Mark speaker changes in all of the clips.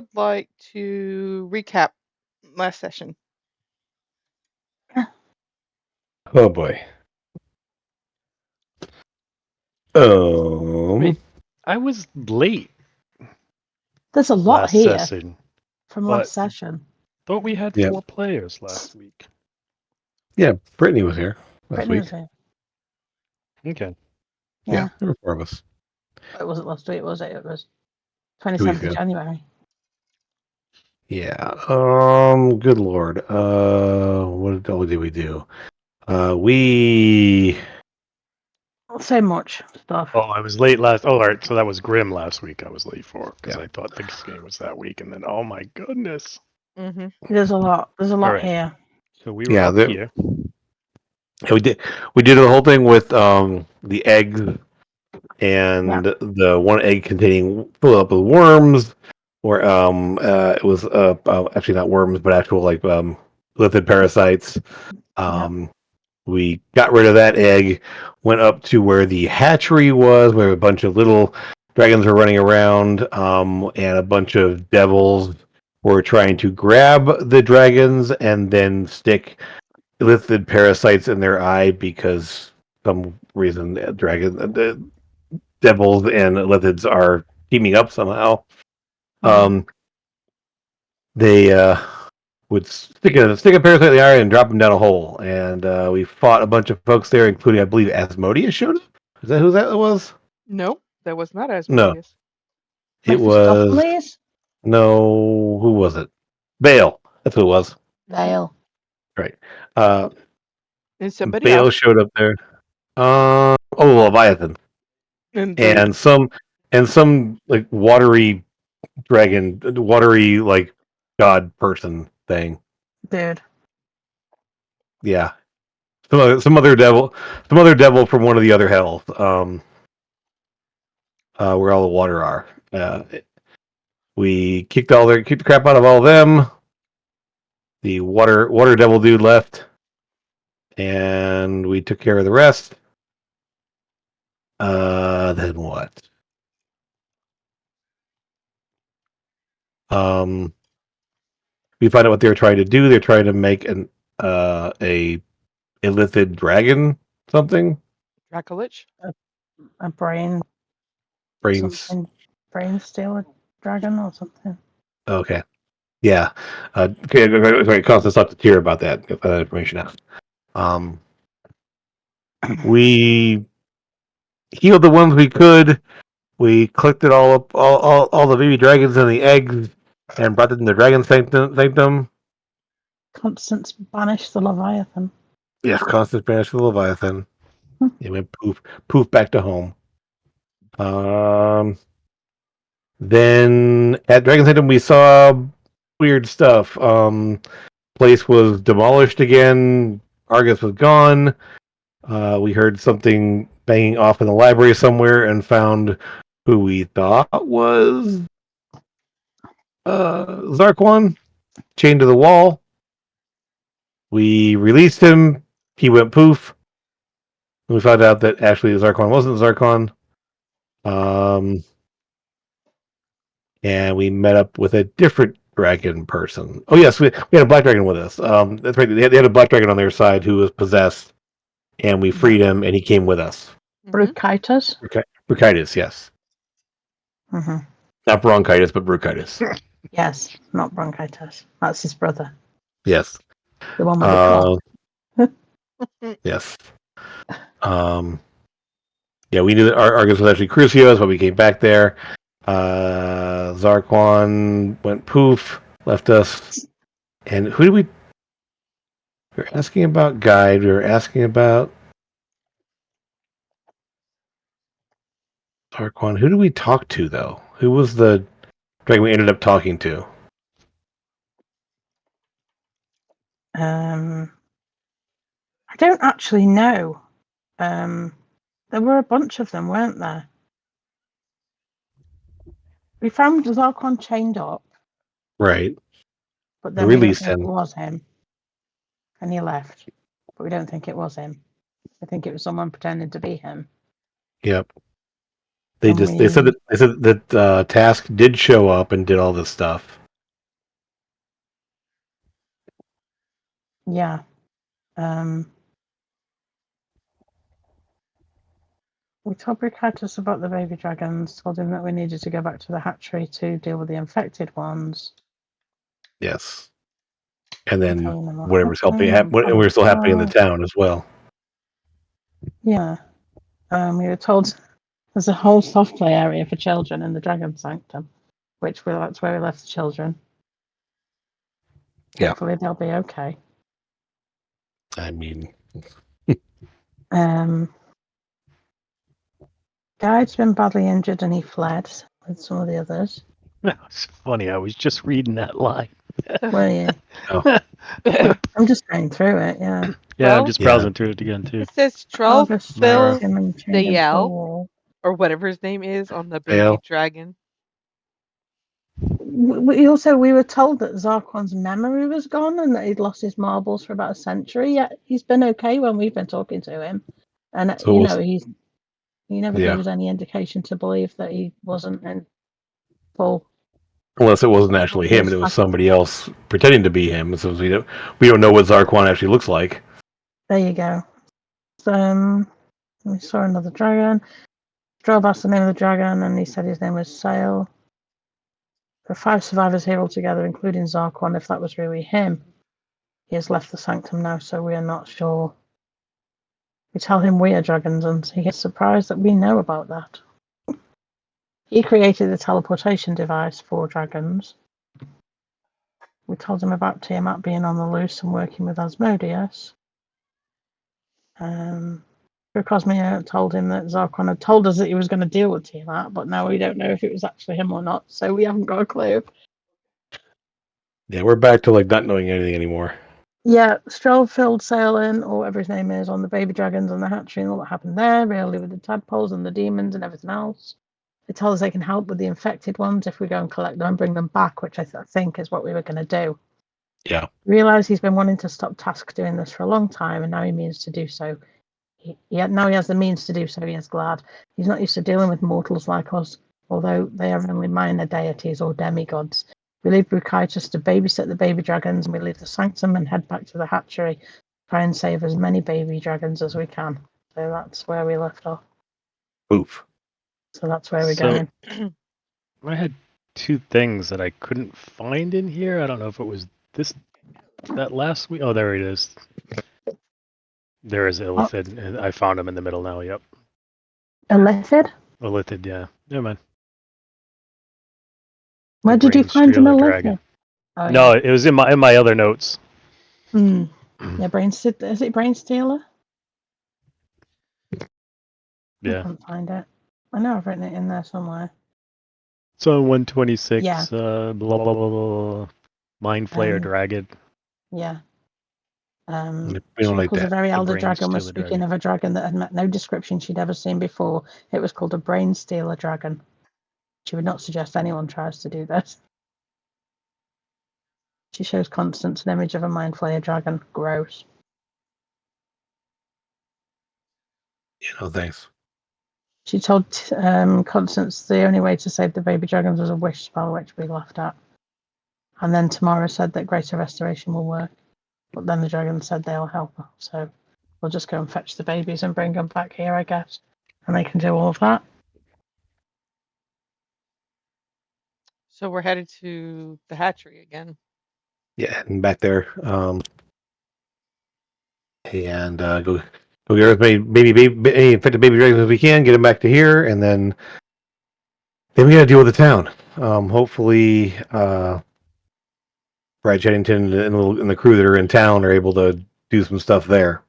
Speaker 1: would like to recap last session.
Speaker 2: Oh boy.
Speaker 3: Wait, I was late
Speaker 4: There's a lot
Speaker 3: last
Speaker 4: here
Speaker 3: session.
Speaker 4: from
Speaker 3: but-
Speaker 4: last session.
Speaker 3: Thought we had
Speaker 2: Yep.
Speaker 3: 4 players last week.
Speaker 2: Yeah, Brittany was here last
Speaker 4: Brittany
Speaker 2: week.
Speaker 4: was here.
Speaker 3: Okay.
Speaker 4: Yeah.
Speaker 2: There were 4 of us.
Speaker 4: It wasn't last week, was it? It was
Speaker 2: 2 weeks
Speaker 4: 27th of
Speaker 2: ago.
Speaker 4: January.
Speaker 2: Yeah. Good lord. What all did we do? We
Speaker 4: Not so much stuff.
Speaker 3: Oh, I was late last. Oh, all right. So that was Grim last week. I was late for because
Speaker 2: Yeah.
Speaker 3: I thought this game was that week, and then oh my goodness.
Speaker 1: Mm-hmm.
Speaker 4: There's a lot. There's a lot
Speaker 3: Alright.
Speaker 4: here.
Speaker 3: So we were
Speaker 2: Yeah,
Speaker 3: up
Speaker 2: there-
Speaker 3: here.
Speaker 2: Yeah, we did the whole thing with the eggs and the one egg containing full up with worms, or it was actually not worms but actual like lithid parasites. We got rid of that egg, went up to where the hatchery was, where a bunch of little dragons were running around, and a bunch of devils were trying to grab the dragons and then stick lithid parasites in their eye because some reason the devils and lithids are teaming up somehow. They would stick a parasite in the eye and drop them down a hole, and we fought a bunch of folks there, including I believe Asmodeus showed up. Is that who that was?
Speaker 1: No, that was not Asmodeus.
Speaker 2: It was
Speaker 4: Mephistopheles?
Speaker 2: no. Who was it? Bale. That's who it was.
Speaker 4: Vale.
Speaker 2: Right.
Speaker 1: And somebody
Speaker 2: Bale
Speaker 1: else.
Speaker 2: showed up there. Leviathan. And some like watery dragon, watery like god person thing.
Speaker 4: Dude.
Speaker 2: Yeah, some other devil from one of the other hells. Where all the water are. We kicked the crap out of all of them. The water devil dude left, and we took care of the rest. Then what? We find out what they're trying to do. They're trying to make a illithid dragon something.
Speaker 1: Dracolich?
Speaker 4: A brain.
Speaker 2: Brains.
Speaker 4: Something. Brain stealer dragon or something.
Speaker 2: Okay. Yeah. Okay. Constance talked to Tyr about that. Get that information out. We healed the ones we could. We collected all the baby dragons and the eggs and brought them to the dragon sanctum.
Speaker 4: Constance banished the Leviathan.
Speaker 2: Yes, Constance banished the Leviathan. It went poof back to home. Then at Dragon Sanctum we saw weird stuff. Place was demolished again. Argus was gone. We heard something banging off in the library somewhere and found who we thought was Zarquan, chained to the wall. We released him. He went poof. And we found out that actually Zarquan wasn't Zarquan. And we met up with a different dragon person. Oh yes, we had a black dragon with us. That's right. They had a black dragon on their side who was possessed, and we freed him, and he came with us.
Speaker 4: Bruchitis?
Speaker 2: Bruchitis, yes.
Speaker 4: Mm-hmm.
Speaker 2: Not bronchitis, but bruchitis.
Speaker 4: Yes, not bronchitis. That's his brother.
Speaker 2: Yes.
Speaker 4: The one with the claw.
Speaker 2: Yes. Yeah, we knew that Argus was actually Crucio, but we came back there. Zarquan went poof, left us. And who did we were asking about Guide, we were asking about Zarquan. Who did we talk to though? Who was the dragon we ended up talking to?
Speaker 4: I don't actually know. There were a bunch of them, weren't there? We found Zarquan chained up.
Speaker 2: Right.
Speaker 4: But then we don't think it was him. And he left. But we don't think it was him. I think it was someone pretending to be him.
Speaker 2: Yep. They
Speaker 4: And
Speaker 2: just they said that Task did show up and did all this stuff.
Speaker 4: Yeah. We told Bricatus about the baby dragons, told him that we needed to go back to the hatchery to deal with the infected ones.
Speaker 2: Yes, and then
Speaker 4: Telling them what
Speaker 2: whatever's helping,
Speaker 4: happened,
Speaker 2: we're still happening in the
Speaker 4: oh,
Speaker 2: town as well.
Speaker 4: Yeah. We were told there's a whole soft play area for children in the Dragon Sanctum, that's where we left the children.
Speaker 2: Yeah.
Speaker 4: Hopefully they'll be okay.
Speaker 2: I mean,
Speaker 4: Guide's been badly injured and he fled with some of the others.
Speaker 3: It's funny. I was just reading that line.
Speaker 4: Were you?
Speaker 2: oh,
Speaker 4: I'm just going through it, yeah.
Speaker 3: Yeah,
Speaker 1: Well,
Speaker 3: I'm just
Speaker 2: Yeah.
Speaker 3: browsing through it again too.
Speaker 1: It says
Speaker 4: August
Speaker 3: Mara.
Speaker 1: Troll
Speaker 4: him and chained him to the
Speaker 1: Dayal,
Speaker 4: wall.
Speaker 1: or whatever his name is, on the baby
Speaker 2: Dale.
Speaker 1: dragon.
Speaker 4: We were told that Zarquan's memory was gone and that he'd lost his marbles for about a century. Yet he's been okay when we've been talking to him, and
Speaker 2: So we'll
Speaker 4: he never
Speaker 2: Yeah.
Speaker 4: gave us any indication to believe that he wasn't in full.
Speaker 2: unless it wasn't actually him and it was somebody else pretending to be him, so we don't know what Zarquan actually looks like.
Speaker 4: There you go. So, we saw another dragon. Strobe asked the name of the dragon, and he said his name was Sail. There are 5 survivors here altogether, including Zarquan, if that was really him. He has left the sanctum now, so we are not sure. We tell him we are dragons, and he gets surprised that we know about that. He created the teleportation device for dragons. We told him about Tiamat being on the loose and working with Asmodeus. Cosmia told him that Zarquan had told us that he was going to deal with Tiamat, but now we don't know if it was actually him or not, so we haven't got a clue.
Speaker 2: Yeah, we're back to not knowing anything anymore.
Speaker 4: Yeah, Stroll filled sail in, or whatever his name is, on the baby dragons and the hatchery and all that happened there, really, with the tadpoles and the demons and everything else. They told us they can help with the infected ones if we go and collect them and bring them back, which I think is what we were going to do.
Speaker 2: Yeah.
Speaker 4: Realised he's been wanting to stop Task doing this for a long time, and now he means to do so. Now he has the means to do so, he is glad. He's not used to dealing with mortals like us, although they are only minor deities or demigods. We leave Bruchitis to babysit the baby dragons, and we leave the sanctum and head back to the hatchery, try and save as many baby dragons as we can. So that's where we left off.
Speaker 2: Oof.
Speaker 4: So that's where we're
Speaker 3: So-
Speaker 4: going.
Speaker 3: I had 2 things that I couldn't find in here. I don't know if it was that last week. Oh, there it is. There is Illithid. and I found him in the middle now. Yep.
Speaker 4: Illithid?
Speaker 3: Illithid, yeah. Never mind.
Speaker 4: Where did you
Speaker 3: Brain
Speaker 4: find an
Speaker 3: Strealer
Speaker 4: Illithid?
Speaker 3: dragon.
Speaker 4: Oh,
Speaker 3: No, it was in my other notes.
Speaker 4: yeah. Is it Brain Stealer? I
Speaker 3: Yeah.
Speaker 4: can't find it. I know I've written it in there somewhere.
Speaker 3: It's on 126.
Speaker 4: Yeah.
Speaker 3: Blah blah blah blah. Mind Flayer dragon.
Speaker 4: Yeah.
Speaker 2: We don't
Speaker 4: She
Speaker 2: like
Speaker 4: called a
Speaker 2: that.
Speaker 4: very
Speaker 3: The
Speaker 4: elder
Speaker 3: Brain
Speaker 4: dragon was
Speaker 3: Stealer
Speaker 4: speaking
Speaker 3: dragon.
Speaker 4: of a dragon that had met no description she'd ever seen before. It was called a Brain Stealer dragon. She would not suggest anyone tries to do this. She shows Constance an image of a Mind Flayer dragon. Gross.
Speaker 2: Thanks.
Speaker 4: She told Constance the only way to save the baby dragons was a wish spell, which we laughed at. And then Tamara said that Greater Restoration will work. But then the dragons said they'll help her. So we'll just go and fetch the babies and bring them back here, I guess. And they can do all of that.
Speaker 1: So we're headed to the hatchery again.
Speaker 2: Yeah, and back there. And go get as many any infected baby dragons as we can, get them back to here, and then we got to deal with the town. Hopefully, Brad Cheddington and the crew that are in town are able to do some stuff there.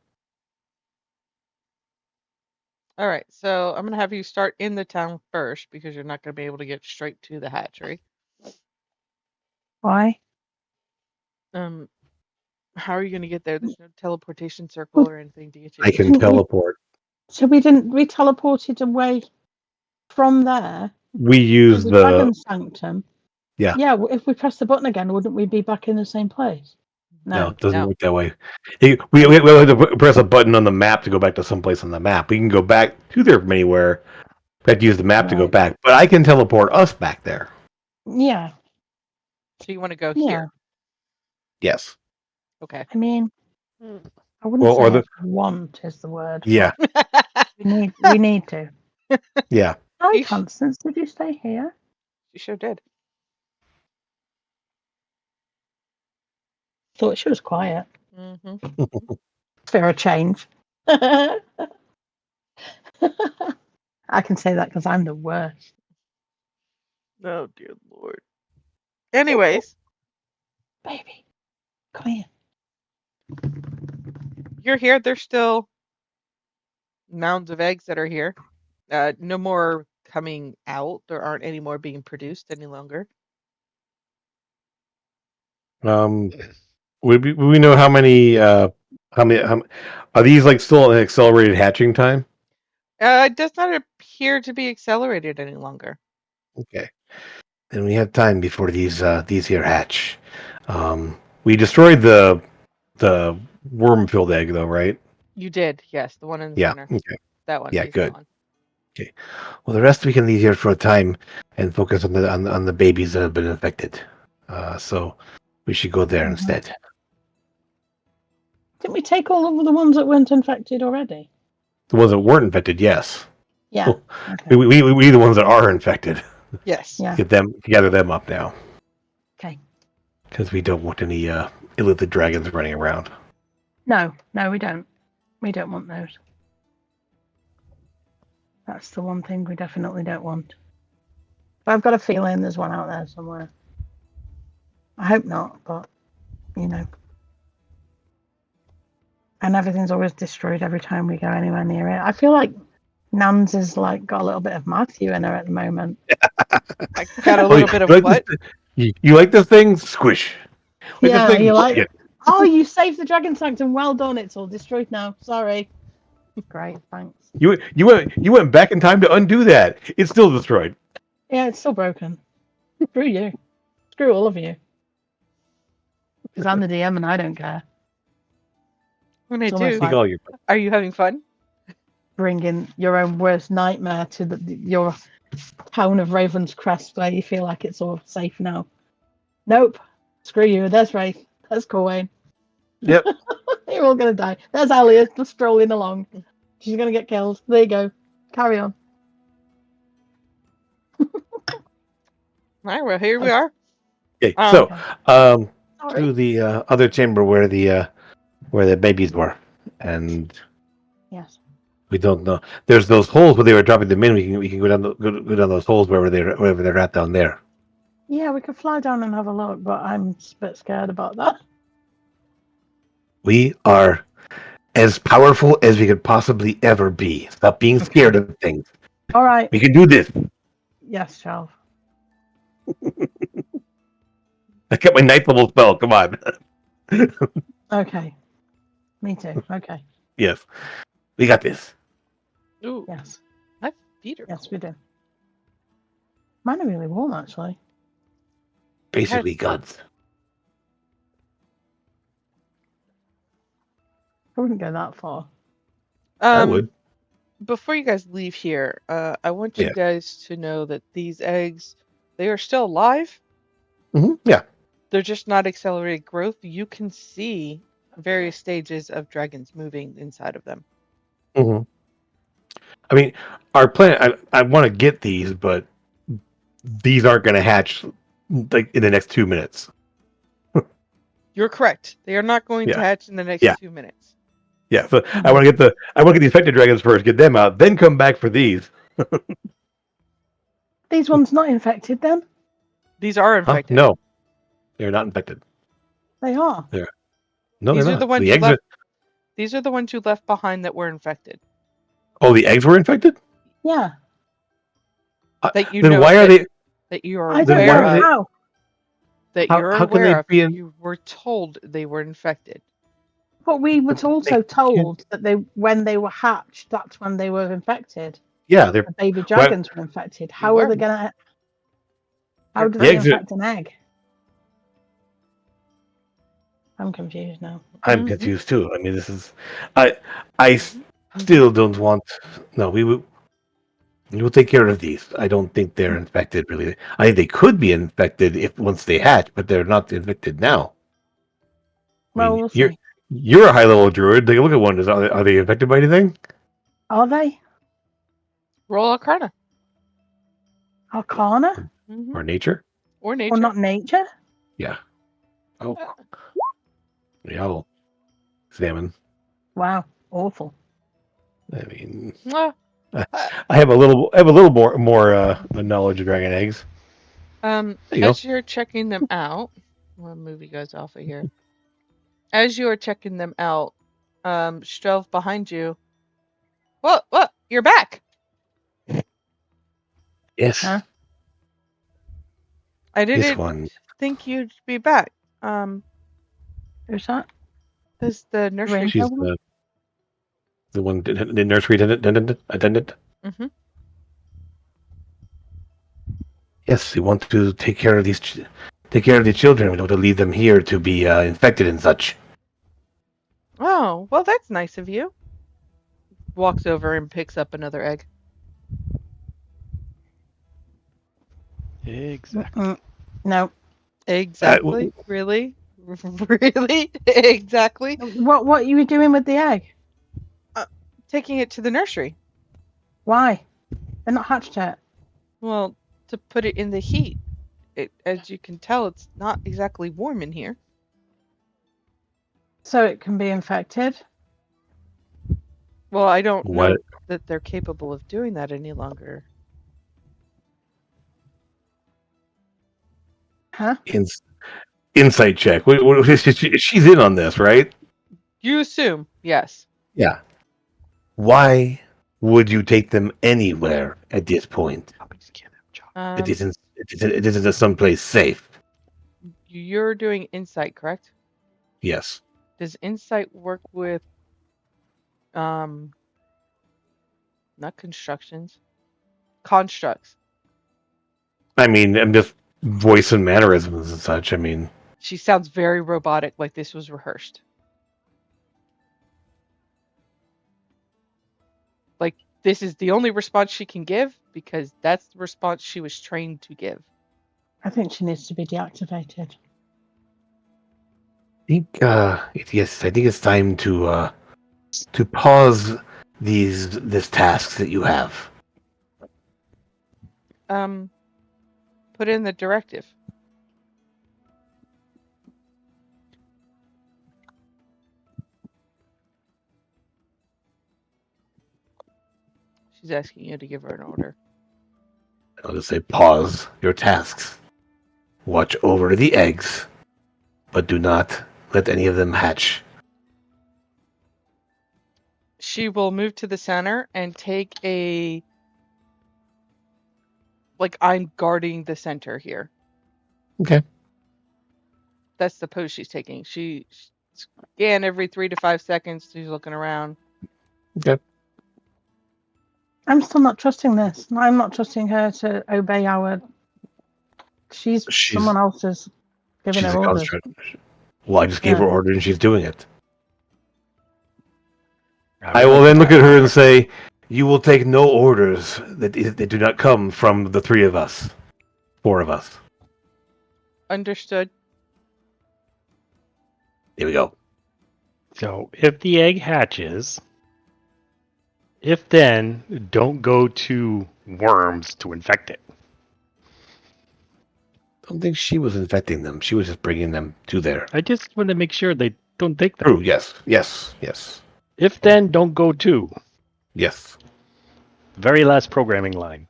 Speaker 1: All right, so I'm going to have you start in the town first because you're not going to be able to get straight to the hatchery.
Speaker 4: Why?
Speaker 1: How are you going to get there? There's no teleportation circle or anything to get you.
Speaker 2: I can teleport.
Speaker 4: So we teleported away from there
Speaker 2: We
Speaker 4: to
Speaker 2: use
Speaker 4: the
Speaker 2: the
Speaker 4: Dragon Sanctum.
Speaker 2: Yeah.
Speaker 4: Yeah, if we press the button again, wouldn't we be back in the same place?
Speaker 2: no,
Speaker 4: No.
Speaker 2: it doesn't
Speaker 1: No.
Speaker 2: work that way. We have to press a button on the map to go back to someplace on the map. We can go back to there from anywhere, We have to use the map to go
Speaker 4: Right.
Speaker 2: back, but I can teleport us back there.
Speaker 4: Yeah.
Speaker 1: So you want to go
Speaker 4: Yeah.
Speaker 1: here?
Speaker 2: Yes.
Speaker 1: Okay.
Speaker 4: I mean,
Speaker 1: Mm.
Speaker 4: I wouldn't
Speaker 2: Well, or
Speaker 4: say
Speaker 2: the
Speaker 4: want is the word.
Speaker 2: yeah,
Speaker 4: But we need to.
Speaker 2: yeah.
Speaker 4: Hi,
Speaker 1: You sh-
Speaker 4: Constance. Did you stay here?
Speaker 1: You sure did.
Speaker 4: Thought she was quiet.
Speaker 1: Hmm.
Speaker 4: For a change. I can say that because I'm the worst.
Speaker 1: Oh dear Lord. Anyways,
Speaker 4: Baby, come here.
Speaker 1: you're here. There's still mounds of eggs that are here. No more coming out. There aren't any more being produced any longer.
Speaker 2: Would we know how many? Are these like still an accelerated hatching time?
Speaker 1: It does not appear to be accelerated any longer.
Speaker 2: Okay, and we have time before these here hatch. We destroyed the worm-filled egg, though, right?
Speaker 1: You did, yes, the one in the
Speaker 2: Yeah.
Speaker 1: center.
Speaker 2: Okay.
Speaker 1: That one,
Speaker 2: Yeah,
Speaker 1: he's
Speaker 2: good.
Speaker 1: gone.
Speaker 2: Well, the rest we can leave here for a time and focus on the babies that have been infected. So we should go there
Speaker 4: Mhm.
Speaker 2: instead.
Speaker 4: Didn't we take all of the ones that weren't infected already?
Speaker 2: The ones that weren't infected, yes.
Speaker 4: Yeah.
Speaker 2: Well,
Speaker 4: Okay.
Speaker 2: we the ones that are infected.
Speaker 1: Yes.
Speaker 4: Yeah.
Speaker 2: Gather them up now,
Speaker 4: Okay.
Speaker 2: because we don't want any illithid dragons running around.
Speaker 4: No, we don't. We don't want those. That's the one thing we definitely don't want. But I've got a feeling there's one out there somewhere. I hope not, but you know. And everything's always destroyed every time we go anywhere near it. I feel like Nans has like got a little bit of Matthew in her at the moment.
Speaker 1: I got a
Speaker 2: Oh,
Speaker 1: little bit of
Speaker 2: you like
Speaker 1: what?
Speaker 2: this, you like this thing? Squish. Like
Speaker 4: Yeah,
Speaker 2: this thing?
Speaker 4: you like-
Speaker 2: Break it.
Speaker 4: Oh, you saved the Dragon Sanctum. Well done. It's all destroyed now. Sorry. Great, thanks.
Speaker 2: You went back in time to undo that. It's still destroyed.
Speaker 4: Yeah, it's still broken. Screw you. Screw all of you. Because I'm the DM and I don't care.
Speaker 1: When I
Speaker 4: It's almost
Speaker 1: do,
Speaker 4: like
Speaker 2: Take all your.
Speaker 1: are you having fun?
Speaker 4: bringing your own worst nightmare to your town of Ravenscrest where you feel like it's all safe now. Nope. Screw you. There's Wraith. There's Corwayne.
Speaker 2: Yep.
Speaker 4: You're all going to die. There's Alia just strolling along. She's going to get killed. There you go. Carry on.
Speaker 1: All right, well, here we are.
Speaker 2: Okay,
Speaker 1: Um,
Speaker 2: so
Speaker 4: Sorry.
Speaker 2: to the other chamber where the babies were, and
Speaker 4: Yes.
Speaker 2: we don't know. There's those holes where they were dropping them in. We can go down go down those holes wherever they're at down there.
Speaker 4: Yeah, we could fly down and have a look, but I'm a bit scared about that.
Speaker 2: We are as powerful as we could possibly ever be. Stop being scared of things.
Speaker 4: All right.
Speaker 2: We can do this.
Speaker 4: Yes, Charles.
Speaker 2: I got my ninth level spell. Come on.
Speaker 4: Okay. Me too. Okay.
Speaker 2: Yes, we got this.
Speaker 1: ooh,
Speaker 4: Yes.
Speaker 1: my feet are
Speaker 4: Yes,
Speaker 1: cold.
Speaker 4: we do. Mine are really warm, actually.
Speaker 2: Basically, gods.
Speaker 4: I wouldn't go that far.
Speaker 2: I would.
Speaker 1: Before you guys leave here, I want you
Speaker 2: Yeah.
Speaker 1: guys to know that these eggs, they are still alive.
Speaker 2: Yeah.
Speaker 1: They're just not accelerated growth. You can see various stages of dragons moving inside of them.
Speaker 2: Mm-hmm. I mean, our plan. I want to get these, but these aren't going to hatch like in the next 2 minutes.
Speaker 1: You're correct. They are not going to
Speaker 2: Yeah.
Speaker 1: hatch in the next
Speaker 2: Yeah.
Speaker 1: 2 minutes.
Speaker 2: Yeah. So I want to get the infected dragons first, get them out, then come back for these.
Speaker 4: These ones not infected, then?
Speaker 1: These are
Speaker 2: Huh?
Speaker 1: infected.
Speaker 2: No, they're not infected.
Speaker 4: They are.
Speaker 2: No,
Speaker 1: These
Speaker 2: they're
Speaker 1: are
Speaker 2: not.
Speaker 1: the ones
Speaker 2: the
Speaker 1: you
Speaker 2: eggs
Speaker 1: left. These are the ones you left behind that were infected.
Speaker 2: Oh, the eggs were infected.
Speaker 4: Yeah.
Speaker 1: That you
Speaker 2: Then
Speaker 1: know
Speaker 2: why are
Speaker 1: that,
Speaker 2: they?
Speaker 1: that you are
Speaker 4: I
Speaker 2: Then
Speaker 4: don't
Speaker 2: why
Speaker 1: aware
Speaker 2: are
Speaker 4: know
Speaker 2: they-
Speaker 1: of.
Speaker 4: how.
Speaker 1: That
Speaker 2: How-
Speaker 1: you're
Speaker 2: how can they
Speaker 1: aware of.
Speaker 2: be in-
Speaker 1: You were told they were infected.
Speaker 4: But we were also
Speaker 2: They
Speaker 4: told that when they were hatched, that's when they were infected.
Speaker 2: Yeah, they're
Speaker 4: The baby dragons were infected. How
Speaker 1: were.
Speaker 4: are they gonna? How
Speaker 1: They're
Speaker 4: do
Speaker 2: The
Speaker 4: they
Speaker 2: eggs are-
Speaker 4: infect an egg? I'm confused now.
Speaker 2: I'm
Speaker 1: Mhm.
Speaker 2: confused too. I mean, this is. I still don't want. No, we would. We'll take care of these. I don't think they're infected, really. I think they could be infected if once they hatch, but they're not infected now.
Speaker 4: Well, we'll see.
Speaker 2: You're a high level druid. Take a look at one. Are they infected by anything?
Speaker 4: Are they?
Speaker 1: Roll Arcana.
Speaker 4: Arcana?
Speaker 1: Mhm.
Speaker 2: Or nature?
Speaker 1: Or nature.
Speaker 4: Or not nature?
Speaker 2: Yeah. Oh. Yeah. I'll examine.
Speaker 4: Wow, awful.
Speaker 2: I mean,
Speaker 1: Ah,
Speaker 2: I have a little more knowledge of dragon eggs. There you
Speaker 1: as you're checking them out, we'll move you guys off of here. As you are checking them out, Strelv behind you. What? You're back.
Speaker 2: Yes.
Speaker 4: Huh?
Speaker 1: I
Speaker 2: This
Speaker 1: didn't
Speaker 2: one.
Speaker 1: think you'd be back.
Speaker 4: Who's that?
Speaker 1: This the nursery.
Speaker 4: Rain.
Speaker 2: She's the one, the nursery attendant.
Speaker 1: Mm-hmm.
Speaker 2: Yes, we want to take care of the children. We don't want to leave them here to be infected and such.
Speaker 1: Oh, well, that's nice of you. Walks over and picks up another egg.
Speaker 3: Exactly.
Speaker 4: Mm-mm. No.
Speaker 1: Exactly. Really? Really? Exactly.
Speaker 4: What are you doing with the egg?
Speaker 1: Taking it to the nursery.
Speaker 4: Why? They're not hatched yet.
Speaker 1: Well, to put it in the heat. As you can tell, it's not exactly warm in here.
Speaker 4: So it can be infected.
Speaker 1: Well, I don't know
Speaker 2: What?
Speaker 1: that they're capable of doing that any longer.
Speaker 4: Huh?
Speaker 2: Insight check. She's in on this, right?
Speaker 1: You assume, yes.
Speaker 2: Yeah. Why would you take them anywhere at this point? It isn't someplace safe.
Speaker 1: You're doing insight, correct?
Speaker 2: Yes.
Speaker 1: Does insight work with not constructions, constructs?
Speaker 2: I mean, I'm just voice and mannerisms and such. I mean,
Speaker 1: She sounds very robotic, like this was rehearsed. Like this is the only response she can give because that's the response she was trained to give.
Speaker 4: I think she needs to be deactivated.
Speaker 2: I think it's time to pause this tasks that you have.
Speaker 1: Put in the directive. She's asking you to give her an order.
Speaker 2: I'll just say pause your tasks. Watch over the eggs, but do not let any of them hatch.
Speaker 1: She will move to the center and take a I'm guarding the center here.
Speaker 2: Okay.
Speaker 1: That's the pose she's taking. She scan every 3 to 5 seconds. She's looking around.
Speaker 2: Okay.
Speaker 4: I'm still not trusting this. I'm not trusting her to obey our. She's someone else's giving
Speaker 2: She's
Speaker 4: her
Speaker 2: a
Speaker 4: orders.
Speaker 2: construct. Well, I just gave her
Speaker 4: Yeah.
Speaker 2: order and she's doing it. I will then look at her and say, "You will take no orders that do not come from the 3 of us, 4 of us."
Speaker 1: Understood.
Speaker 2: Here we go.
Speaker 3: So if the egg hatches, then don't go to worms to infect it.
Speaker 2: I don't think she was infecting them. She was just bringing them to there.
Speaker 3: I just want to make sure they don't take them.
Speaker 2: True. Yes.
Speaker 3: If then, don't go to.
Speaker 2: Yes.
Speaker 3: Very last programming line.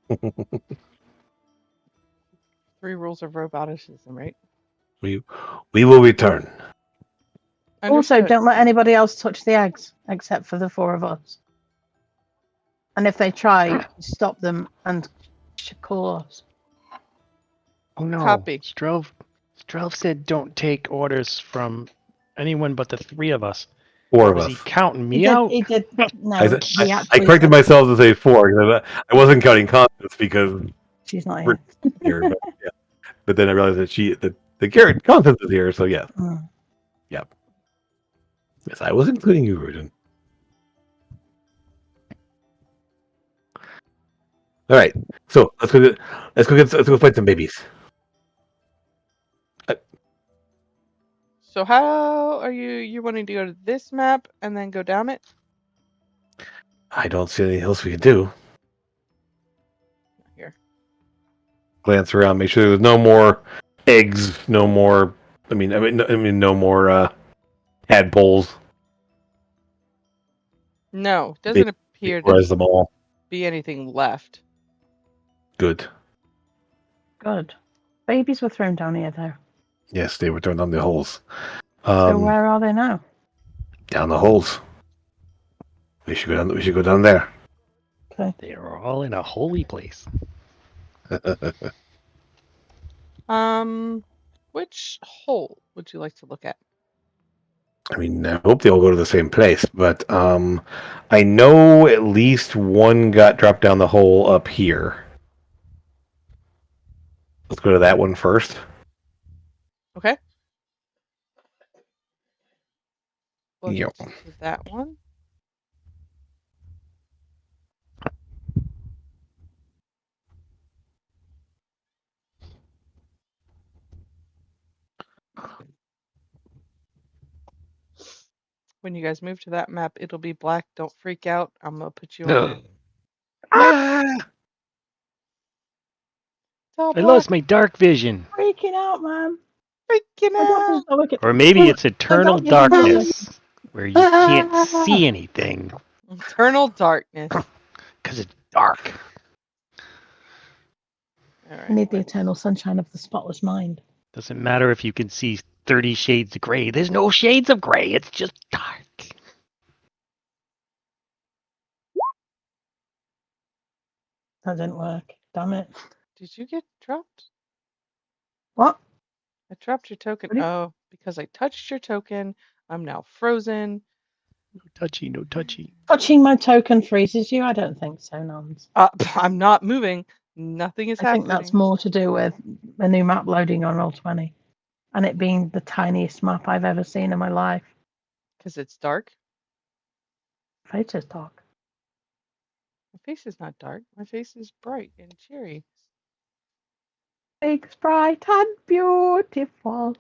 Speaker 1: 3 rules of roboticism, right?
Speaker 2: We will return.
Speaker 4: Also,
Speaker 1: Understood.
Speaker 4: don't let anybody else touch the eggs except for the 4 of us. And if they try, stop them and call us.
Speaker 3: Oh no.
Speaker 1: Copy.
Speaker 3: Strelv said don't take orders from anyone but the 3 of us.
Speaker 2: 4 of
Speaker 3: Was
Speaker 2: us.
Speaker 3: he counting me
Speaker 4: He
Speaker 3: out?
Speaker 4: did. No,
Speaker 2: I
Speaker 4: he actually
Speaker 2: corrected
Speaker 4: said
Speaker 2: myself to say 4 because I wasn't counting Constance because
Speaker 4: she's not
Speaker 2: we're
Speaker 4: here.
Speaker 2: here. But then I realized that the carrot Constance is here. So yeah.
Speaker 4: Mm.
Speaker 2: Yes, I was including you, Virgin. All right. So let's go fight some babies.
Speaker 1: So how are you wanting to go to this map and then go down it?
Speaker 2: I don't see anything else we can do.
Speaker 1: Here.
Speaker 2: Glance around, make sure there's no more eggs, no more. No more tadpoles.
Speaker 1: No,
Speaker 2: They
Speaker 1: doesn't appear to
Speaker 2: vaporized them all.
Speaker 1: be anything left.
Speaker 2: Good.
Speaker 4: Good. Babies were thrown down here, though.
Speaker 2: Yes, they were thrown down the holes.
Speaker 4: So where are they now?
Speaker 2: Down the holes. We should go down. We should go down there.
Speaker 4: Okay.
Speaker 3: They are all in a holy place.
Speaker 1: Which hole would you like to look at?
Speaker 2: I mean, I hope they all go to the same place, but I know at least one got dropped down the hole up here. Let's go to that one first.
Speaker 1: Okay. We'll
Speaker 2: Yep.
Speaker 1: get to that one. When you guys move to that map, it'll be black. Don't freak out. I'm gonna put you on it.
Speaker 2: Ah!
Speaker 1: It's all
Speaker 3: I
Speaker 1: black.
Speaker 3: lost my dark vision.
Speaker 4: Freaking out, man.
Speaker 1: Freaking
Speaker 4: My doctor's
Speaker 1: out.
Speaker 4: not looking.
Speaker 3: Or maybe it's eternal
Speaker 4: got you.
Speaker 3: darkness, where you can't see anything
Speaker 1: Eternal darkness.
Speaker 3: because it's dark.
Speaker 1: All
Speaker 4: I
Speaker 1: right.
Speaker 4: need the eternal sunshine of the spotless mind.
Speaker 3: Doesn't matter if you can see 30 shades of gray. There's no shades of gray. It's just dark.
Speaker 4: That didn't work. Damn it.
Speaker 1: Did you get dropped?
Speaker 4: What?
Speaker 1: I dropped your token.
Speaker 4: What do you-
Speaker 1: Oh, because I touched your token. I'm now frozen.
Speaker 3: No touchy, no touchy.
Speaker 4: Touching my token freezes you? I don't think so, Nons.
Speaker 1: I'm not moving. Nothing is
Speaker 4: I think
Speaker 1: happening.
Speaker 4: that's more to do with a new map loading on Roll20 and it being the tiniest map I've ever seen in my life.
Speaker 1: Because it's dark.
Speaker 4: Face is dark.
Speaker 1: My face is not dark. My face is bright and cheery.
Speaker 4: Big, bright, and beautiful.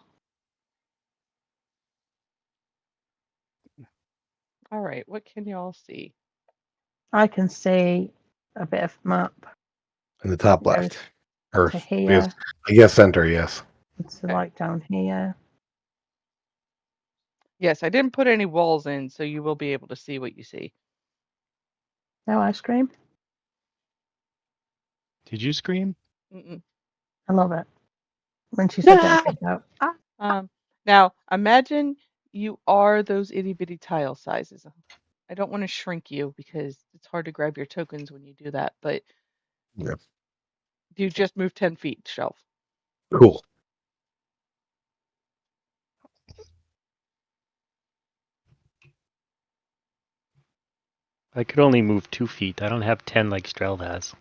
Speaker 1: All right. What can y'all see?
Speaker 4: I can see a bit of map
Speaker 2: In the top left.
Speaker 4: Goes
Speaker 2: Or
Speaker 4: to here.
Speaker 2: I guess center, yes.
Speaker 4: It's
Speaker 1: Okay.
Speaker 4: like down here.
Speaker 1: Yes, I didn't put any walls in, so you will be able to see what you see.
Speaker 4: No ice cream.
Speaker 3: Did you scream?
Speaker 1: Mm-mm.
Speaker 4: I love it. When she said that, freaked out.
Speaker 1: Now, imagine you are those itty bitty tile sizes. I don't want to shrink you because it's hard to grab your tokens when you do that, but
Speaker 2: Yep.
Speaker 1: you just moved 10 feet, Shelf.
Speaker 2: Cool.
Speaker 3: I could only move 2 feet. I don't have 10 like Streld has.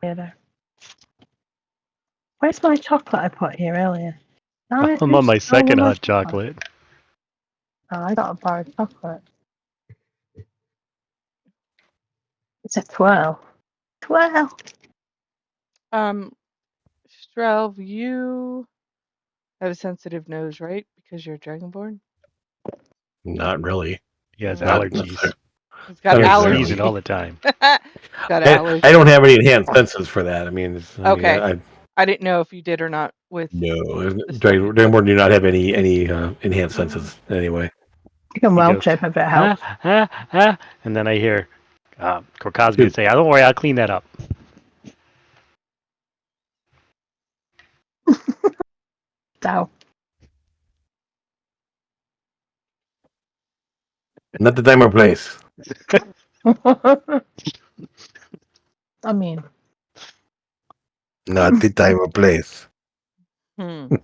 Speaker 4: Weirdo. Where's my chocolate I put here earlier? Damn it,
Speaker 3: I'm on
Speaker 4: who's
Speaker 3: my
Speaker 4: stolen
Speaker 3: second
Speaker 4: my
Speaker 3: hot chocolate.
Speaker 4: Oh, I got a bar of chocolate. It's a twirl. Twirl.
Speaker 1: Strelv, you have a sensitive nose, right? Because you're Dragonborn?
Speaker 2: Not really.
Speaker 3: He has
Speaker 1: Not
Speaker 3: allergies.
Speaker 1: He's got
Speaker 2: Not
Speaker 3: He's
Speaker 2: necessarily.
Speaker 3: sneezing
Speaker 1: allergies.
Speaker 3: all the time.
Speaker 1: Got allergies.
Speaker 2: I don't have any enhanced senses for that. I mean,
Speaker 1: Okay. I didn't know if you did or not with
Speaker 2: no,
Speaker 1: the stuff you
Speaker 2: Dragonborn do not have any enhanced senses anyway.
Speaker 4: You can
Speaker 3: He
Speaker 4: well
Speaker 3: goes,
Speaker 4: chip if it helps.
Speaker 3: And then I hear Korkazgi say, "Don't worry, I'll clean that up."
Speaker 4: Dow.
Speaker 2: Not the time or place.
Speaker 4: I mean,
Speaker 2: Not the time or place.
Speaker 4: mm-hmm.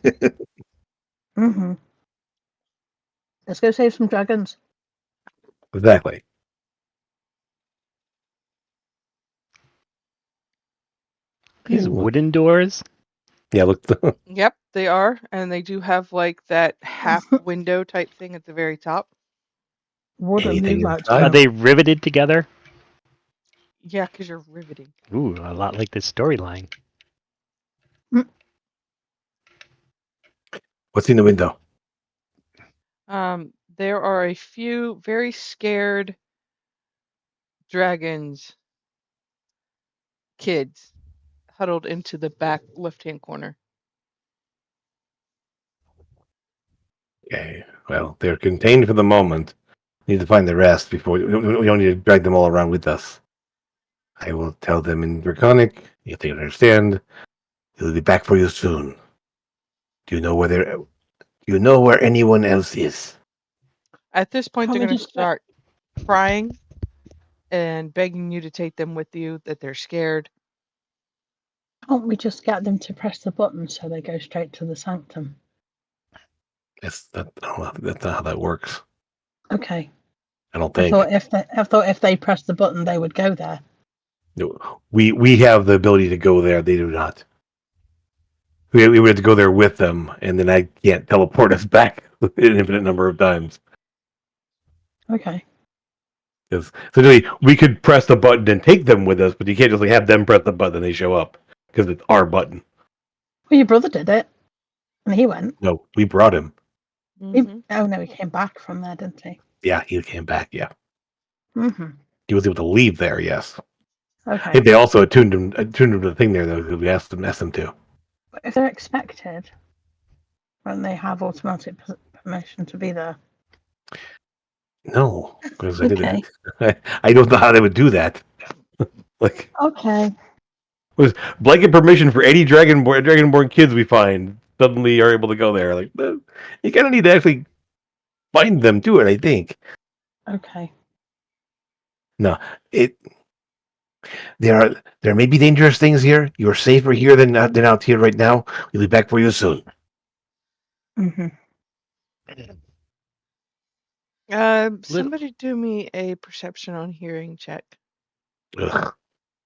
Speaker 4: Let's go save some dragons.
Speaker 2: Exactly.
Speaker 3: These wooden doors.
Speaker 2: Yeah, look.
Speaker 1: Yep, they are, and they do have like that half window type thing at the very top.
Speaker 4: wouldn't
Speaker 2: Anything
Speaker 4: move out
Speaker 2: inside?
Speaker 3: Are
Speaker 4: to
Speaker 3: they riveted together?
Speaker 1: Yeah, because you're riveting.
Speaker 3: Ooh, a lot like this storyline.
Speaker 2: What's in the window?
Speaker 1: There are a few very scared dragons, kids, huddled into the back left-hand corner.
Speaker 2: Okay. Well, they're contained for the moment. Need to find the rest before we don't need to drag them all around with us. I will tell them in Draconic if they understand. He'll be back for you soon. Do you know where they're? Do you know where anyone else is?
Speaker 1: At this point,
Speaker 4: Can't
Speaker 1: they're
Speaker 4: we
Speaker 1: going to
Speaker 4: just
Speaker 1: start crying and begging you to take them with you, that they're scared.
Speaker 4: can't we just get them to press the button so they go straight to the sanctum?
Speaker 2: That's not how that works.
Speaker 4: Okay.
Speaker 2: I don't
Speaker 4: I
Speaker 2: think.
Speaker 4: thought if they pressed the button they would go there.
Speaker 2: No, we have the ability to go there. They do not. We would have to go there with them, and then I can't teleport us back an infinite number of times.
Speaker 4: Okay.
Speaker 2: Because essentially, we could press the button and take them with us, but you can't just have them press the button and they show up because it's our button.
Speaker 4: Well, your brother did it, and he went.
Speaker 2: No, we brought him.
Speaker 1: Mhm.
Speaker 4: Oh no, he came back from there, didn't he?
Speaker 2: Yeah, he came back. Yeah,
Speaker 4: Mm-hmm.
Speaker 2: he was able to leave there. Yes. I
Speaker 4: Okay.
Speaker 2: think they also attuned him to the thing there, though. Because we asked them to.
Speaker 4: But if they're expected, when they have automatic permission to be there.
Speaker 2: No, because
Speaker 4: Okay.
Speaker 2: I don't know how they would do that. Like
Speaker 4: Okay.
Speaker 2: blanket permission for any dragonborn kids we find suddenly are able to go there. Like you kind of need to actually find them to it. I think.
Speaker 4: Okay.
Speaker 2: No, there may be dangerous things here. You're safer here than out here right now. We'll be back for you soon.
Speaker 4: Mm-hmm.
Speaker 1: Somebody do me a perception on hearing check.
Speaker 2: Ugh.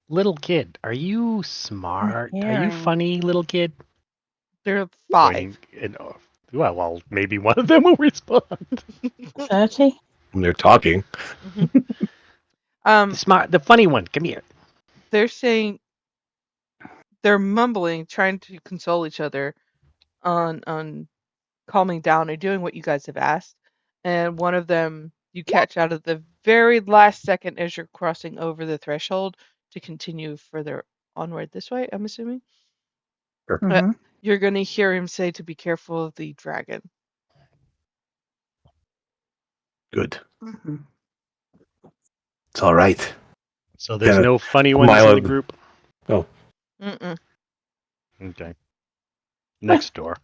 Speaker 3: Little kid, are you smart? Are you
Speaker 4: Hearing.
Speaker 3: funny, little kid?
Speaker 1: They're 5.
Speaker 3: Pointing well, maybe one of them will respond.
Speaker 4: 30.
Speaker 2: When they're talking.
Speaker 3: The funny one, come here.
Speaker 1: They're saying, they're mumbling, trying to console each other on calming down and doing what you guys have asked. And one of them you catch out of the very last second as you're crossing over the threshold to continue further onward this way, I'm assuming.
Speaker 4: Mm-hmm.
Speaker 1: You're going to hear him say to be careful of the dragon.
Speaker 2: Good.
Speaker 4: Mm-hmm.
Speaker 2: It's all right.
Speaker 3: So there's
Speaker 2: Gotta
Speaker 3: no funny ones in
Speaker 2: smile
Speaker 3: the
Speaker 2: at-
Speaker 3: group?
Speaker 1: Mm-mm.
Speaker 3: Okay. Next door.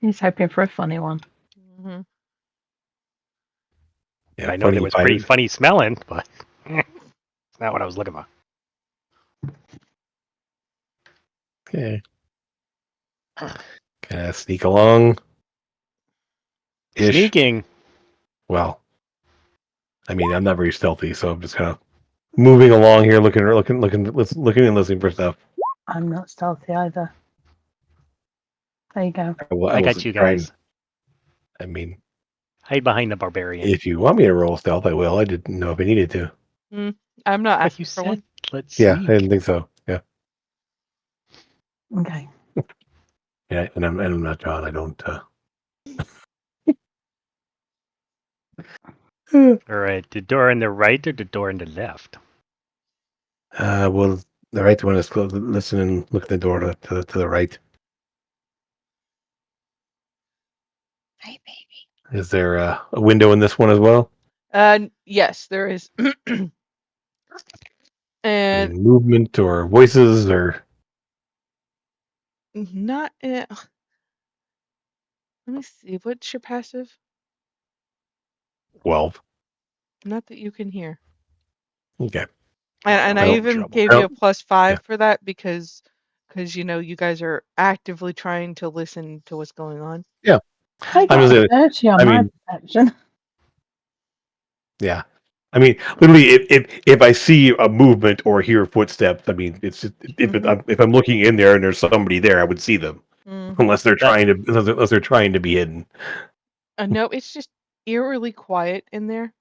Speaker 4: He's hoping for a funny one.
Speaker 1: hmm
Speaker 2: Yeah,
Speaker 3: I know
Speaker 2: funny
Speaker 3: that was
Speaker 2: find
Speaker 3: pretty
Speaker 2: it.
Speaker 3: funny smelling, but it's not what I was looking for.
Speaker 2: Okay. Kind of sneak along.
Speaker 3: Sneaking.
Speaker 2: Well, I mean, I'm not very stealthy, so I'm just kind of moving along here, looking and listening for stuff.
Speaker 4: I'm not stealthy either. There you go.
Speaker 3: I got
Speaker 2: wasn't
Speaker 3: you
Speaker 2: trying-
Speaker 3: guys.
Speaker 2: I mean,
Speaker 3: Hide behind the barbarian.
Speaker 2: if you want me to roll stealth, I will. I didn't know if I needed to.
Speaker 1: I'm not
Speaker 3: But
Speaker 1: asking
Speaker 3: you
Speaker 1: for
Speaker 3: said
Speaker 1: one.
Speaker 3: let's
Speaker 2: Yeah,
Speaker 3: sneak.
Speaker 2: I didn't think so. Yeah,
Speaker 4: Okay.
Speaker 2: yeah, and I'm not John. I don't.
Speaker 3: All right, the door on the right or the door on the left?
Speaker 2: Well, the right one is closed. Listen and look at the door to the right.
Speaker 4: Hey, baby.
Speaker 2: Is there a window in this one as well?
Speaker 1: Yes, there is. And
Speaker 2: Any movement or voices or
Speaker 1: not. Let me see. What's your passive?
Speaker 2: 12?
Speaker 1: Not that you can hear.
Speaker 2: Okay.
Speaker 1: And I
Speaker 2: Well,
Speaker 1: even
Speaker 3: trouble.
Speaker 1: gave you a +5
Speaker 2: Yeah.
Speaker 1: for that because you guys are actively trying to listen to what's going on.
Speaker 4: I
Speaker 2: I'm
Speaker 4: got
Speaker 2: just
Speaker 4: a 30 on
Speaker 2: I
Speaker 4: my
Speaker 2: mean-
Speaker 4: perception.
Speaker 2: Yeah. I mean, literally, if I see a movement or hear footsteps, I mean, it's just if I'm looking in there and there's somebody there, I would see them
Speaker 1: Mm.
Speaker 2: unless they're trying to be hidden.
Speaker 1: No, it's just eerily quiet in there.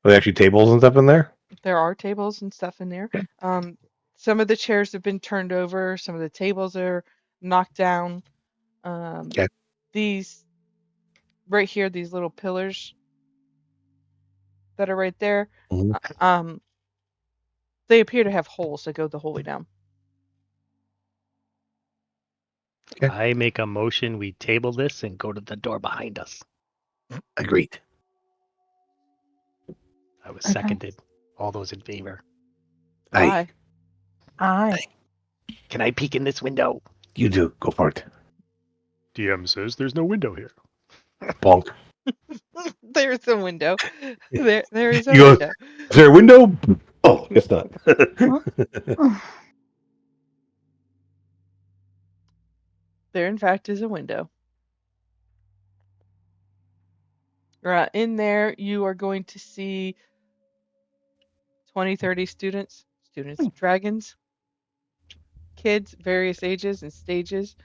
Speaker 2: Are there actually tables and stuff in there?
Speaker 1: There are tables and stuff in there. Some of the chairs have been turned over. Some of the tables are knocked down.
Speaker 2: Okay.
Speaker 1: These right here, these little pillars that are right there,
Speaker 2: Mhm.
Speaker 1: they appear to have holes that go the whole way down.
Speaker 2: Okay.
Speaker 3: I make a motion. We table this and go to the door behind us.
Speaker 2: Agreed.
Speaker 3: I was
Speaker 4: Okay.
Speaker 3: seconded. All those in favor.
Speaker 2: Aye.
Speaker 4: Aye.
Speaker 3: Can I peek in this window?
Speaker 2: You do. Go for it.
Speaker 3: DM says there's no window here.
Speaker 2: Bonk.
Speaker 1: There's a window. There is a
Speaker 2: You go-
Speaker 1: window.
Speaker 2: Is there a window? Oh, guess not.
Speaker 1: There, in fact, is a window. In there, you are going to see 20, 30 students, dragons, kids, various ages and stages.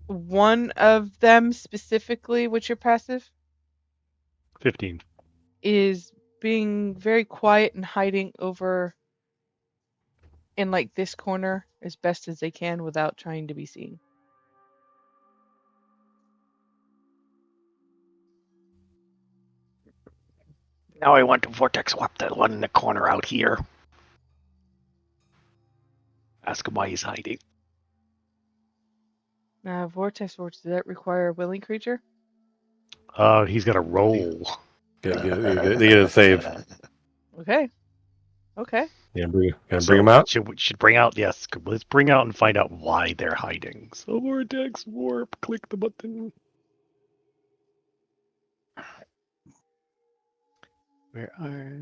Speaker 1: One of them specifically, which you're passive,
Speaker 3: 15.
Speaker 1: is being very quiet and hiding over in like this corner as best as they can without trying to be seen.
Speaker 3: Now I want to vortex swap that one in the corner out here. Ask him why he's hiding.
Speaker 1: Vortex Force, does that require a willing creature?
Speaker 3: He's got a roll.
Speaker 2: They get a save.
Speaker 1: Okay.
Speaker 2: Yeah, bring
Speaker 3: So
Speaker 2: them out.
Speaker 3: Should bring out, yes. Let's bring out and find out why they're hiding. So vortex warp, click the button. Where are...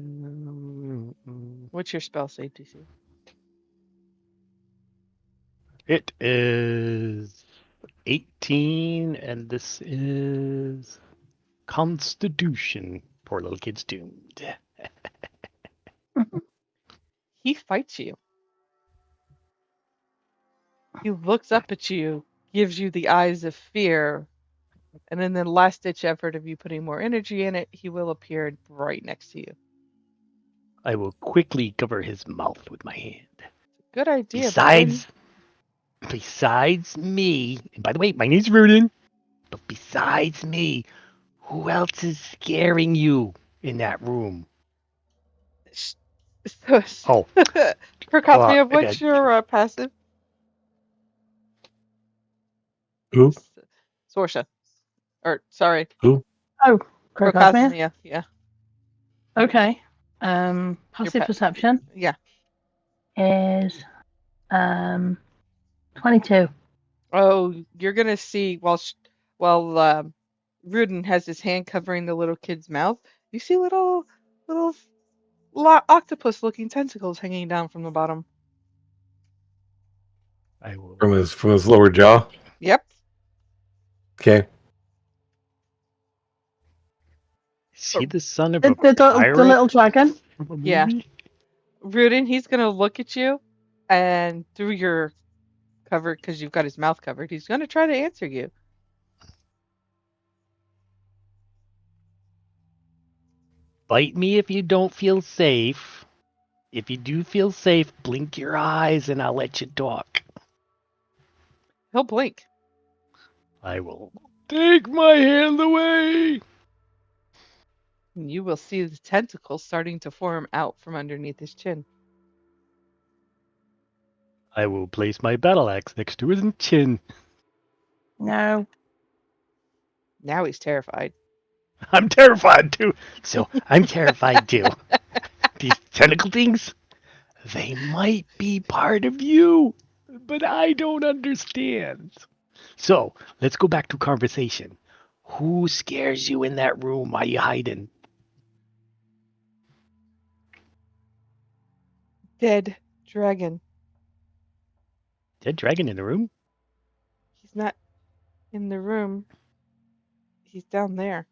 Speaker 1: What's your spell save DC?
Speaker 3: It is 18, and this is Constitution. Poor little kid's doomed.
Speaker 1: He fights you. He looks up at you, gives you the eyes of fear, and in the last ditch effort of you putting more energy in it, he will appear right next to you.
Speaker 3: I will quickly cover his mouth with my hand.
Speaker 1: Good idea. but then-
Speaker 3: Besides me, and by the way, my name's Rudin, but besides me, who else is scaring you in that room? Oh,
Speaker 1: Procosmia, what's
Speaker 3: okay.
Speaker 1: your passive?
Speaker 2: Who?
Speaker 1: Sorsha. Or, sorry,
Speaker 4: Oh, Crocosmia.
Speaker 1: Procosmia. Yeah.
Speaker 4: Okay. Passive
Speaker 1: pa-
Speaker 4: perception
Speaker 1: Yeah.
Speaker 4: is 22.
Speaker 1: Oh, you're going to see while Rudin has his hand covering the little kid's mouth, you see little octopus looking tentacles hanging down from the bottom.
Speaker 3: I will.
Speaker 2: From his lower jaw.
Speaker 1: Yep.
Speaker 2: Okay.
Speaker 3: Is he the son of
Speaker 4: The,
Speaker 3: a
Speaker 4: the, the
Speaker 3: pirate?
Speaker 4: little dragon.
Speaker 3: from a
Speaker 1: Yeah.
Speaker 3: movie?
Speaker 1: Rudin, he's going to look at you, and through your cover, because you've got his mouth covered, he's going to try to answer you.
Speaker 3: Bite me if you don't feel safe. If you do feel safe, blink your eyes and I'll let you talk.
Speaker 1: He'll blink.
Speaker 3: I will take my hand away.
Speaker 1: And you will see the tentacles starting to form out from underneath his chin.
Speaker 3: I will place my battle axe next to his chin.
Speaker 4: No.
Speaker 1: Now he's terrified.
Speaker 3: I'm terrified too. So I'm terrified too. These tentacle things, they might be part of you, but I don't understand. So let's go back to conversation. Who scares you in that room? Why are you hiding?
Speaker 1: Dead dragon.
Speaker 3: Dead dragon in the room?
Speaker 1: He's not in the room. He's down there.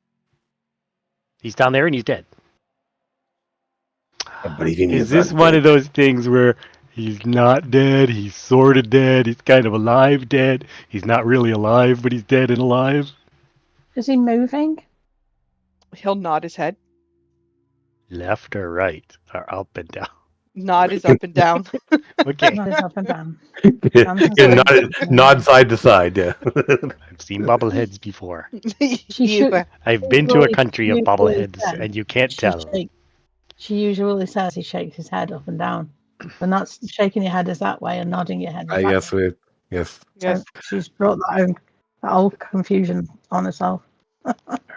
Speaker 3: He's down there and he's dead.
Speaker 2: But he
Speaker 3: Is this one of those things where he's not dead, he's sort of dead, he's kind of alive dead, he's not really alive, but he's dead and alive?
Speaker 4: Is he moving?
Speaker 1: He'll nod his head.
Speaker 3: Left or right? Or up and down?
Speaker 1: Nod is up and down.
Speaker 3: Okay.
Speaker 4: Not his up and down.
Speaker 2: Yeah, nod side to side. Yeah.
Speaker 3: I've seen bobbleheads before.
Speaker 4: She
Speaker 1: You-
Speaker 4: should-
Speaker 3: I've been to a
Speaker 4: Usually-
Speaker 3: country of
Speaker 4: usually
Speaker 3: bobbleheads,
Speaker 4: says
Speaker 3: and you can't tell.
Speaker 4: She usually says he shakes his head up and down. And that's shaking your head is that way and nodding your head. is
Speaker 2: I
Speaker 4: that
Speaker 2: guess
Speaker 4: way.
Speaker 2: yes.
Speaker 1: Yes.
Speaker 4: So she's brought that old confusion on herself.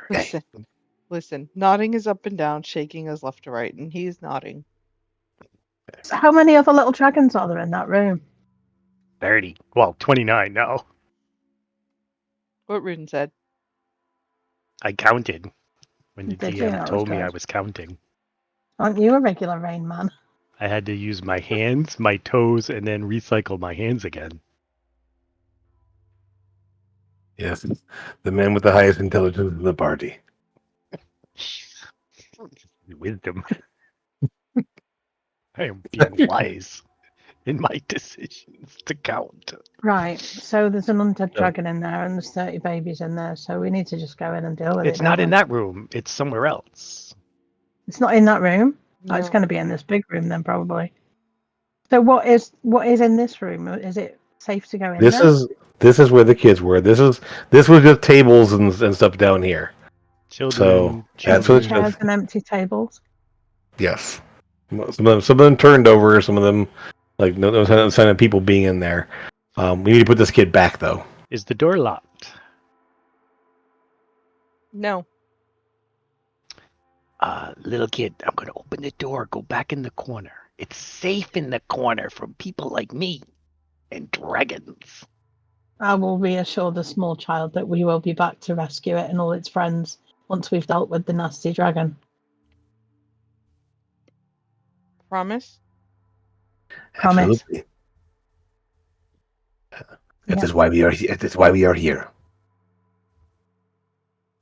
Speaker 1: Listen, listen. Nodding is up and down, shaking is left to right, and he's nodding.
Speaker 4: So how many other little dragons are there in that room?
Speaker 3: 30. Well, 29 now.
Speaker 1: What Rudin said.
Speaker 3: I counted when the
Speaker 4: Did you?
Speaker 3: GM
Speaker 4: That was
Speaker 3: told me I
Speaker 4: good.
Speaker 3: was counting.
Speaker 4: Aren't you a regular Rain Man?
Speaker 3: I had to use my hands, my toes, and then recycle my hands again.
Speaker 2: Yes. The man with the highest intelligence in the party.
Speaker 3: Wisdom. I am being wise in my decisions to count.
Speaker 4: Right. So there's an undead
Speaker 2: Oh.
Speaker 4: dragon in there and there's 30 babies in there. So we need to just go in and deal with it.
Speaker 3: It's not
Speaker 4: don't
Speaker 3: in
Speaker 4: we?
Speaker 3: that room. It's somewhere else.
Speaker 4: It's not in that room.
Speaker 1: No.
Speaker 4: Oh, it's going to be in this big room then, probably. So what is in this room? Is it safe to go in
Speaker 2: This
Speaker 4: there?
Speaker 2: this is where the kids were. This was just tables and stuff down here.
Speaker 3: Children.
Speaker 2: That's what
Speaker 3: children.
Speaker 2: it
Speaker 4: Chairs
Speaker 2: says.
Speaker 4: and empty tables.
Speaker 2: Yes. Some of them turned over. Some of them, like no sign of people being in there. We need to put this kid back though.
Speaker 3: Is the door locked?
Speaker 1: No.
Speaker 3: Little kid, I'm going to open the door, go back in the corner. It's safe in the corner from people like me and dragons.
Speaker 4: I will reassure the small child that we will be back to rescue it and all its friends once we've dealt with the nasty dragon.
Speaker 1: Promise?
Speaker 4: Promise.
Speaker 2: Absolutely.
Speaker 4: Yeah.
Speaker 2: That is why we are here. That is why we are here.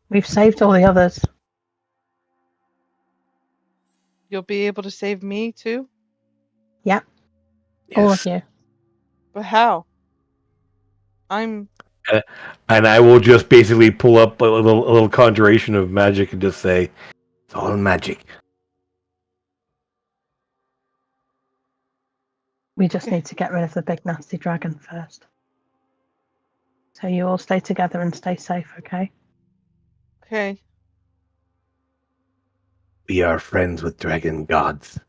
Speaker 4: We've saved all the others.
Speaker 1: You'll be able to save me too?
Speaker 4: All
Speaker 2: Yes.
Speaker 4: of you.
Speaker 1: But how? I'm
Speaker 2: And I will just basically pull up a little conjuration of magic and just say, "It's all magic."
Speaker 4: We just need to get rid of the big nasty dragon first. So you all stay together and stay safe, okay?
Speaker 1: okay.
Speaker 2: We are friends with dragon gods.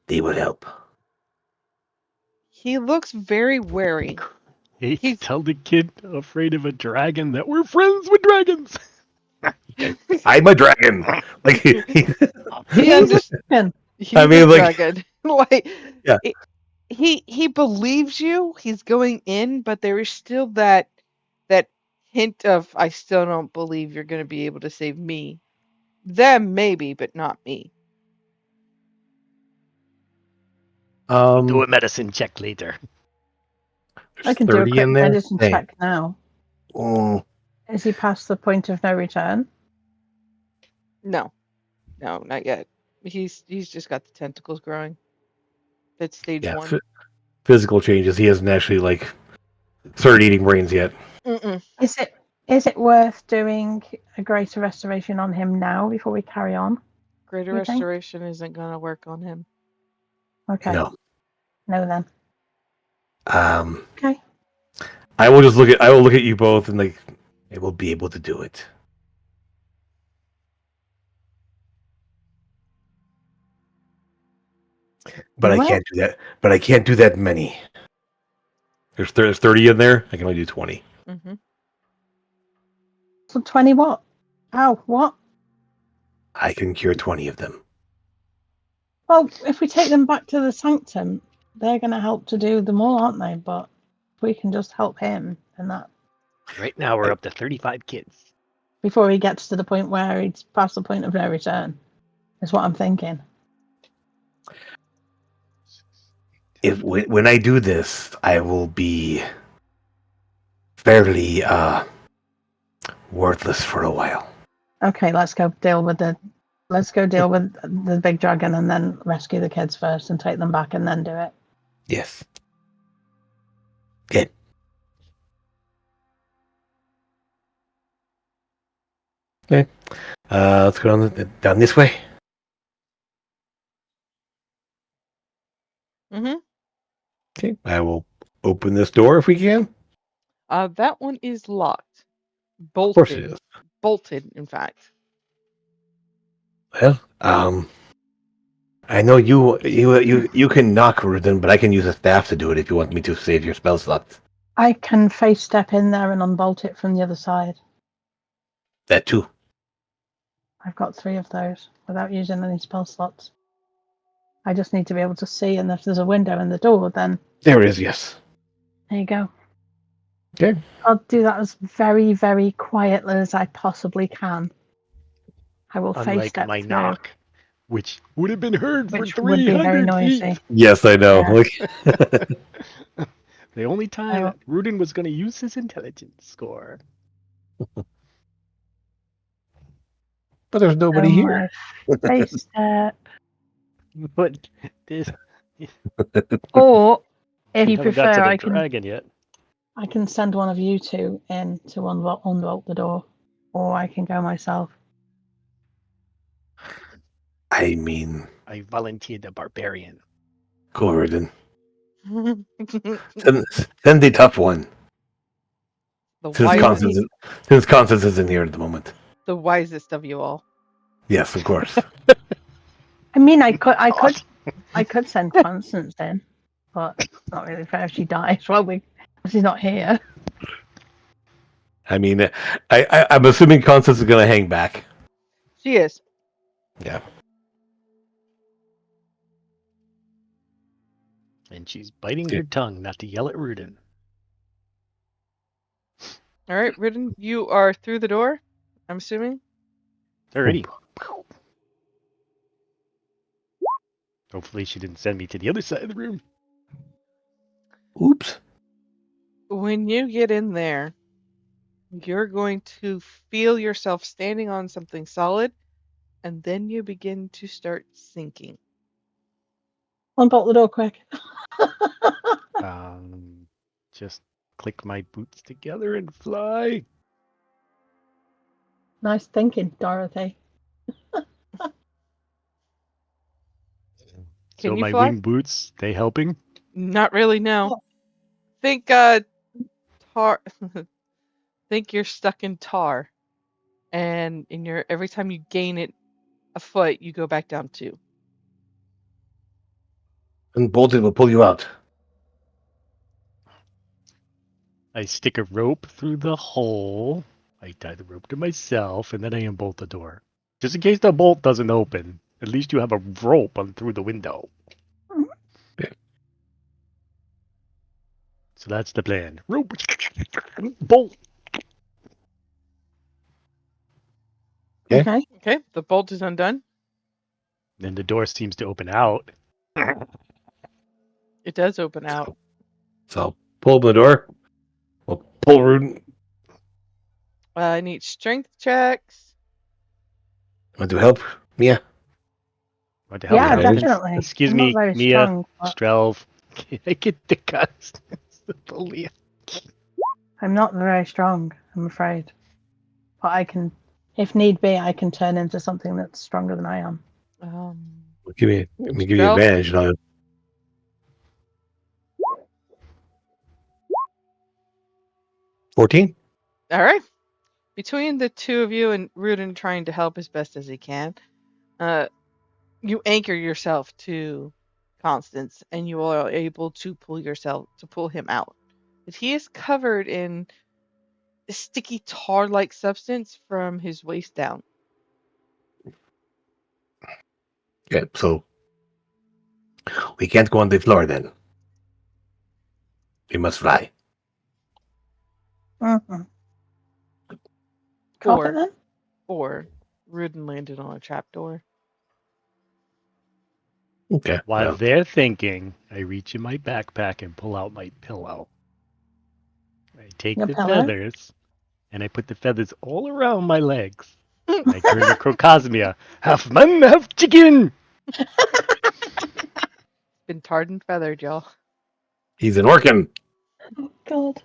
Speaker 2: They will help.
Speaker 1: He looks very wary.
Speaker 3: Hey,
Speaker 1: He's-
Speaker 3: tell the kid afraid of a dragon that we're friends with dragons.
Speaker 2: I'm a dragon. Like
Speaker 1: He
Speaker 4: He's a
Speaker 1: understands.
Speaker 4: dragon.
Speaker 1: He's
Speaker 2: I mean,
Speaker 1: a
Speaker 2: like-
Speaker 1: dragon. Like,
Speaker 2: Yeah.
Speaker 1: He believes you. He's going in, but there is still that hint of I still don't believe you're going to be able to save me. Them maybe, but not me.
Speaker 3: Do a medicine check later.
Speaker 4: I can do a
Speaker 2: 30
Speaker 4: quick
Speaker 2: in there.
Speaker 4: medicine
Speaker 2: Hey.
Speaker 4: check now.
Speaker 2: Oh,
Speaker 4: Is he past the point of no return?
Speaker 1: No, not yet. He's just got the tentacles growing. That's stage
Speaker 2: yeah.
Speaker 1: 1.
Speaker 2: Physical changes. He hasn't actually started eating brains yet.
Speaker 1: Mm-mm.
Speaker 4: Is it worth doing a greater restoration on him now before we carry on?
Speaker 1: Greater
Speaker 4: You think?
Speaker 1: restoration isn't going to work on him.
Speaker 4: Okay.
Speaker 2: No.
Speaker 4: No then. Okay.
Speaker 2: I will look at you both and I will be able to do it. But
Speaker 4: You
Speaker 2: I can't do that. But I can't do that many. There's 30 in there. I can only do 20.
Speaker 1: Mm-hmm.
Speaker 4: So 20 what? Ow, what?
Speaker 2: I can cure 20 of them.
Speaker 4: Well, if we take them back to the sanctum, they're going to help to do them all, aren't they? But if we can just help him and that
Speaker 3: Right now we're up to 35 kids.
Speaker 4: before he gets to the point where he's past the point of no return, is what I'm thinking.
Speaker 2: When I do this, I will be fairly worthless for a while.
Speaker 4: Okay, let's go deal with the big dragon and then rescue the kids first and take them back and then do it.
Speaker 2: Yes. Good. Let's go down this way.
Speaker 1: Mm-hmm.
Speaker 2: Okay, I will open this door if we can.
Speaker 1: That one is locked.
Speaker 2: Of course it
Speaker 1: Bolted.
Speaker 2: is.
Speaker 1: Bolted, in fact.
Speaker 2: Well, I know you can knock Rudin, but I can use a staff to do it if you want me to save your spell slots.
Speaker 4: I can face step in there and unbolt it from the other side.
Speaker 2: That too.
Speaker 4: I've got 3 of those without using any spell slots. I just need to be able to see, and if there's a window in the door, then
Speaker 2: There it is, yes.
Speaker 4: there you go.
Speaker 2: Okay.
Speaker 4: I'll do that as very, very quietly as I possibly can. I will face
Speaker 3: Unlike
Speaker 4: step
Speaker 3: my
Speaker 4: through,
Speaker 3: knock, which would have been heard for
Speaker 4: which would be very
Speaker 3: 300
Speaker 4: noisy.
Speaker 3: feet.
Speaker 2: Yes, I know.
Speaker 4: Yeah.
Speaker 2: Like,
Speaker 3: The only time
Speaker 4: Oh.
Speaker 3: Rudin was going to use his intelligence score.
Speaker 2: but there's nobody
Speaker 4: So
Speaker 2: here.
Speaker 4: my face step.
Speaker 3: But this,
Speaker 4: Or, if you
Speaker 3: haven't got to
Speaker 4: prefer,
Speaker 3: the dragon yet.
Speaker 4: I can send one of you two in to unbolt the door, or I can go myself.
Speaker 2: I mean,
Speaker 3: I volunteered the barbarian.
Speaker 2: go Rudin.
Speaker 1: the
Speaker 2: Send the tough one.
Speaker 1: wisest,
Speaker 2: Since Constance isn't here at the moment.
Speaker 1: the wisest of you all.
Speaker 2: Yes, of course.
Speaker 4: I mean, I could send Constance in, but it's not really fair if she dies while she's not here.
Speaker 2: I mean, I'm assuming Constance is going to hang back.
Speaker 1: She is.
Speaker 2: Yeah.
Speaker 3: And she's biting her tongue not to yell at Rudin.
Speaker 1: All right, Ridden, you are through the door, I'm assuming.
Speaker 3: Alrighty. Hopefully she didn't send me to the other side of the room.
Speaker 2: Oops.
Speaker 1: When you get in there, you're going to feel yourself standing on something solid, and then you begin to start sinking.
Speaker 4: Unbolt the door quick.
Speaker 3: Just click my boots together and fly.
Speaker 4: Nice thinking, Dorothy.
Speaker 1: Can
Speaker 3: So
Speaker 1: you
Speaker 3: my
Speaker 1: fly?
Speaker 3: wing boots, they helping?
Speaker 1: Not really, no. Think tar think you're stuck in tar. And in your every time you gain it a foot, you go back down 2.
Speaker 2: And Bolted will pull you out.
Speaker 3: I stick a rope through the hole. I tie the rope to myself, and then I unbolt the door. Just in case the bolt doesn't open, at least you have a rope on through the window.
Speaker 2: Yeah.
Speaker 3: So that's the plan. Rope, bolt.
Speaker 2: Okay.
Speaker 1: Okay, the bolt is undone.
Speaker 3: Then the door seems to open out.
Speaker 1: It does open out.
Speaker 2: So I'll pull open the door. We'll pull Rudin.
Speaker 1: I need strength checks.
Speaker 2: Want to help? Mia?
Speaker 3: Want to help
Speaker 4: Yeah,
Speaker 3: me?
Speaker 4: definitely.
Speaker 3: Excuse
Speaker 4: I'm
Speaker 3: me,
Speaker 4: not very
Speaker 3: Mia,
Speaker 4: strong, but
Speaker 3: Strelv. Can I get the guns? Police.
Speaker 4: I'm not very strong, I'm afraid. But I can, if need be, I can turn into something that's stronger than I am.
Speaker 2: Let me give you
Speaker 1: Strelv?
Speaker 2: advantage. 14?
Speaker 1: All right. Between the two of you and Rudin trying to help as best as he can, you anchor yourself to Constance, and you are able to pull him out. But he is covered in a sticky tar-like substance from his waist down.
Speaker 2: Okay, so we can't go on the floor then. We must fly.
Speaker 4: Mm-hmm. Carpet
Speaker 1: Or,
Speaker 4: then?
Speaker 1: or Rudin landed on a trapdoor.
Speaker 2: Okay.
Speaker 3: While
Speaker 2: well,
Speaker 3: they're thinking, I reach in my backpack and pull out my pillow. I take
Speaker 4: Your
Speaker 3: the
Speaker 4: pillow?
Speaker 3: feathers and I put the feathers all around my legs. And I turn to Crocosmia. Half man, half chicken!
Speaker 1: Been tarred and feathered, y'all.
Speaker 2: he's an Orcan.
Speaker 4: Oh, God.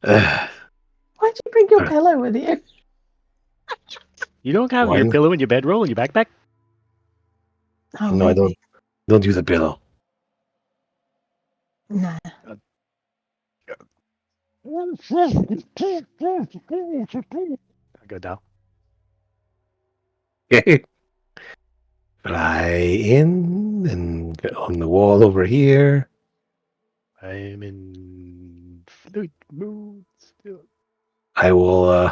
Speaker 2: Ugh,
Speaker 4: Why'd you bring your pillow with you?
Speaker 3: You don't have your
Speaker 2: One.
Speaker 3: pillow in your bedroll in your backpack?
Speaker 4: Oh,
Speaker 2: No, I
Speaker 4: maybe.
Speaker 2: don't use a pillow.
Speaker 4: Nah.
Speaker 3: I go down.
Speaker 2: Okay. Fly in and get on the wall over here.
Speaker 3: I'm in flute mood still.
Speaker 2: I will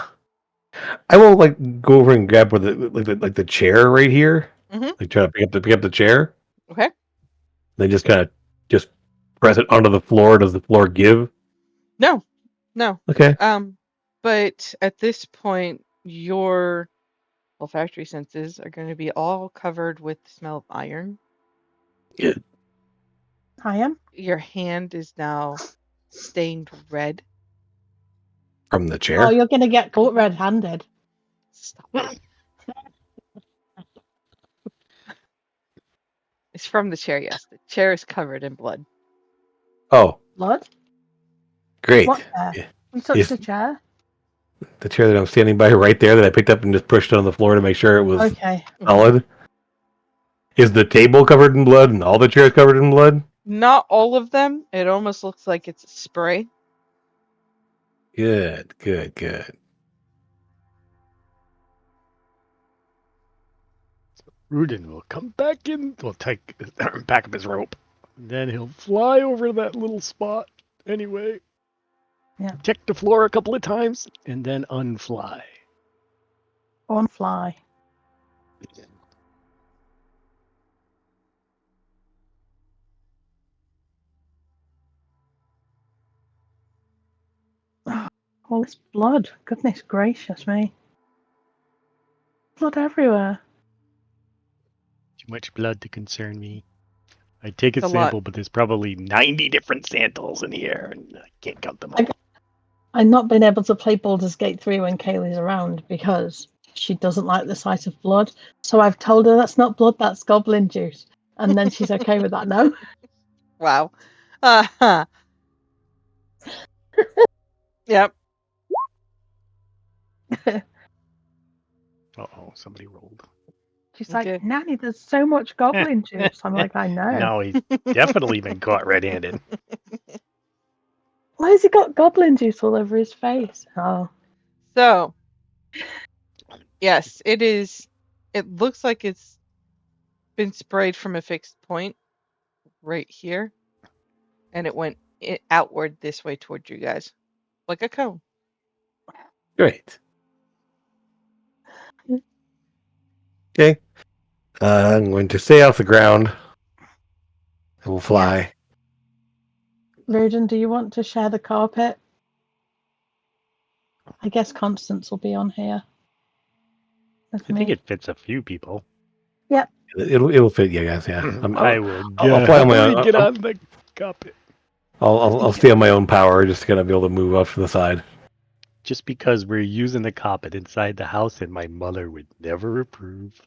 Speaker 2: like go over and grab where the chair right here.
Speaker 1: Mhm.
Speaker 2: Like try to pick up the chair.
Speaker 1: Okay.
Speaker 2: Then just kind of just press it onto the floor. Does the floor give?
Speaker 1: No.
Speaker 2: Okay.
Speaker 1: But at this point, your olfactory senses are going to be all covered with the smell of iron.
Speaker 2: Good.
Speaker 4: I am.
Speaker 1: Your hand is now stained red.
Speaker 2: From the
Speaker 4: Oh,
Speaker 2: chair.
Speaker 4: you're gonna get caught red-handed.
Speaker 1: Stop it. It's from the chair, yes. The chair is covered in blood.
Speaker 2: Oh,
Speaker 4: Blood?
Speaker 2: great.
Speaker 4: What chair?
Speaker 2: Yeah.
Speaker 4: You touched
Speaker 2: Yes.
Speaker 4: the chair?
Speaker 2: The chair that I'm standing by right there that I picked up and just pushed on the floor to make sure it was
Speaker 4: Okay.
Speaker 2: solid. Is the table covered in blood and all the chairs covered in blood?
Speaker 1: Not all of them. It almost looks like it's a spray.
Speaker 2: Good.
Speaker 3: Rudin will come back in. We'll take back up his rope. Then he'll fly over that little spot anyway.
Speaker 4: Yeah.
Speaker 3: Check the floor a couple of times and then unfly.
Speaker 4: On fly. All this blood. Goodness gracious me. Blood everywhere.
Speaker 3: Too much blood to concern me. I take a
Speaker 1: It's a lot.
Speaker 3: sample, but there's probably 90 different samples in here, and I can't count them all.
Speaker 4: I've not been able to play Baldur's Gate 3 when Kaylee's around because she doesn't like the sight of blood. So I've told her that's not blood, that's goblin juice. And then she's okay with that now.
Speaker 1: Wow. Yep.
Speaker 3: Uh-oh, somebody rolled.
Speaker 4: She's
Speaker 1: Okay.
Speaker 4: like, Nanny, there's so much goblin juice. I'm like, I know.
Speaker 3: No, he's definitely been caught red-handed.
Speaker 4: Why has he got goblin juice all over his face? Oh,
Speaker 1: So, yes, it is. It looks like it's been sprayed from a fixed point right here, and it went outward this way towards you guys, like a cone.
Speaker 2: Great. Okay. I'm going to stay off the ground. I will fly.
Speaker 4: Rudin, do you want to share the carpet? I guess Constance will be on here. With
Speaker 3: I think
Speaker 4: me.
Speaker 3: it fits a few people.
Speaker 2: It'll fit you guys. Yeah.
Speaker 3: I will
Speaker 2: I'll fly on my own.
Speaker 3: get on the carpet.
Speaker 2: I'll stay on my own power, just to kind of be able to move off to the side.
Speaker 3: Just because we're using the carpet inside the house, and my mother would never approve.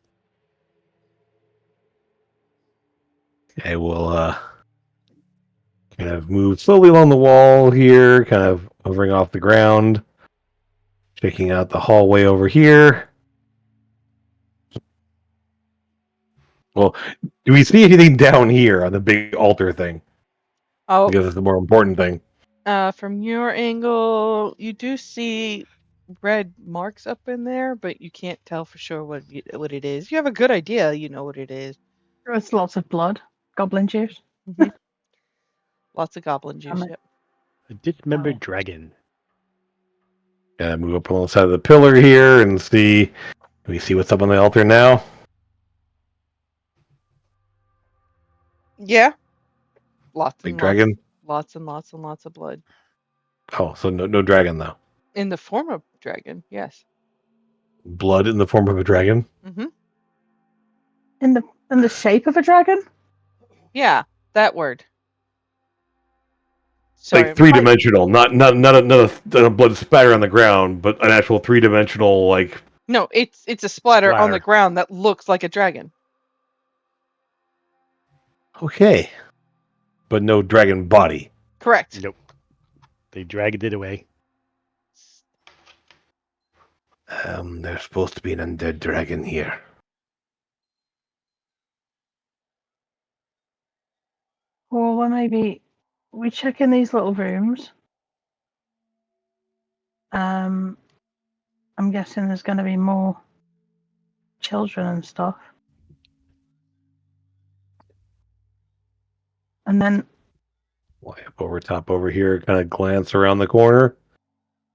Speaker 2: I will kind of move slowly along the wall here, kind of hovering off the ground, checking out the hallway over here. Well, do we see anything down here on the big altar thing?
Speaker 1: Oh,
Speaker 2: Because it's the more important thing.
Speaker 1: from your angle, you do see red marks up in there, but you can't tell for sure what it is. You have a good idea, you know what it is.
Speaker 4: There's lots of blood. Goblin juice.
Speaker 1: Lots of goblin juice.
Speaker 4: Damn it.
Speaker 1: Yep.
Speaker 3: A dismembered
Speaker 4: Oh.
Speaker 3: dragon.
Speaker 2: Kind of move up along the side of the pillar here and see. Can we see what's up on the altar now?
Speaker 1: Yeah. Lots
Speaker 2: Big
Speaker 1: and
Speaker 2: dragon.
Speaker 1: lots and lots and lots of blood.
Speaker 2: Oh, so no dragon though.
Speaker 1: In the form of dragon, yes.
Speaker 2: Blood in the form of a dragon.
Speaker 1: Mm-hmm.
Speaker 4: In the shape of a dragon?
Speaker 1: Yeah, that word. Sorry,
Speaker 2: Like 3-dimensional, not a blood spatter on the ground, but an actual 3-dimensional like.
Speaker 1: no, it's a splatter on the
Speaker 3: Splatter.
Speaker 1: ground that looks like a dragon.
Speaker 2: Okay, but no dragon body.
Speaker 1: Correct.
Speaker 3: Nope. They dragged it away.
Speaker 2: There's supposed to be an undead dragon here.
Speaker 4: Well, maybe we check in these little rooms. I'm guessing there's going to be more children and stuff. And then
Speaker 2: Way up over top over here, kind of glance around the corner.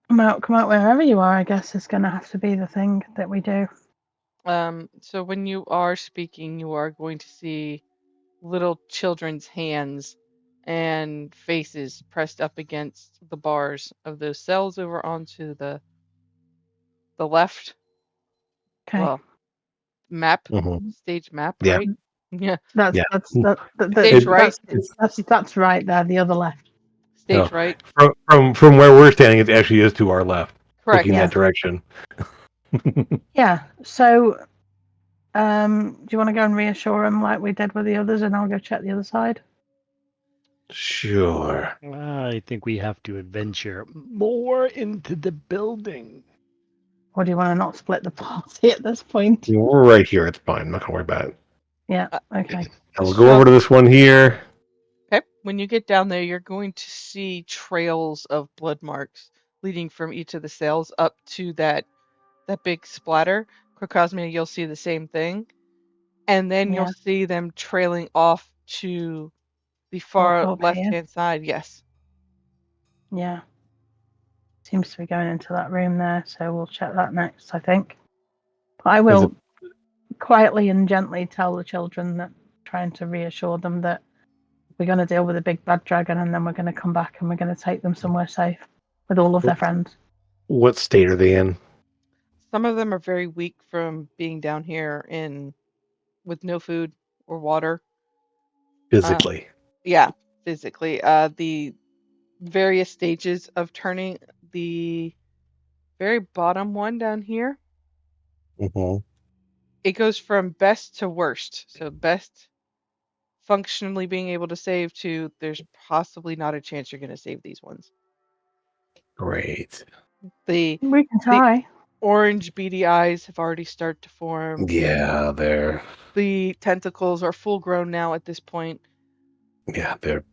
Speaker 4: come out wherever you are. I guess it's going to have to be the thing that we do.
Speaker 1: So when you are speaking, you are going to see little children's hands and faces pressed up against the bars of those cells over onto the left.
Speaker 4: Okay.
Speaker 1: Well, map,
Speaker 2: Mhm.
Speaker 1: stage map,
Speaker 2: Yeah.
Speaker 1: right? Yeah,
Speaker 4: That's
Speaker 2: Yeah.
Speaker 1: Stage right.
Speaker 4: That's right there, the other left.
Speaker 1: stage
Speaker 2: Oh.
Speaker 1: right.
Speaker 2: From where we're standing, it actually is to our left,
Speaker 1: Correct.
Speaker 2: looking
Speaker 4: Yeah.
Speaker 2: that direction.
Speaker 4: Yeah. So, do you want to go and reassure him like we did with the others, and I'll go check the other side?
Speaker 2: Sure.
Speaker 3: I think we have to adventure more into the building.
Speaker 4: Or do you want to not split the party at this point?
Speaker 2: We're right here. It's fine. I'm not gonna worry about it.
Speaker 4: Yeah. Okay.
Speaker 2: I will go over to this one here.
Speaker 1: Okay. When you get down there, you're going to see trails of blood marks leading from each of the cells up to that big splatter. Crocosmia, you'll see the same thing. And then
Speaker 4: Yeah.
Speaker 1: you'll see them trailing off to the far
Speaker 4: up here.
Speaker 1: left-hand side. Yes.
Speaker 4: Yeah. Seems to be going into that room there, so we'll check that next, I think. But I will quietly and gently tell the children that, trying to reassure them that we're going to deal with a big bad dragon and then we're going to come back and we're going to take them somewhere safe with all of their friends.
Speaker 2: What state are they in?
Speaker 1: Some of them are very weak from being down here with no food or water.
Speaker 2: Physically.
Speaker 1: Yeah, physically. The various stages of turning, the very bottom one down here,
Speaker 2: Mhm.
Speaker 1: it goes from best to worst. So best functionally being able to save to there's possibly not a chance you're going to save these ones.
Speaker 2: Great.
Speaker 1: The
Speaker 4: We can try.
Speaker 1: orange beady eyes have already started to form.
Speaker 2: Yeah, they're
Speaker 1: The tentacles are full grown now at this point.
Speaker 2: they're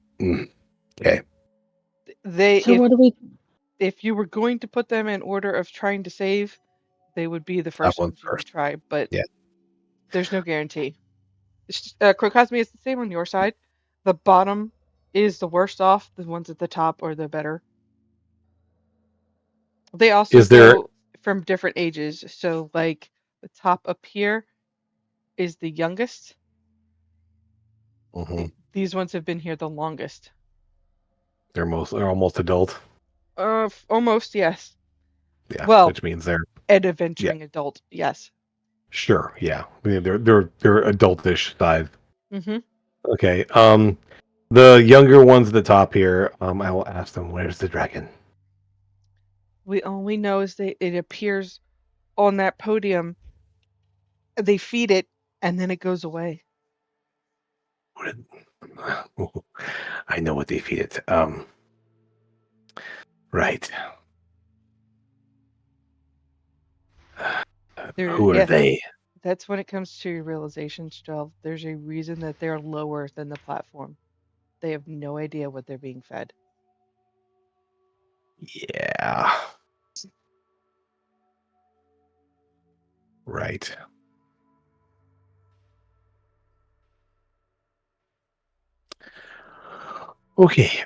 Speaker 2: okay.
Speaker 4: So what do we?
Speaker 1: If you were going to put them in order of trying to save, they would be the
Speaker 2: Top
Speaker 1: first
Speaker 2: ones
Speaker 1: ones you would
Speaker 2: first.
Speaker 1: try, but
Speaker 2: Yeah.
Speaker 1: there's no guarantee. Crocosmia is the same on your side. The bottom is the worst off. The ones at the top are the better. They also
Speaker 2: Is there
Speaker 1: go from different ages. So, like, the top up here is the youngest.
Speaker 2: Mhm.
Speaker 1: These ones have been here the longest.
Speaker 2: They're almost adult.
Speaker 1: Almost, yes.
Speaker 2: Yeah,
Speaker 1: Well,
Speaker 2: which means they're
Speaker 1: an adventuring adult, yes.
Speaker 2: sure. Yeah, I mean, they're adultish size.
Speaker 1: Mm-hmm.
Speaker 2: Okay. The younger ones at the top here. I will ask them, "Where's the dragon?"
Speaker 1: We only know is that it appears on that podium. They feed it, and then it goes away.
Speaker 2: I know what they feed it. Right. Who are
Speaker 1: Yes.
Speaker 2: they?
Speaker 1: That's when it comes to your realization, Strel. There's a reason that they're lower than the platform. They have no idea what they're being fed.
Speaker 2: Yeah. Right. Okay.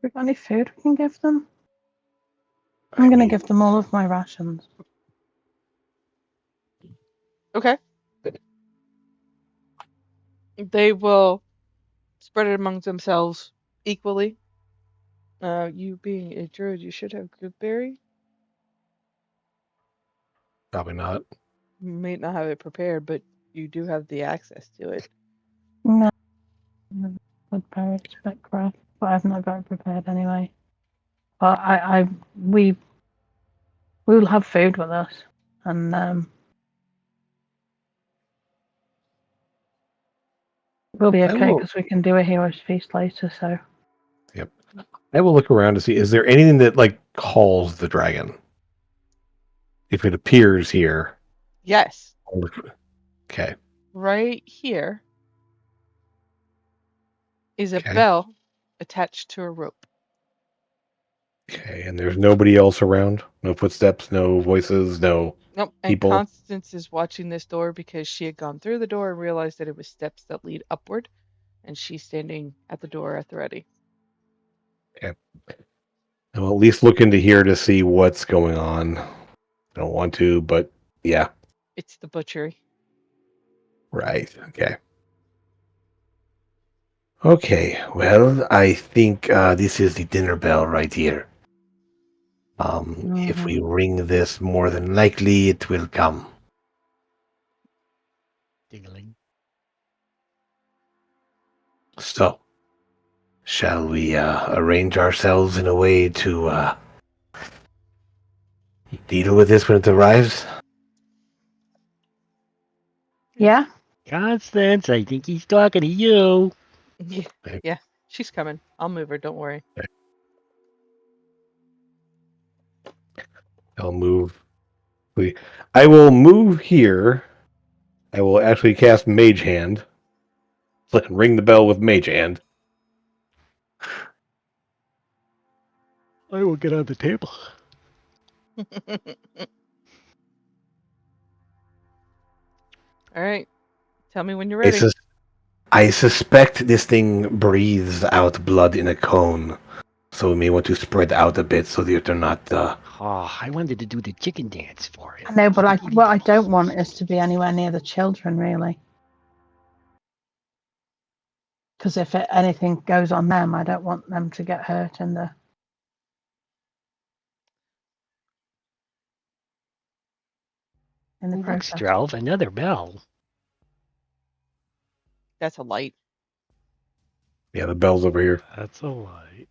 Speaker 4: We got any food we can give them? I'm going to give them all of my rations.
Speaker 1: Okay. They will spread it among themselves equally. You being a druid, you should have goodberry.
Speaker 2: Probably not.
Speaker 1: You may not have it prepared, but you do have the access to it.
Speaker 4: No. Good berries, but crap. But I've not got it prepared anyway. But we will have food with us, and we'll be okay
Speaker 2: will-
Speaker 4: because we can do a hero's feast later. So
Speaker 2: I will look around to see, is there anything that like calls the dragon? if it appears here.
Speaker 1: Yes,
Speaker 2: Okay.
Speaker 1: right here is a
Speaker 2: Okay.
Speaker 1: bell attached to a rope.
Speaker 2: Okay. And there's nobody else around? No footsteps, no voices, no
Speaker 1: Nope. And
Speaker 2: people?
Speaker 1: Constance is watching this door because she had gone through the door and realized that it was steps that lead upward, and she's standing at the door at the ready.
Speaker 2: I'll at least look into here to see what's going on. I don't want to, but yeah.
Speaker 1: It's the butchery.
Speaker 2: Right. Okay. Okay. Well, I think this is the dinner bell right here. If we ring this, more than likely it will come.
Speaker 3: Dingling.
Speaker 2: So, shall we arrange ourselves in a way to deal with this when it arrives?
Speaker 4: Yeah.
Speaker 3: Constance, I think he's talking to you.
Speaker 1: Yeah,
Speaker 2: Okay.
Speaker 1: yeah, she's coming. I'll move her. Don't worry.
Speaker 2: I'll move. I will move here. I will actually cast Mage Hand. Ring the bell with Mage Hand.
Speaker 3: I will get on the table.
Speaker 1: All right. Tell me when you're
Speaker 2: I,
Speaker 1: ready.
Speaker 2: I suspect this thing breathes out blood in a cone. So we may want to spread out a bit so that they're not.
Speaker 3: Oh, I wanted to do the chicken dance for it.
Speaker 4: I know, but what I don't want is to be anywhere near the children, really. Because if anything goes on them, I don't want them to get hurt in the
Speaker 3: Look,
Speaker 4: process.
Speaker 3: Strelv, another bell.
Speaker 1: That's a light.
Speaker 2: Yeah, the bell's over here.
Speaker 3: That's a light.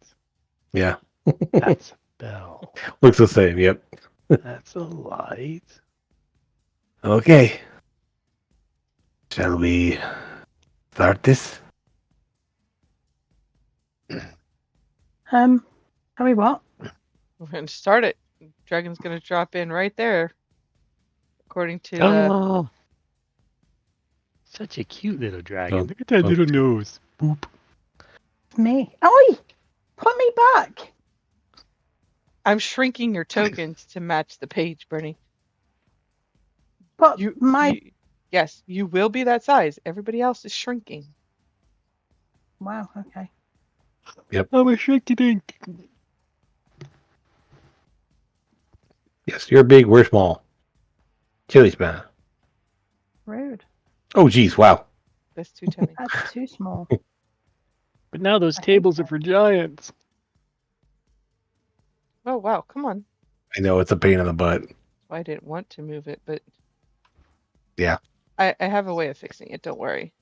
Speaker 2: Yeah.
Speaker 3: That's a bell.
Speaker 2: Looks the same, yep.
Speaker 3: That's a light.
Speaker 2: Okay. Shall we start this?
Speaker 4: Tell me what?
Speaker 1: We're going to start it. Dragon's going to drop in right there. According to the.
Speaker 3: Oh, such a cute little dragon.
Speaker 2: Oh,
Speaker 3: Look at that
Speaker 2: oh.
Speaker 3: little nose. Boop.
Speaker 4: Me. Oi! Put me back.
Speaker 1: I'm shrinking your tokens to match the page, Bernie.
Speaker 4: But
Speaker 1: yes, you will be that size. Everybody else is shrinking.
Speaker 4: Wow. Okay.
Speaker 3: I'm a shrinky dink.
Speaker 2: Yes, you're big, we're small. Chili span.
Speaker 4: Rude.
Speaker 2: Oh, geez, wow.
Speaker 1: That's too tiny.
Speaker 4: That's too small.
Speaker 3: But now those
Speaker 4: I hate
Speaker 3: tables are
Speaker 4: that.
Speaker 3: for giants.
Speaker 1: Oh wow, come on.
Speaker 2: I know it's a pain in the butt.
Speaker 1: I didn't want to move it, but
Speaker 2: Yeah.
Speaker 1: I have a way of fixing it. Don't worry.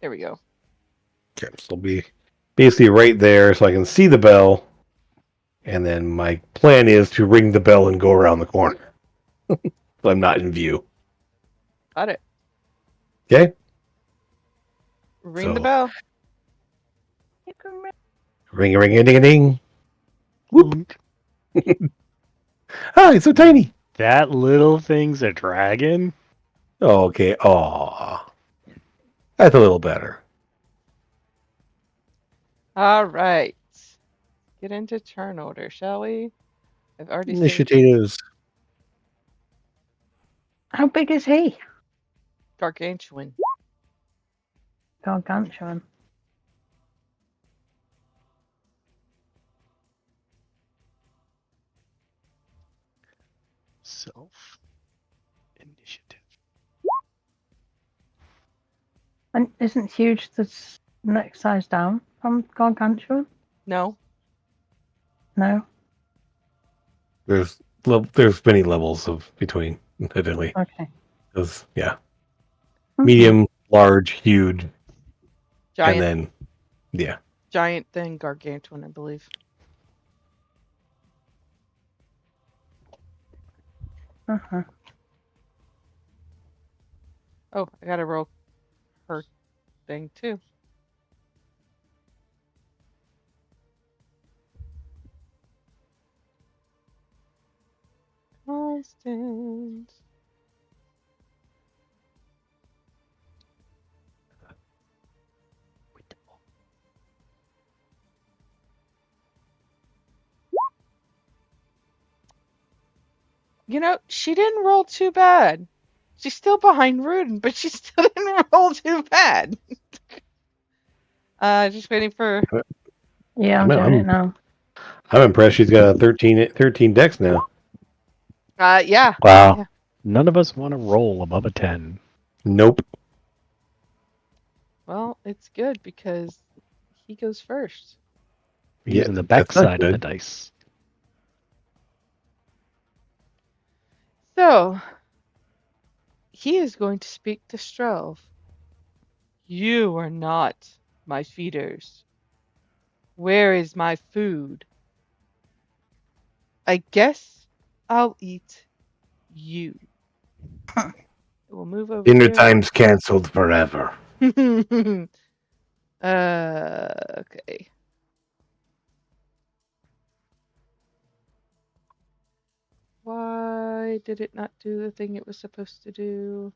Speaker 1: There we go.
Speaker 2: Okay, so it'll be basically right there so I can see the bell. And then my plan is to ring the bell and go around the corner. So I'm not in view.
Speaker 1: Got it.
Speaker 2: Okay?
Speaker 1: Ring the
Speaker 2: So-
Speaker 1: bell.
Speaker 4: You can
Speaker 2: Ring a ring a ding a ding. Whoop. Ah, it's so tiny.
Speaker 3: That little thing's a dragon?
Speaker 2: Oh, okay. Aw. That's a little better.
Speaker 1: All right. Get into turn order, shall we? I've already saved
Speaker 2: Initiatives.
Speaker 4: How big is he?
Speaker 1: Gargantuan.
Speaker 4: Gargantuan.
Speaker 3: Self initiative.
Speaker 4: And isn't huge the next size down from Gargantuan?
Speaker 1: No.
Speaker 4: No.
Speaker 2: There's many levels of between, evidently.
Speaker 4: Okay.
Speaker 2: Yeah. Medium, large, huge,
Speaker 1: Giant.
Speaker 2: and then, yeah.
Speaker 1: Giant, then Gargantuan, I believe.
Speaker 4: Uh-huh.
Speaker 1: Oh, I gotta roll her thing too. distance. You know, she didn't roll too bad. She's still behind Rudin, but she still didn't roll too bad. Just waiting for.
Speaker 4: Yeah, I'm
Speaker 2: Man,
Speaker 4: doing it now.
Speaker 2: I'm impressed. She's got a 13 decks now.
Speaker 1: Yeah.
Speaker 3: Wow.
Speaker 1: Yeah.
Speaker 3: None of us want to roll above a 10.
Speaker 2: Nope.
Speaker 1: Well, it's good because he goes first.
Speaker 3: We're
Speaker 2: Yeah,
Speaker 3: using the
Speaker 2: that's not
Speaker 3: backside of the
Speaker 2: good.
Speaker 3: dice.
Speaker 1: So, he is going to speak to Strelv. You are not my feeders. Where is my food? I guess I'll eat you. We'll move over
Speaker 2: Dinner
Speaker 1: here.
Speaker 2: time's canceled forever.
Speaker 1: Okay. Why did it not do the thing it was supposed to do?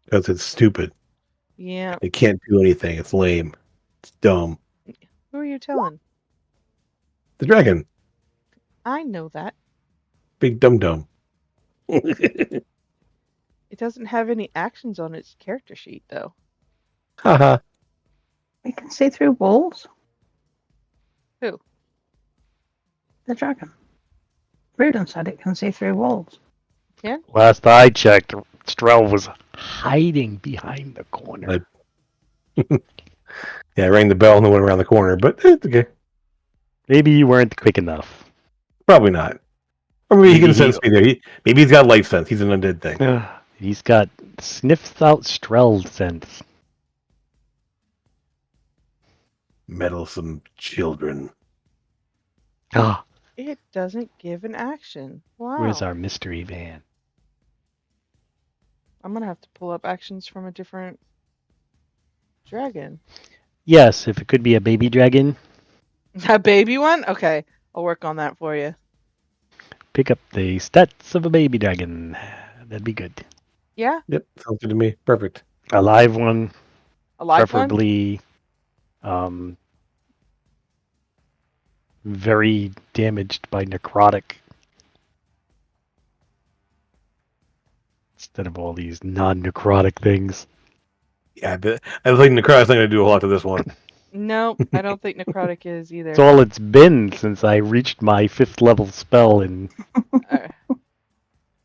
Speaker 2: Because it's stupid.
Speaker 1: Yeah.
Speaker 2: It can't do anything. It's lame. It's dumb.
Speaker 1: Who are you telling?
Speaker 2: The dragon.
Speaker 1: I know that.
Speaker 2: Big dum dum.
Speaker 1: It doesn't have any actions on its character sheet, though.
Speaker 2: Haha.
Speaker 4: We can see through walls.
Speaker 1: Who?
Speaker 4: The dragon. Rudin said it can see through walls.
Speaker 1: Can?
Speaker 3: Last I checked, Strel was hiding behind the corner.
Speaker 2: Yeah, I rang the bell and then went around the corner, but it's okay.
Speaker 3: Maybe you weren't quick enough.
Speaker 2: Probably not. Or maybe he
Speaker 3: Maybe
Speaker 2: can sense me there. Maybe he's got life sense. He's an undead thing.
Speaker 3: He's got sniffs out Strel sense.
Speaker 2: Meddlesome children.
Speaker 3: Ah,
Speaker 1: It doesn't give an action. Wow.
Speaker 3: where's our mystery van?
Speaker 1: I'm gonna have to pull up actions from a different dragon.
Speaker 3: Yes, if it could be a baby dragon,
Speaker 1: A baby one? Okay. I'll work on that for you.
Speaker 3: pick up the stats of a baby dragon. That'd be good.
Speaker 1: Yeah?
Speaker 2: Yep, sounds good to me. Perfect.
Speaker 3: A live one,
Speaker 1: A live one?
Speaker 3: preferably very damaged by necrotic. Instead of all these non-necrotic things.
Speaker 2: Yeah, I think Necrotic's not going to do a lot to this one.
Speaker 1: No, I don't think necrotic is either.
Speaker 3: It's all it's been since I reached my 5th level spell in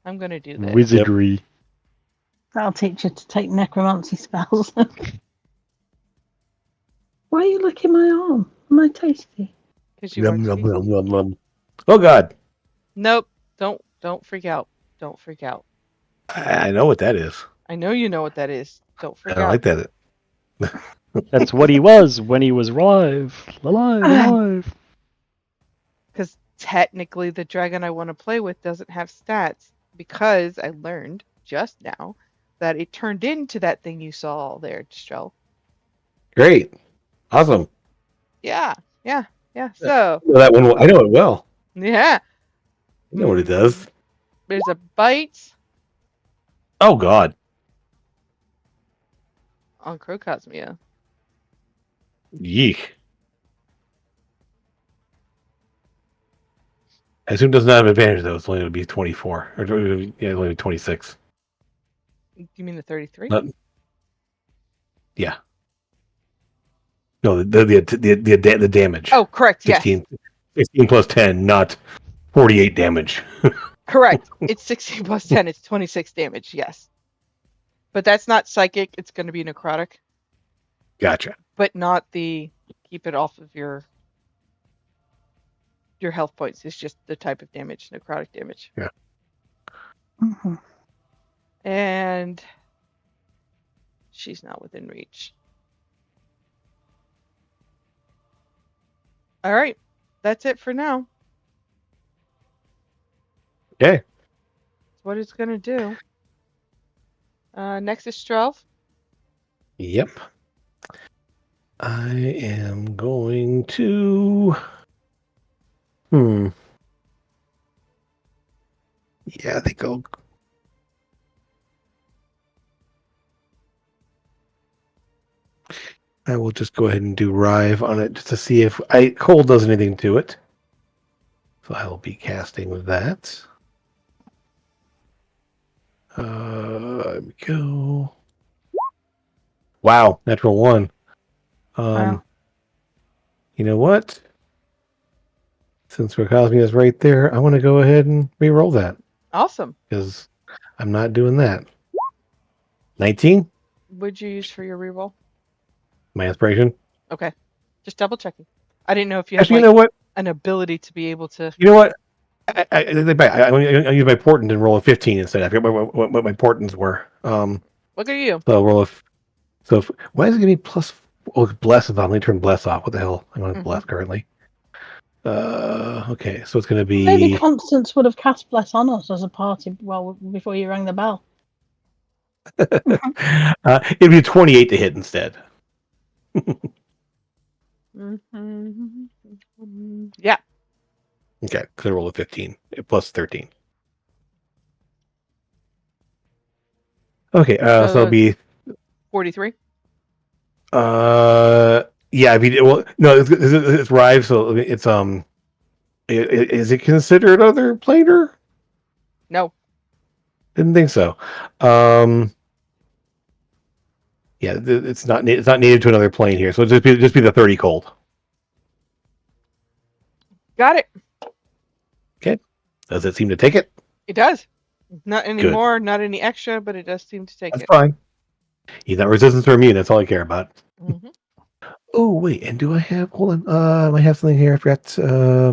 Speaker 1: I'm gonna do this.
Speaker 3: wizardry.
Speaker 4: That'll teach you to take necromancy spells. Why are you licking my arm? Am I tasty?
Speaker 1: Because you are
Speaker 2: Yum, yum,
Speaker 1: tasty.
Speaker 2: yum, yum, yum. Oh God,
Speaker 1: Nope. Don't freak out. Don't freak out.
Speaker 2: I know what that is.
Speaker 1: I know you know what that is. Don't
Speaker 2: I
Speaker 1: freak
Speaker 2: don't
Speaker 1: out.
Speaker 2: like that.
Speaker 3: That's what he was when he was alive. Alive.
Speaker 1: Because technically the dragon I want to play with doesn't have stats because I learned just now that it turned into that thing you saw there, Strel.
Speaker 2: Great, awesome.
Speaker 1: Yeah. So,
Speaker 2: Well, that one, I know it well.
Speaker 1: yeah.
Speaker 2: I know what it does.
Speaker 1: There's a bite
Speaker 2: Oh God,
Speaker 1: on Crocosmia.
Speaker 2: yeek. I assume it does not have advantage though. It's only going to be 24, or yeah, it's only 26.
Speaker 1: You mean the 33?
Speaker 2: Not, yeah. No, the damage.
Speaker 1: Oh, correct. Yes.
Speaker 2: 16 plus 10, not 48 damage.
Speaker 1: Correct. It's 16 plus 10. It's 26 damage. Yes. But that's not psychic. It's going to be necrotic.
Speaker 2: Gotcha.
Speaker 1: But not the keep it off of your health points. It's just the type of damage, necrotic damage.
Speaker 2: Yeah.
Speaker 4: Mm-hmm.
Speaker 1: And she's not within reach. All right. That's it for now.
Speaker 2: Okay.
Speaker 1: That's what it's going to do. Next is Strelv.
Speaker 2: Yep. I am going to. Yeah, they go. I will just go ahead and do Rive on it just to see if cold does anything to it. So I will be casting with that. There we go. Wow, natural one.
Speaker 4: Wow.
Speaker 2: You know what? Since Rakosmi is right there, I want to go ahead and re-roll that
Speaker 1: Awesome.
Speaker 2: because I'm not doing that. 19,
Speaker 1: Would you use for your reroll?
Speaker 2: my inspiration.
Speaker 1: Okay. Just double checking. I didn't know if you had
Speaker 2: Actually,
Speaker 1: like
Speaker 2: you know what?
Speaker 1: an ability to be able to.
Speaker 2: You know what? I use my portent and roll a 15 instead. I forget what my portents were.
Speaker 1: Look at you.
Speaker 2: So I'll roll a. Why is it giving me plus? Oh, bless is on. Let me turn bless off. What the hell? I'm on bless currently. Okay, so it's going to
Speaker 4: Maybe
Speaker 2: be.
Speaker 4: Constance would have cast Bless on us as a party before you rang the bell.
Speaker 2: It'd be 28 to hit instead.
Speaker 1: Yeah.
Speaker 2: Okay, could roll a 15 plus 13. Okay, so it'll be
Speaker 1: 43.
Speaker 2: yeah. If you well, no, it's Rive, so it's is it considered other planar?
Speaker 1: No.
Speaker 2: Didn't think so. Yeah, it's not native to another plane here, so it'll just be the 30 cold.
Speaker 1: Got it.
Speaker 2: Okay, does it seem to take it?
Speaker 1: It does. Not any
Speaker 2: Good.
Speaker 1: more, not any extra, but it does seem to take
Speaker 2: That's
Speaker 1: it.
Speaker 2: fine. He's not resistant or immune. That's all I care about.
Speaker 1: Mm-hmm.
Speaker 2: Oh wait, and do I have? Hold on. I have something here. I forgot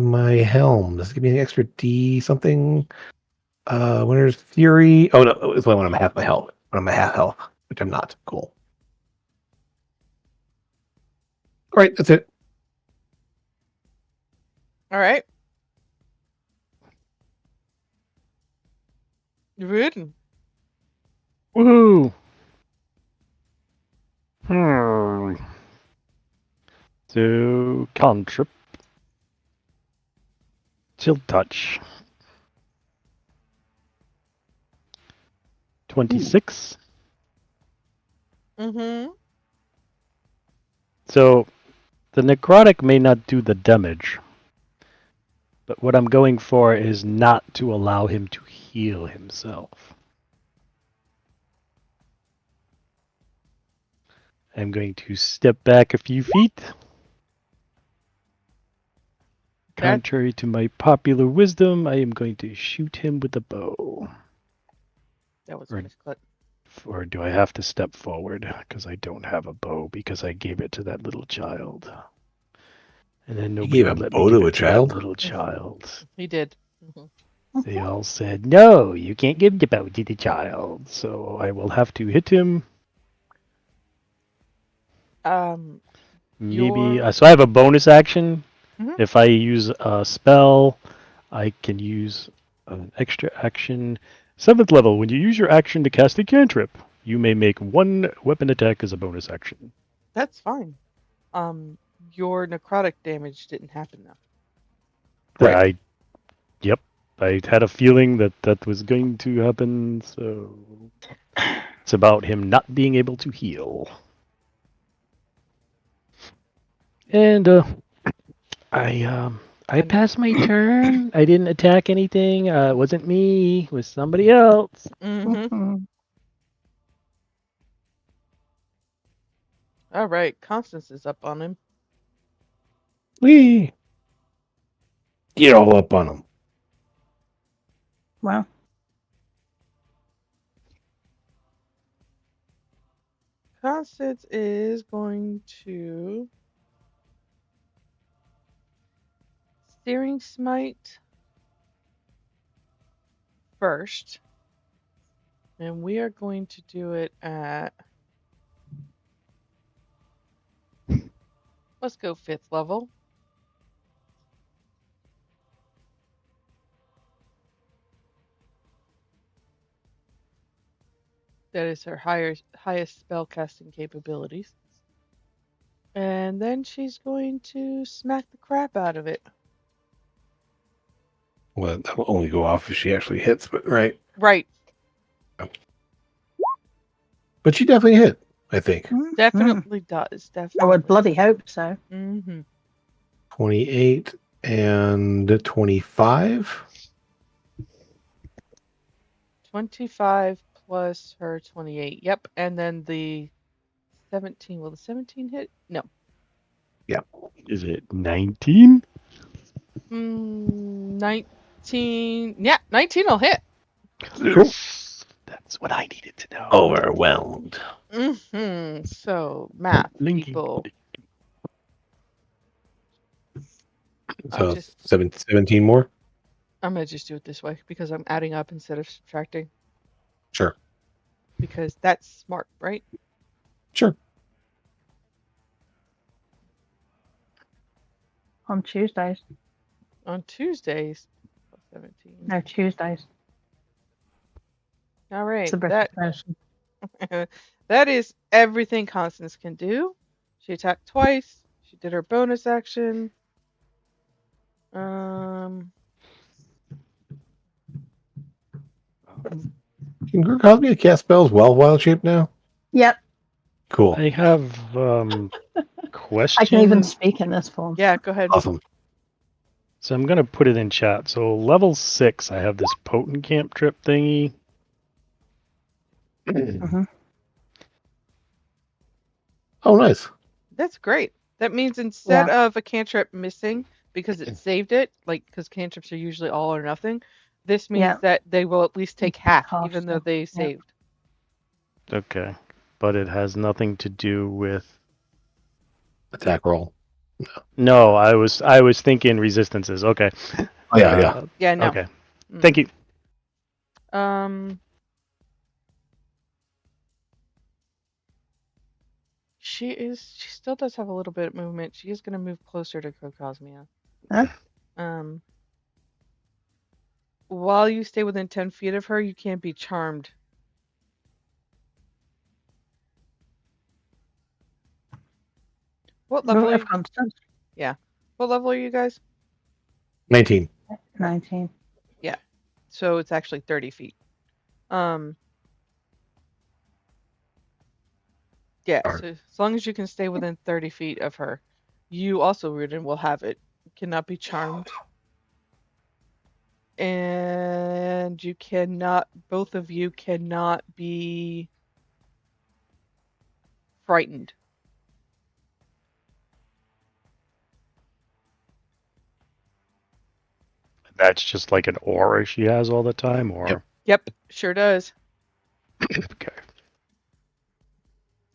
Speaker 2: my helm. Does it give me an extra D something? Winter's Fury. Oh no, it's only when I'm half my health. When I'm a half health, which I'm not. Cool. All right, that's it.
Speaker 1: All right. Good.
Speaker 3: Woohoo! So, cantrip. Chill touch. 26.
Speaker 1: Mm-hmm.
Speaker 3: So, the necrotic may not do the damage, but what I'm going for is not to allow him to heal himself. I'm going to step back a few feet. Contrary to my popular wisdom, I am going to shoot him with a bow.
Speaker 1: That was a misclick.
Speaker 3: Or do I have to step forward? Because I don't have a bow because I gave it to that little child. And then nobody
Speaker 2: gave a
Speaker 3: would let
Speaker 2: bow
Speaker 3: me
Speaker 2: to
Speaker 3: give
Speaker 2: a
Speaker 3: it to
Speaker 2: child?
Speaker 3: that little child.
Speaker 1: He did. Mm-hmm.
Speaker 3: They all said, no, you can't give the bow to the child. So I will have to hit him. Maybe. So I have a bonus action.
Speaker 1: Mhm.
Speaker 3: If I use a spell, I can use an extra action. 7th level, when you use your action to cast a cantrip, you may make one weapon attack as a bonus action.
Speaker 1: That's fine. Your necrotic damage didn't happen though.
Speaker 2: Right.
Speaker 3: I had a feeling that was going to happen, so it's about him not being able to heal. And I passed my turn. I didn't attack anything. It wasn't me. It was somebody else.
Speaker 1: Mm-hmm. All right. Constance is up on him.
Speaker 2: Whee! Get all up on him.
Speaker 4: Wow.
Speaker 1: Constance is going to Searing Smite first. And we are going to do it at, let's go 5th level. That is her highest spellcasting capabilities. And then she's going to smack the crap out of it.
Speaker 2: Well, that will only go off if she actually hits, but right.
Speaker 1: Right.
Speaker 2: But she definitely hit, I think.
Speaker 4: Mhm.
Speaker 1: Definitely does.
Speaker 4: I
Speaker 1: Definitely.
Speaker 4: would bloody hope so.
Speaker 1: Mm-hmm.
Speaker 2: 28 and 25.
Speaker 1: 25 plus her 28. Yep. And then the 17. Will the 17 hit? No.
Speaker 3: Is it 19?
Speaker 1: 19. Yeah, 19 will hit.
Speaker 2: Cool.
Speaker 3: That's what I needed to know.
Speaker 2: Overwhelmed.
Speaker 1: Mm-hmm. So, math,
Speaker 3: Linky.
Speaker 1: people.
Speaker 2: So
Speaker 1: just-
Speaker 2: 17 more?
Speaker 1: I'm going to just do it this way because I'm adding up instead of subtracting.
Speaker 2: Sure.
Speaker 1: Because that's smart, right?
Speaker 2: Sure.
Speaker 4: On Tuesdays.
Speaker 1: On Tuesdays, 17.
Speaker 4: No, Tuesdays.
Speaker 1: All right.
Speaker 4: It's a British version.
Speaker 1: That is everything Constance can do. She attacked twice. She did her bonus action.
Speaker 2: Can Gurk Cosme cast spells while wild shape now?
Speaker 4: Yep,
Speaker 2: Cool.
Speaker 3: I have question.
Speaker 4: I can even speak in this form.
Speaker 1: Yeah, go ahead.
Speaker 2: Awesome.
Speaker 3: So I'm gonna put it in chat. So level 6, I have this potent camp trip thingy.
Speaker 4: Mhm.
Speaker 2: Oh, nice.
Speaker 1: That's great. That means instead of a cantrip missing because it saved it, like because cantrips are usually all or nothing, this means
Speaker 4: Yeah.
Speaker 1: that they will at least take half,
Speaker 4: half
Speaker 1: even though
Speaker 4: still.
Speaker 1: they
Speaker 4: Yeah.
Speaker 1: saved.
Speaker 3: Okay, but it has nothing to do with.
Speaker 2: Attack roll.
Speaker 3: No, I was thinking resistances. Okay.
Speaker 2: Oh, yeah.
Speaker 1: Yeah, no.
Speaker 3: Okay. Thank you.
Speaker 1: She still does have a little bit of movement. She is going to move closer to Crocosmia.
Speaker 4: Huh?
Speaker 1: While you stay within 10 feet of her, you can't be charmed. What level?
Speaker 4: Of Constance.
Speaker 1: What level are you guys?
Speaker 2: 19.
Speaker 4: 19.
Speaker 1: So it's actually 30 feet. Yeah,
Speaker 2: Darn.
Speaker 1: so as long as you can stay within 30 feet of her, you also, Rudin, will have it. Cannot be charmed. And you cannot, both of you cannot be frightened.
Speaker 3: That's just like an aura she has all the time, or
Speaker 1: Yep, sure does.
Speaker 3: okay.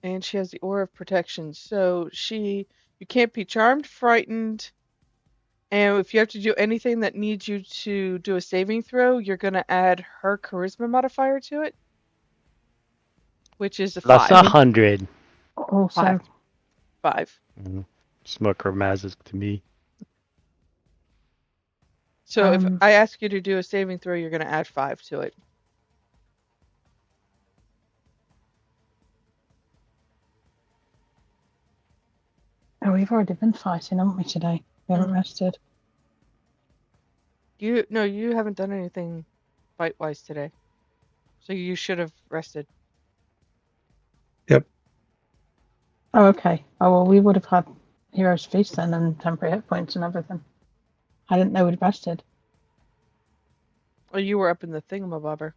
Speaker 1: And she has the aura of protection. So you can't be charmed, frightened, and if you have to do anything that needs you to do a saving throw, you're going to add her charisma modifier to it, which is a
Speaker 3: That's
Speaker 1: 5.
Speaker 3: 100.
Speaker 4: Also,
Speaker 1: 5.
Speaker 3: Smoker Mazic to me.
Speaker 1: So if
Speaker 4: Um,
Speaker 1: I ask you to do a saving throw, you're going to add 5 to it.
Speaker 4: oh, we've already been fighting, haven't we, today? We haven't rested.
Speaker 1: No, you haven't done anything fight-wise today. So you should have rested.
Speaker 4: Oh, okay. Oh, well, we would have had Hero's Feast then and temporary hit points and everything. I didn't know we'd rested.
Speaker 1: Well, you were up in the thingamabobber.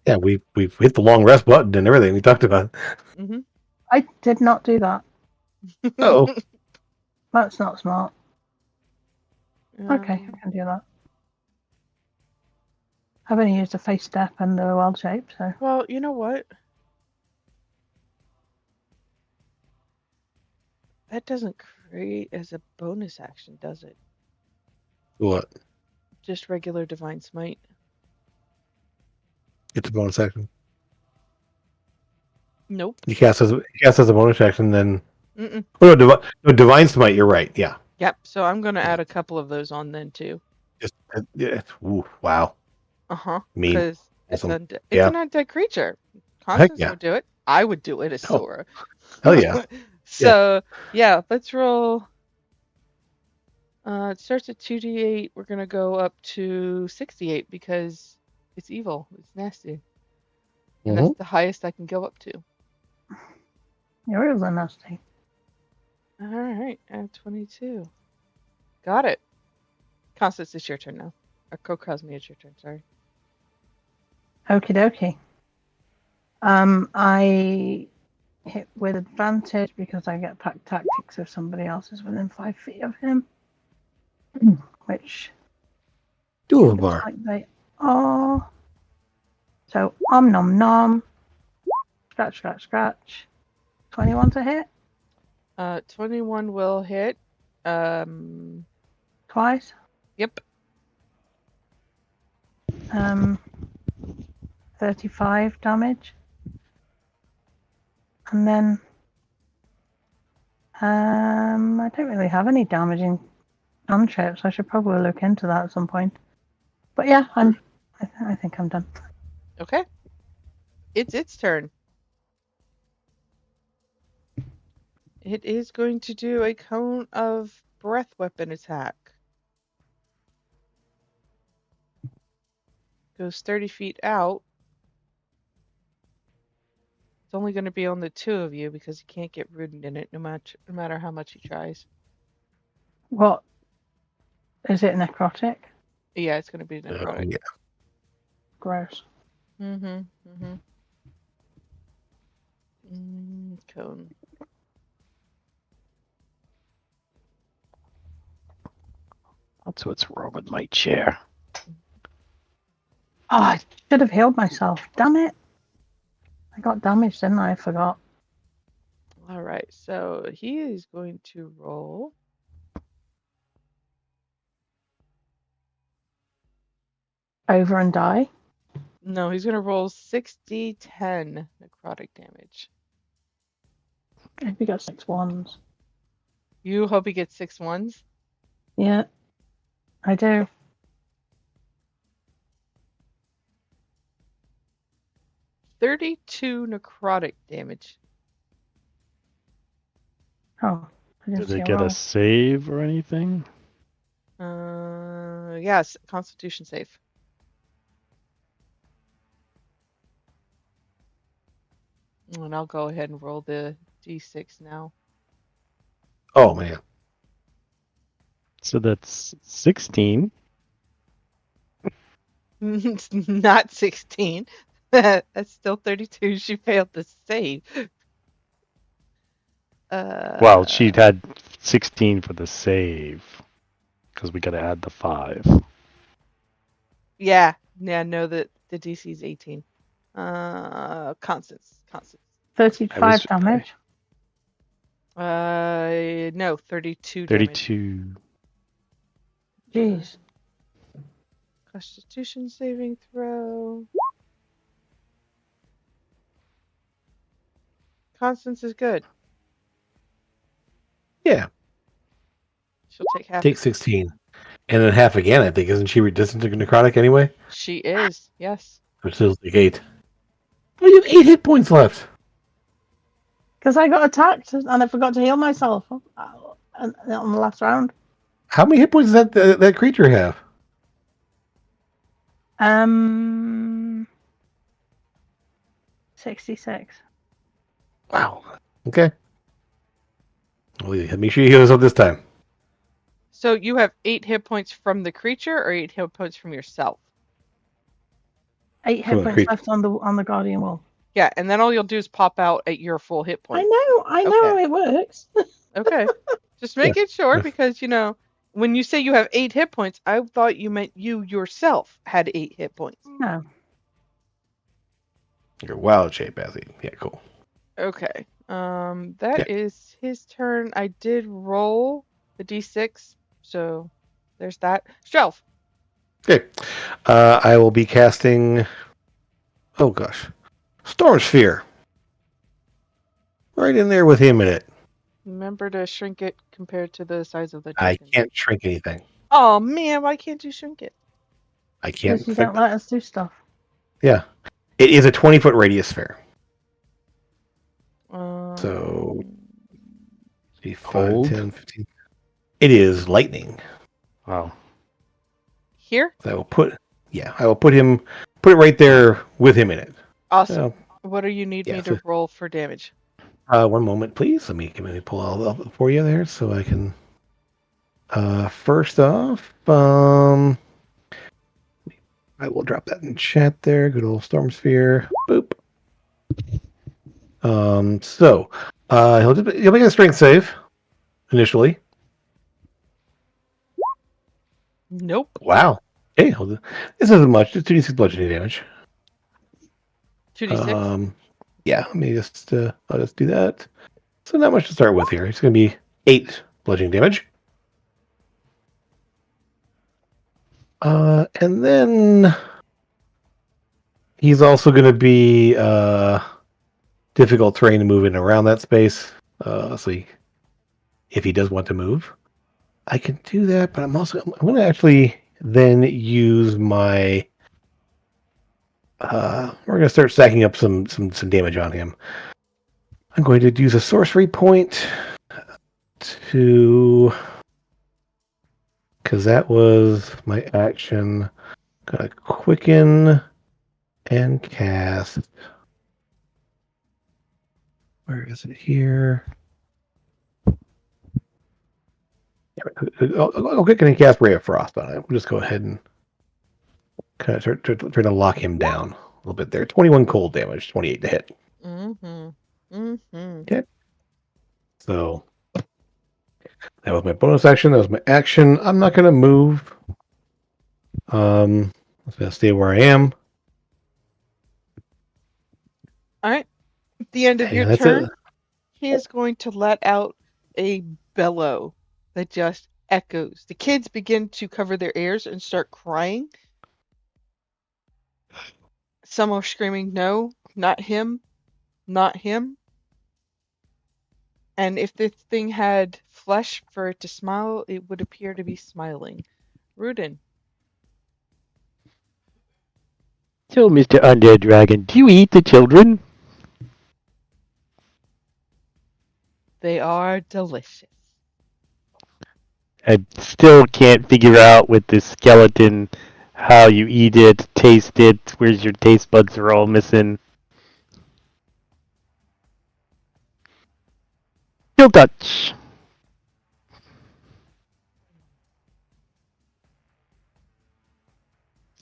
Speaker 2: Yeah, we've hit the long rest button and everything we talked about.
Speaker 1: Mm-hmm.
Speaker 4: I did not do that.
Speaker 2: Oh,
Speaker 4: That's not smart. Okay, I can do that. I've only used a face step and a wild shape, so.
Speaker 1: Well, you know what? That doesn't create as a bonus action, does it?
Speaker 2: what?
Speaker 1: Just regular Divine Smite.
Speaker 2: It's a bonus action.
Speaker 1: Nope.
Speaker 2: You cast as a bonus action, then.
Speaker 1: Mm-mm.
Speaker 2: Oh, no, Divine Smite. You're right. Yeah.
Speaker 1: Yep. So I'm going to add a couple of those on then too.
Speaker 2: Just yeah. Ooh, wow.
Speaker 1: Uh-huh.
Speaker 2: Mean.
Speaker 1: Because it's
Speaker 2: Awesome.
Speaker 1: it's
Speaker 2: Yeah.
Speaker 1: an undead creature. Constance
Speaker 2: yeah.
Speaker 1: would do it. I would do it as
Speaker 2: Oh.
Speaker 1: Sora.
Speaker 2: Hell yeah.
Speaker 1: So yeah, let's roll. It starts at 2d8. We're gonna go up to 68 because it's evil. It's nasty, and that's the highest I can go up to.
Speaker 4: You're really nasty.
Speaker 1: All right, at 22. Got it. Constance, it's your turn now. Or Cosme, it's your turn. Sorry.
Speaker 4: Okie dokie. I hit with advantage because I get pack tactics if somebody else is within 5 feet of him. Which
Speaker 2: Two of
Speaker 4: looks
Speaker 2: them are.
Speaker 4: like they are. So nom nom. Scratch, scratch, scratch. 21 to hit
Speaker 1: 21 will hit.
Speaker 4: twice.
Speaker 1: Yep.
Speaker 4: 35 damage. And then I don't really have any damaging cantrips. I should probably look into that at some point. But yeah, I think I'm done.
Speaker 1: Okay. It's its turn. It is going to do a cone of breath weapon attack. Goes 30 feet out. It's only going to be on the two of you because he can't get rooted in it no matter how much he tries.
Speaker 4: What is it? Necrotic?
Speaker 1: Yeah, it's going to be necrotic.
Speaker 2: Yeah.
Speaker 4: Gross.
Speaker 1: Cone.
Speaker 3: That's what's wrong with my chair.
Speaker 4: Oh, I should have healed myself. Damn it. I got damaged, didn't I? I forgot.
Speaker 1: All right, so he is going to roll.
Speaker 4: Over and die.
Speaker 1: No, he's going to roll 60-10 necrotic damage.
Speaker 4: I hope he got 6 ones.
Speaker 1: You hope he gets 6 ones?
Speaker 4: Yeah, I do.
Speaker 1: $32 necrotic damage.
Speaker 4: Oh, I didn't
Speaker 3: Did
Speaker 4: see
Speaker 3: they
Speaker 4: a
Speaker 3: get
Speaker 4: roll.
Speaker 3: a save or anything?
Speaker 1: Yes, Constitution save. And I'll go ahead and roll the d6 now.
Speaker 2: Oh man.
Speaker 3: So that's 16.
Speaker 1: It's not 16. That's still 32. She failed the save.
Speaker 3: Well, she'd had 16 for the save because we got to add the 5.
Speaker 1: Yeah, no, the DC is 18. Constance.
Speaker 4: 35 damage.
Speaker 1: No, 32 damage.
Speaker 3: 32.
Speaker 4: Jeez.
Speaker 1: Constitution saving throw. Constance is good.
Speaker 2: Yeah.
Speaker 1: She'll take half.
Speaker 2: Take 16. And then half again, I think. Isn't she resistant to necrotic anyway?
Speaker 1: She is, yes.
Speaker 2: Which is like 8. Well, you have 8 hit points left.
Speaker 4: Because I got attacked and I forgot to heal myself on the last round.
Speaker 2: How many hit points does that creature have?
Speaker 4: 66.
Speaker 2: Wow. Okay. Well, make sure you heal yourself this time.
Speaker 1: So you have 8 hit points from the creature or 8 hit points from yourself?
Speaker 4: 8
Speaker 2: From
Speaker 4: hit
Speaker 2: the
Speaker 4: points
Speaker 2: creature.
Speaker 4: left on the Guardian Wall.
Speaker 1: Yeah, and then all you'll do is pop out at your full hit point.
Speaker 4: I know
Speaker 1: Okay.
Speaker 4: it works.
Speaker 1: Okay. Just making sure because, when you say you have 8 hit points, I thought you meant you yourself had 8 hit points.
Speaker 4: No.
Speaker 2: You're wild shape, Azzy. Yeah, cool.
Speaker 1: Okay. That is his turn. I did roll the d6, so there's that. Shelf.
Speaker 2: Okay. I will be casting. Oh gosh, Storm Sphere. Right in there with him in it.
Speaker 1: Remember to shrink it compared to the size of the
Speaker 2: I
Speaker 1: dragon.
Speaker 2: can't shrink anything.
Speaker 1: Oh man, why can't you shrink it?
Speaker 2: I can't.
Speaker 4: Because you don't let us do stuff.
Speaker 2: Yeah, it is a 20-foot radius sphere. So, 5,
Speaker 3: Cold?
Speaker 2: 10, 15. It is lightning.
Speaker 3: Wow.
Speaker 1: Here?
Speaker 2: So I will put it right there with him in it.
Speaker 1: Awesome.
Speaker 2: Oh,
Speaker 1: What do you need
Speaker 2: yeah,
Speaker 1: me
Speaker 2: so-
Speaker 1: to roll for damage?
Speaker 2: One moment, please. Let me pull all up for you there so I can. First off, I will drop that in chat there. Good old Storm Sphere. Boop. So, he'll make a strength save initially.
Speaker 1: Nope.
Speaker 2: Wow. Okay, this isn't much. Just 2d6 bludgeoning damage.
Speaker 1: 2d6.
Speaker 2: Yeah. Let me just. I'll just do that. So not much to start with here. It's going to be 8 bludgeoning damage. And then he's also going to be difficult terrain to move in around that space. If he does want to move, I can do that. But I'm going to actually then use my. We're going to start stacking up some damage on him. I'm going to use a sorcery point to. Because that was my action. Gonna quicken and cast. Where is it here? I'll quicken and cast Ray of Frost on it. We'll just go ahead and kind of try to lock him down a little bit there. 21 cold damage, 28 to hit.
Speaker 1: Mm-hmm. Mm-hmm.
Speaker 2: Okay. So that was my bonus action. That was my action. I'm not gonna move. I'm just gonna stay where I am.
Speaker 1: All right. At the end of your
Speaker 2: And that's
Speaker 1: turn,
Speaker 2: it.
Speaker 1: he is going to let out a bellow that just echoes. The kids begin to cover their ears and start crying. Some are screaming, "No, not him, not him." And if this thing had flesh for it to smile, it would appear to be smiling. Rudin,
Speaker 3: So, Mr. Undead Dragon, do you eat the children?
Speaker 1: they are delicious.
Speaker 3: I still can't figure out with this skeleton how you eat it, taste it, where's your taste buds are all missing. Still touch.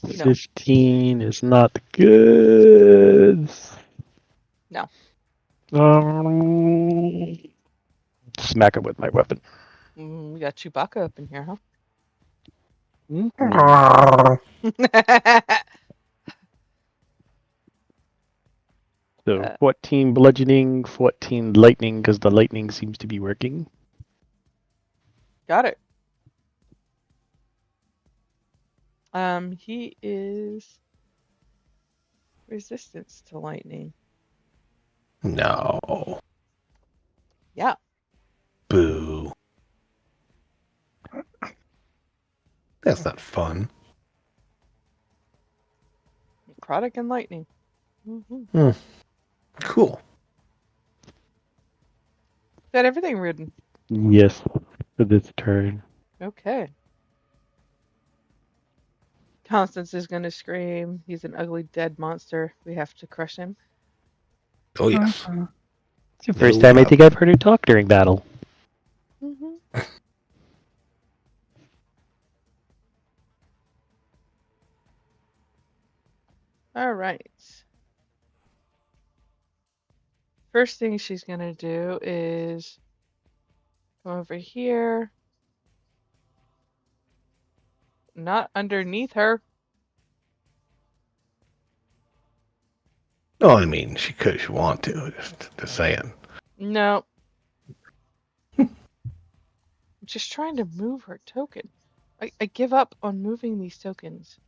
Speaker 1: No.
Speaker 3: 15 is not good.
Speaker 1: No.
Speaker 3: Smack him with my weapon.
Speaker 1: We got Chewbacca up in here, huh?
Speaker 3: So 14 bludgeoning, 14 lightning, because the lightning seems to be working.
Speaker 1: Got it. He is resistance to lightning.
Speaker 2: No.
Speaker 1: Yeah.
Speaker 2: Boo. That's not fun.
Speaker 1: Necrotic and lightning. Mm-hmm.
Speaker 2: Cool.
Speaker 1: Got everything, Rudin.
Speaker 3: Yes, for this turn.
Speaker 1: Okay. Constance is going to scream. He's an ugly dead monster. We have to crush him.
Speaker 2: Oh yes.
Speaker 3: It's the first
Speaker 2: No
Speaker 3: time I
Speaker 2: problem.
Speaker 3: think I've heard her talk during battle.
Speaker 1: Mm-hmm. All right. First thing she's going to do is come over here. Not underneath her.
Speaker 2: Oh, I mean, she could if she want to. Just saying.
Speaker 1: No. I'm just trying to move her token. I give up on moving these tokens.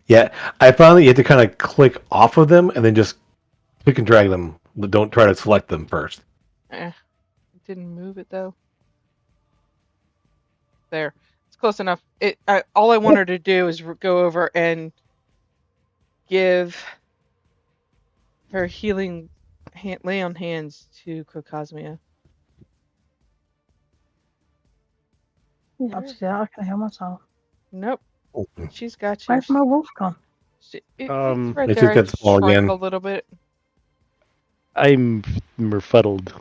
Speaker 2: Yeah, I found that you have to kind of click off of them and then just click and drag them. But don't try to select them first.
Speaker 1: Didn't move it though. There. It's close enough. All I want her to do is go over and give her healing lay on hands to Crocosmia.
Speaker 4: You have to do that. I can heal myself.
Speaker 1: Nope.
Speaker 2: Oh,
Speaker 1: She's got you.
Speaker 4: Where's my wolf gone?
Speaker 1: It's
Speaker 3: Um,
Speaker 1: right
Speaker 2: It's
Speaker 1: there.
Speaker 2: just
Speaker 1: I
Speaker 2: got small
Speaker 1: shrunk
Speaker 2: again.
Speaker 1: a little bit.
Speaker 3: I'm merfuddled.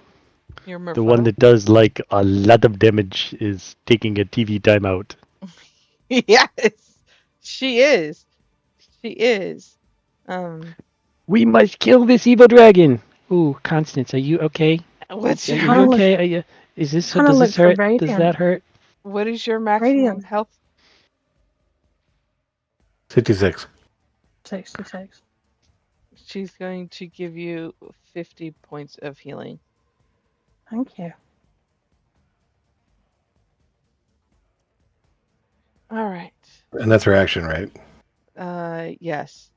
Speaker 1: You're
Speaker 3: The one
Speaker 1: Merfuddle.
Speaker 3: that does like a lot of damage is taking a TV timeout.
Speaker 1: Yes, she is. She is.
Speaker 3: We must kill this evil dragon. Ooh, Constance, are you okay?
Speaker 1: What's
Speaker 3: Are
Speaker 1: your
Speaker 3: you
Speaker 4: Kinda look-
Speaker 3: okay? Are you? Is this?
Speaker 4: kinda
Speaker 3: Does
Speaker 4: look
Speaker 3: this
Speaker 4: for
Speaker 3: hurt? Does
Speaker 4: radiant.
Speaker 3: that hurt?
Speaker 1: what is your maximum
Speaker 4: Radiant.
Speaker 1: health?
Speaker 2: 56.
Speaker 4: 66.
Speaker 1: She's going to give you 50 points of healing.
Speaker 4: Thank you.
Speaker 1: All right.
Speaker 2: And that's her action, right?
Speaker 1: Yes.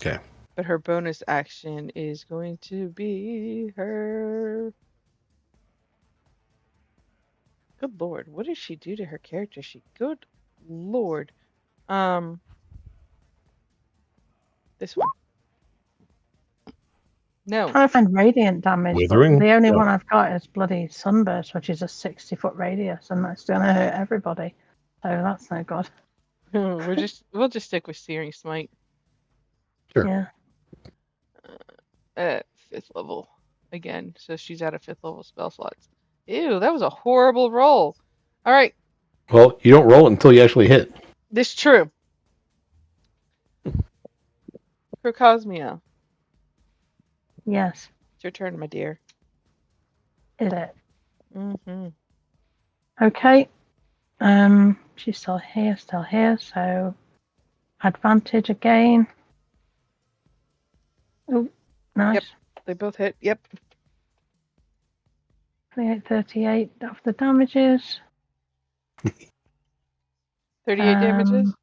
Speaker 2: Okay.
Speaker 1: But her bonus action is going to be her. Good lord, what did she do to her character sheet? Good lord. This one. No.
Speaker 4: Trying to find radiant damage,
Speaker 2: Withering?
Speaker 4: but the only
Speaker 2: Yeah.
Speaker 4: one I've got is bloody sunburst, which is a 60-foot radius, and that's going to hurt everybody. So that's no good.
Speaker 1: we'll just stick with Searing Smite.
Speaker 2: Sure.
Speaker 4: Yeah.
Speaker 1: At 5th level again. So she's out of 5th level spell slots. Ew, that was a horrible roll. All right,
Speaker 2: Well, you don't roll it until you actually hit.
Speaker 1: this is true. Crocosmia,
Speaker 4: Yes.
Speaker 1: it's your turn, my dear.
Speaker 4: Is it?
Speaker 1: Mm-hmm.
Speaker 4: Okay. She's still here, so advantage again. Oh, nice.
Speaker 1: Yep. They both hit. Yep.
Speaker 4: 28, 38 of the damages.
Speaker 1: 38 damages.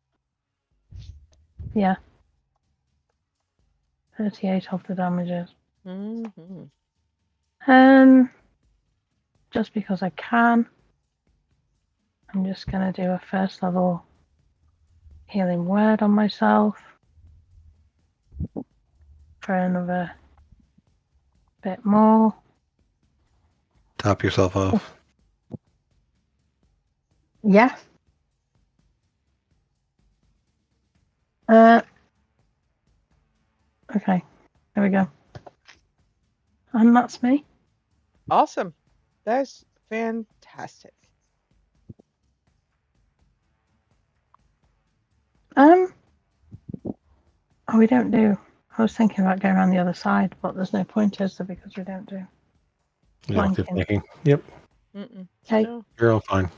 Speaker 4: Yeah. 38 of the damages.
Speaker 1: Mm-hmm.
Speaker 4: Just because I can, I'm just going to do a first level healing word on myself for another bit more.
Speaker 2: Top yourself off.
Speaker 4: Yeah. Okay. There we go. And that's me.
Speaker 1: Awesome. That's fantastic.
Speaker 4: Oh, we don't do. I was thinking about going around the other side, but there's no point, is there, because we don't do.
Speaker 2: You know, just
Speaker 4: Flanking.
Speaker 2: thinking. Yep,
Speaker 1: Mm-mm.
Speaker 4: Okay.
Speaker 1: No.
Speaker 2: you're all fine.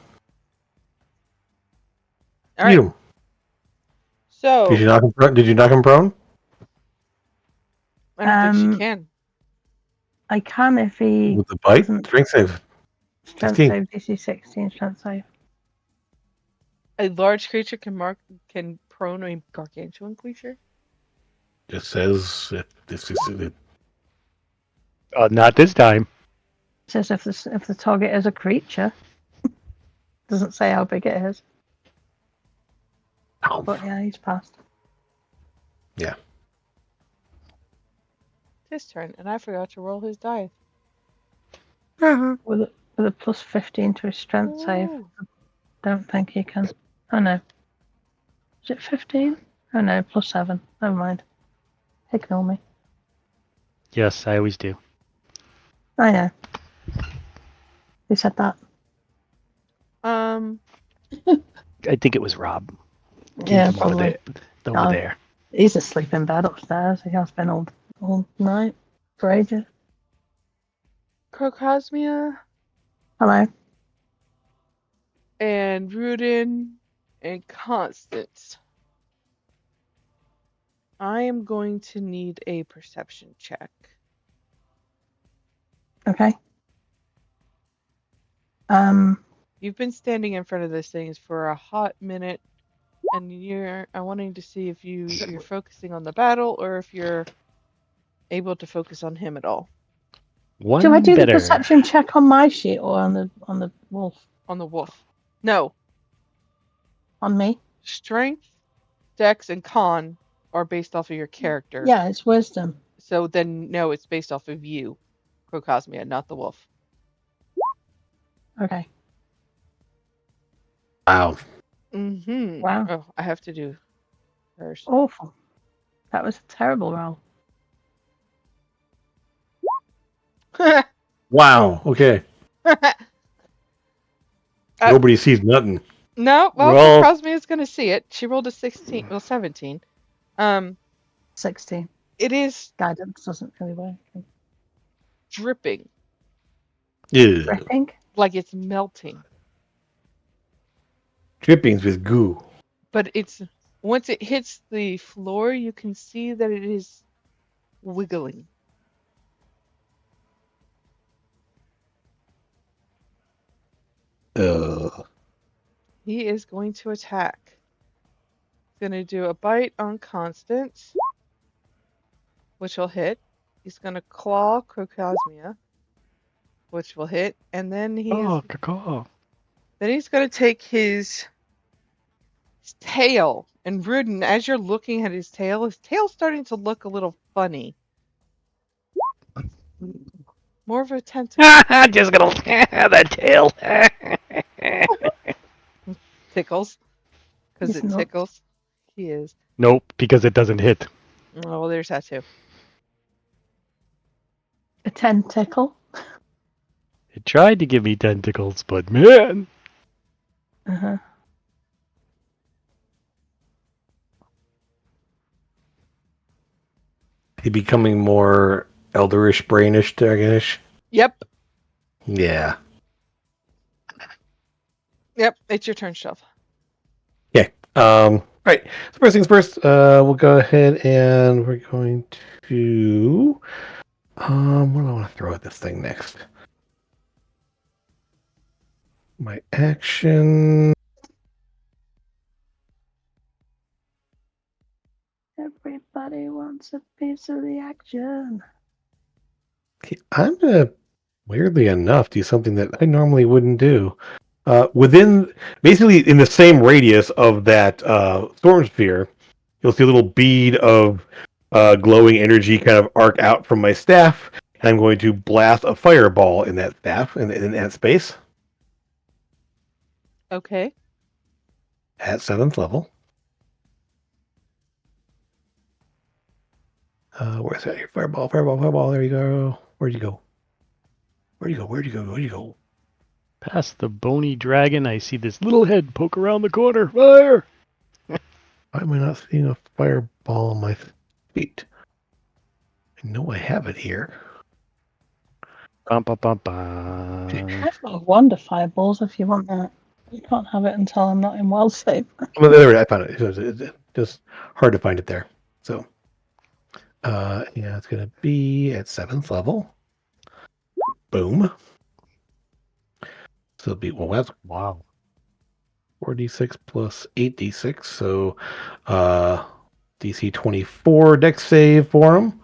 Speaker 1: All right.
Speaker 2: Eat 'em.
Speaker 1: So
Speaker 2: Did you knock him prone? Did you knock him prone?
Speaker 1: I don't think
Speaker 4: Um,
Speaker 1: she can.
Speaker 4: I can if he
Speaker 2: With the bite?
Speaker 4: doesn't-
Speaker 2: Strength save.
Speaker 4: strength
Speaker 2: 16.
Speaker 4: save DC 16 strength save.
Speaker 1: A large creature can prone a gargantuan creature.
Speaker 2: Just says if this is
Speaker 3: Not this time.
Speaker 4: It says if the target is a creature. Doesn't say how big it is. But yeah, he's passed.
Speaker 1: His turn, and I forgot to roll his dice.
Speaker 4: With a plus 15 to his strength save.
Speaker 1: Ooh.
Speaker 4: Don't think he can. Oh no. Is it 15? Oh no, plus 7. Never mind. Ignore me.
Speaker 3: Yes, I always do.
Speaker 4: I know. Who said that?
Speaker 1: Um.
Speaker 3: I think it was Rob.
Speaker 4: Yeah,
Speaker 3: Keep him over
Speaker 4: probably.
Speaker 3: there. Over
Speaker 4: Oh.
Speaker 3: there.
Speaker 4: He's asleep in bed upstairs. He has been all night for ages.
Speaker 1: Crocosmia
Speaker 4: Hello.
Speaker 1: and Rudin and Constance. I am going to need a perception check.
Speaker 4: Okay.
Speaker 1: You've been standing in front of those things for a hot minute, and I'm wanting to see if you're focusing on the battle or if you're able to focus on him at all.
Speaker 3: One
Speaker 4: Do I do
Speaker 3: better.
Speaker 4: the perception check on my sheet or on the wolf?
Speaker 1: On the wolf. No.
Speaker 4: On me?
Speaker 1: Strength, Dex, and Con are based off of your character.
Speaker 4: Yeah, it's wisdom.
Speaker 1: So then, no, it's based off of you, Crocosmia, not the wolf.
Speaker 4: Okay.
Speaker 2: Wow.
Speaker 1: Mm-hmm.
Speaker 4: Wow.
Speaker 1: Oh, I have to do first.
Speaker 4: Awful. That was a terrible roll.
Speaker 2: Wow. Okay. Nobody sees nothing.
Speaker 1: No, well,
Speaker 2: Well,
Speaker 1: Cosme is going to see it. She rolled a 16, well, 17.
Speaker 4: 16.
Speaker 1: It is
Speaker 4: Guidance doesn't really work.
Speaker 1: dripping,
Speaker 2: ew.
Speaker 4: Dripping?
Speaker 1: like it's melting.
Speaker 2: Drippings with goo.
Speaker 1: But it's once it hits the floor, you can see that it is wiggling. He is going to attack. He's going to do a bite on Constance, which will hit. He's going to claw Crocosmia, which will hit, and then
Speaker 3: Oh, caw.
Speaker 1: he's going to take his tail. And Rudin, as you're looking at his tail's starting to look a little funny. More of a tentacle.
Speaker 3: Just gonna that tail.
Speaker 1: Tickles. Because
Speaker 4: He's
Speaker 1: it
Speaker 4: not.
Speaker 1: tickles. He is.
Speaker 3: Nope, because it doesn't hit.
Speaker 1: Oh, well, there's that too.
Speaker 4: A tentacle?
Speaker 3: It tried to give me tentacles, but man.
Speaker 4: Uh-huh.
Speaker 2: He becoming more elderish, brainish, dragonish.
Speaker 1: Yep.
Speaker 2: Yeah.
Speaker 1: Yep. It's your turn, Shelf.
Speaker 2: Right. So first things first, we'll go ahead and we're going to what do I want to throw at this thing next? My action.
Speaker 4: Everybody wants a piece of the action.
Speaker 2: Okay, I'm gonna weirdly enough do something that I normally wouldn't do. Within basically in the same radius of that storm sphere, you'll see a little bead of glowing energy kind of arc out from my staff, and I'm going to blast a fireball in that staff in that space
Speaker 1: Okay.
Speaker 2: at 7th level. Where's that? Here? Fireball, fireball, fireball. There you go. Where'd you go? Where'd you go? Where'd you go? Where'd you go?
Speaker 3: Past the bony dragon, I see this little head poke around the corner. Fire!
Speaker 2: Why am I not seeing a fireball on my feet? I know I have it here.
Speaker 3: Bum, bum, bum, bum.
Speaker 4: I've got wonder fireballs if you want that. You can't have it until I'm not in wild save.
Speaker 2: Well, there it is. I found it. It's just hard to find it there. So, yeah, it's gonna be at 7th level. Boom. So it'll be that's
Speaker 3: Wow.
Speaker 2: 4d6 plus 8d6. So, DC 24 dex save for him.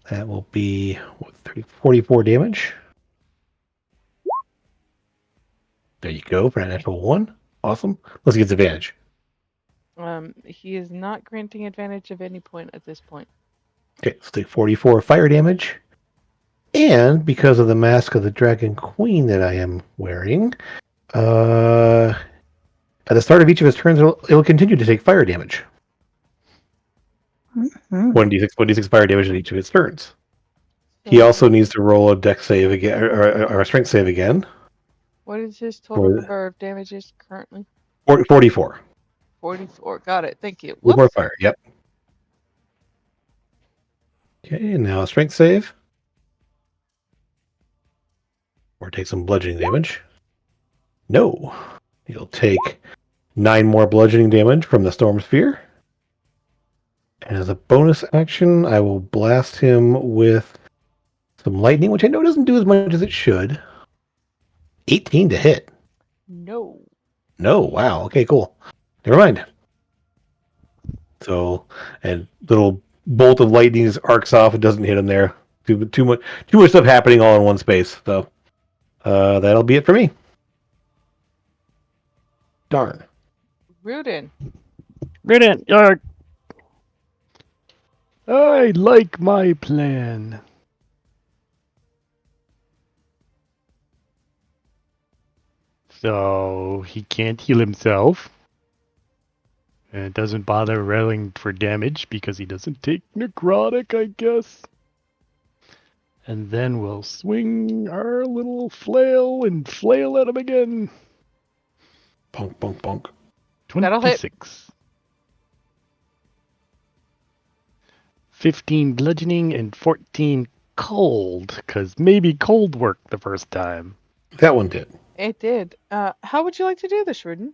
Speaker 2: That will be 44 damage. There you go for a natural 1. Awesome. Let's get advantage.
Speaker 1: He is not granting advantage of any point at this point.
Speaker 2: Okay, let's take 44 fire damage. And because of the Mask of the Dragon Queen that I am wearing, at the start of each of his turns, it'll continue to take fire damage.
Speaker 4: Mm-hmm.
Speaker 2: 1d6 fire damage at each of his turns. He
Speaker 1: So,
Speaker 2: also needs to roll a dex save again, or a strength save again.
Speaker 1: what is his total
Speaker 2: For-
Speaker 1: number of damages currently?
Speaker 2: 44.
Speaker 1: 44. Got it. Thank you.
Speaker 2: With more
Speaker 1: Whoops.
Speaker 2: fire, yep. Okay, and now a strength save. Or take some bludgeoning damage. No. He'll take 9 more bludgeoning damage from the Storm Sphere. And as a bonus action, I will blast him with some lightning, which I know doesn't do as much as it should. 18 to hit.
Speaker 1: No.
Speaker 2: No, wow. Okay, cool. Never mind. So, and little bolt of lightning arcs off. It doesn't hit him there. Too much stuff happening all in one space. So, that'll be it for me. Darn.
Speaker 1: Rudin.
Speaker 3: Brilliant. Yarg. I like my plan. So he can't heal himself. And it doesn't bother rolling for damage because he doesn't take necrotic, I guess. And then we'll swing our little flail and flail at him again.
Speaker 2: Bonk, bonk, bonk.
Speaker 1: That'll hit.
Speaker 3: 26. 15 bludgeoning and 14 cold, because maybe cold worked the first time.
Speaker 2: That one did.
Speaker 1: It did. How would you like to do this, Rudin?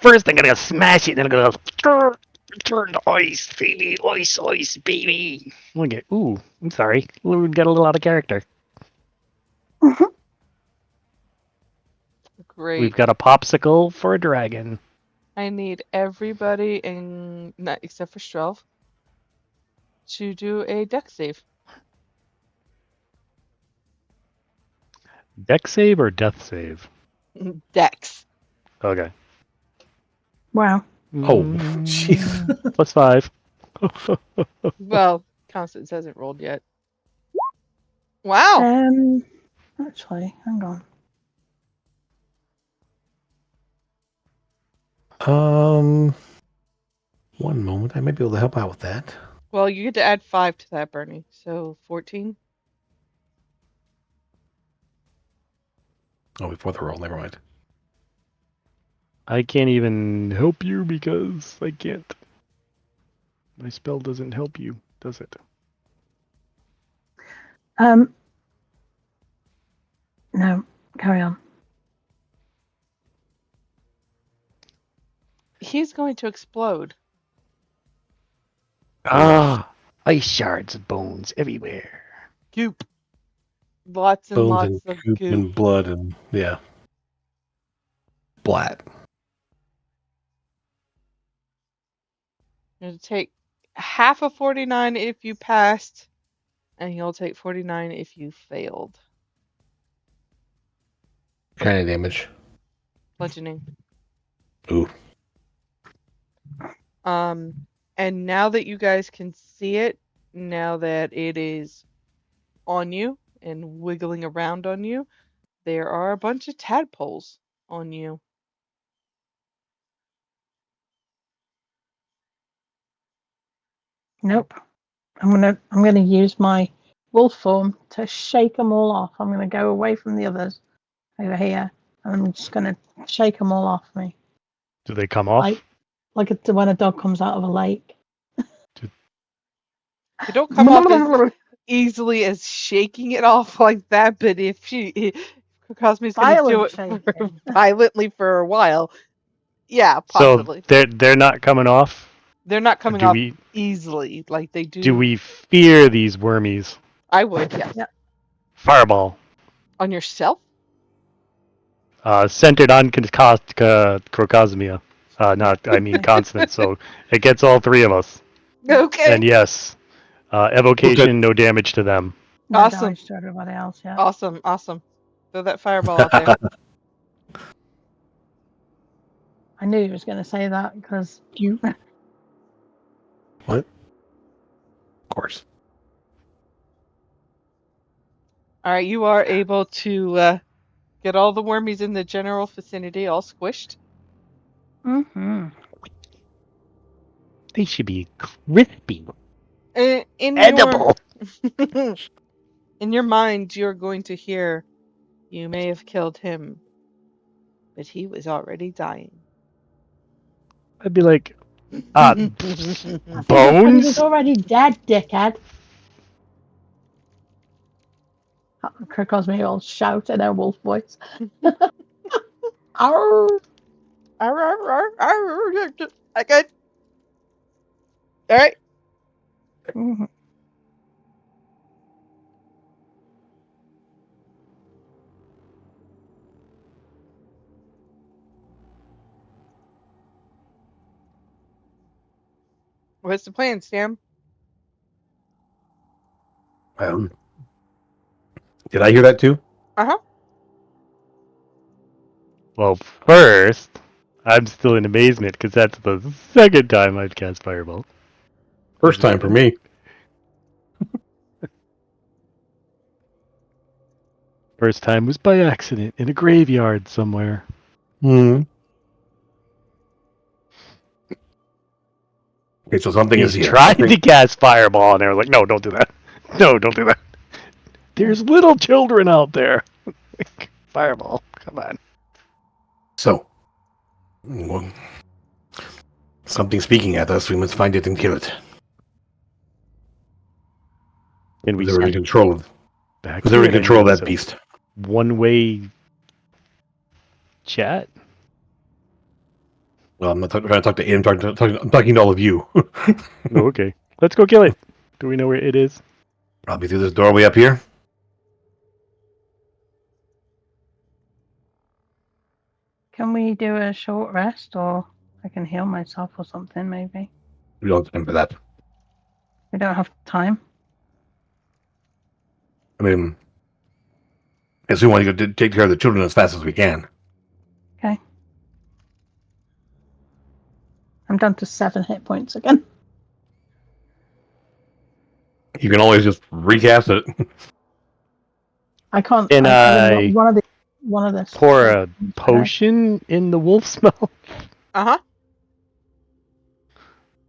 Speaker 3: First, I'm gonna smash it, then I'm gonna turn to ice, baby, ice, baby. Look at, ooh, I'm sorry, we got a little out of character.
Speaker 1: Great.
Speaker 3: We've got a popsicle for a dragon.
Speaker 1: I need everybody, not except for Strelv, to do a dex save.
Speaker 3: Dex save or death save?
Speaker 1: Dex.
Speaker 3: Okay.
Speaker 4: Wow.
Speaker 2: Oh, jeez.
Speaker 3: +5.
Speaker 1: Well, Constance hasn't rolled yet. Wow.
Speaker 4: Actually, hang on.
Speaker 2: One moment. I might be able to help out with that.
Speaker 1: Well, you get to add 5 to that, Bernie. So 14.
Speaker 2: Oh, before the roll. Never mind.
Speaker 3: I can't even help you because I can't. My spell doesn't help you, does it?
Speaker 4: No, carry on.
Speaker 1: He's going to explode.
Speaker 3: Ah, ice shards of bones everywhere.
Speaker 1: Goop. Lots and
Speaker 2: Bones
Speaker 1: lots
Speaker 2: and
Speaker 1: of
Speaker 2: goop
Speaker 1: goop.
Speaker 2: and blood and yeah. Blat.
Speaker 1: It'll take half of 49 if you passed, and he'll take 49 if you failed.
Speaker 2: Kind of damage.
Speaker 1: Bludgeoning.
Speaker 2: Ooh.
Speaker 1: And now that you guys can see it, now that it is on you and wiggling around on you, there are a bunch of tadpoles on you.
Speaker 4: Nope. I'm gonna use my wolf form to shake them all off. I'm gonna go away from the others over here, and I'm just gonna shake them all off me,
Speaker 3: Do they come off?
Speaker 4: like when a dog comes out of a lake.
Speaker 1: They don't come off as easily as shaking it off like that, but if Cosme's going to do it
Speaker 4: Violent shaking.
Speaker 1: violently for a while, yeah,
Speaker 3: So
Speaker 1: possibly.
Speaker 3: they're not coming off?
Speaker 1: They're not coming
Speaker 3: Do
Speaker 1: off
Speaker 3: we
Speaker 1: easily like they do.
Speaker 3: do we fear these wormies?
Speaker 1: I would, yes.
Speaker 4: Yeah.
Speaker 3: Fireball.
Speaker 1: On yourself?
Speaker 3: Centered on Crocosmia. I mean Constant, so it gets all three of us.
Speaker 1: Okay.
Speaker 3: And yes, evocation, no damage to them.
Speaker 4: No
Speaker 1: Awesome.
Speaker 4: damage to everybody else. Yeah.
Speaker 1: Awesome. Throw that fireball out there.
Speaker 4: I knew he was going to say that because
Speaker 2: You. What? Of course.
Speaker 1: All right, you are able to get all the wormies in the general vicinity all squished.
Speaker 4: Mm-hmm.
Speaker 3: They should be crispy,
Speaker 1: In
Speaker 3: edible.
Speaker 1: in your mind, you're going to hear, "You may have killed him, but he was already dying."
Speaker 3: I'd be like,
Speaker 4: I think he was
Speaker 3: bones?
Speaker 4: already dead, dickhead. Cosme all shout in her wolf voice. Arr!
Speaker 1: I good. All right.
Speaker 4: Mhm.
Speaker 1: What's the plan, Sam?
Speaker 2: Did I hear that too?
Speaker 1: Uh-huh.
Speaker 3: Well, first, I'm still in amazement because that's the second time I've cast Fireball.
Speaker 2: First time for me.
Speaker 3: First time was by accident in a graveyard somewhere.
Speaker 2: Hmm. Okay, so something is
Speaker 3: He
Speaker 2: here.
Speaker 3: tried to cast fireball, and they were like, "No, don't do that. No, don't do that. There's little children out there." Fireball, come on.
Speaker 2: So, well, something speaking at us. We must find it and kill it.
Speaker 3: And we
Speaker 2: Who's ever in control of?
Speaker 3: back
Speaker 2: Who's ever in
Speaker 3: here,
Speaker 2: control of
Speaker 3: and
Speaker 2: that
Speaker 3: so
Speaker 2: beast?
Speaker 3: one-way chat.
Speaker 2: Well, I'm not trying to talk to him. I'm talking to all of you.
Speaker 3: Oh, okay, let's go kill it. Do we know where it is?
Speaker 2: Probably through this doorway up here.
Speaker 4: Can we do a short rest, or I can heal myself or something? Maybe
Speaker 2: We don't have time for that.
Speaker 4: we don't have time.
Speaker 2: I mean, I guess we want to go take care of the children as fast as we can.
Speaker 4: Okay. I'm down to 7 hit points again.
Speaker 2: You can always just recast it.
Speaker 4: I can't.
Speaker 3: And
Speaker 4: I one of the
Speaker 3: Pour a potion in the wolf's mouth.
Speaker 1: Uh-huh.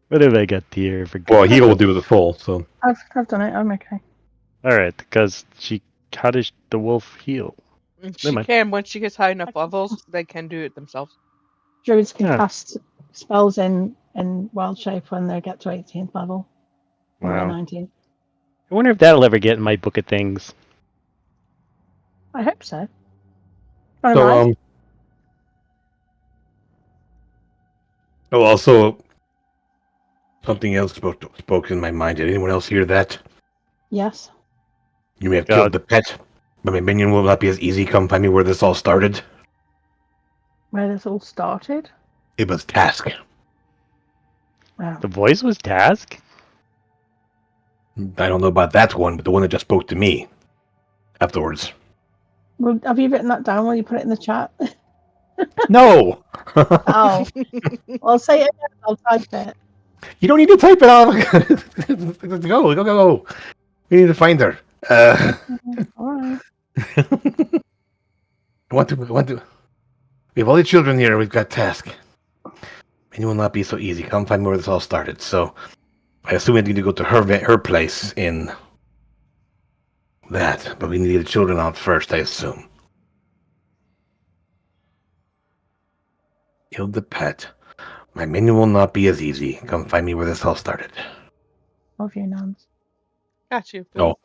Speaker 3: What have I got here for?
Speaker 2: Well, heal will do the full. So
Speaker 4: I've done it. I'm okay.
Speaker 3: All right, because how does the wolf heal?
Speaker 1: She
Speaker 3: mind.
Speaker 1: can, once she gets high enough levels, they can do it themselves.
Speaker 4: Druids can
Speaker 3: Yeah.
Speaker 4: cast spells in wild shape when they get to 18th level or
Speaker 3: Wow.
Speaker 4: 19th.
Speaker 3: I wonder if that'll ever get in my book of things.
Speaker 4: I hope so. I
Speaker 2: So,
Speaker 4: might.
Speaker 2: Oh, also, something else spoke in my mind. Did anyone else hear that?
Speaker 4: Yes.
Speaker 2: You may have killed the pet, but my minion will not be as easy. Come find me where this all started.
Speaker 4: Where this all started.
Speaker 2: It was Task.
Speaker 4: Wow.
Speaker 3: The voice was Task?
Speaker 2: I don't know about that one, but the one that just spoke to me afterwards.
Speaker 4: Well, have you written that down? Will you put it in the chat?
Speaker 2: No!
Speaker 4: Oh. Well, say it again. I'll type it.
Speaker 2: You don't need to type it out. Go. We need to find her.
Speaker 4: All right.
Speaker 2: I want to. We have all the children here. We've got Task. And it will not be so easy. Come find me where this all started. So, I assume we need to go to her place in that. But we need to get the children out first, I assume. Killed the pet. My minion will not be as easy. Come find me where this all started.
Speaker 4: Love you, Nance.
Speaker 1: Got you.
Speaker 2: Oh.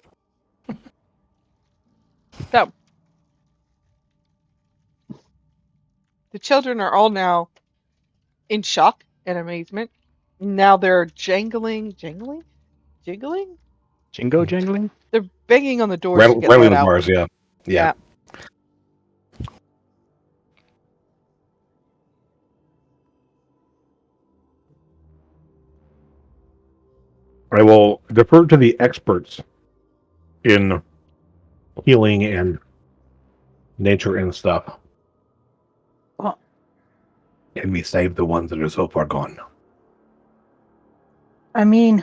Speaker 1: So, the children are all now in shock and amazement. Now they're jiggling?
Speaker 3: Jingo jangling?
Speaker 1: They're banging on the doors to get
Speaker 2: Rattling
Speaker 1: let
Speaker 2: the
Speaker 1: out.
Speaker 2: bars, yeah. I will defer to the experts in healing and nature and stuff.
Speaker 4: What?
Speaker 2: And we save the ones that are so far gone.
Speaker 4: I mean,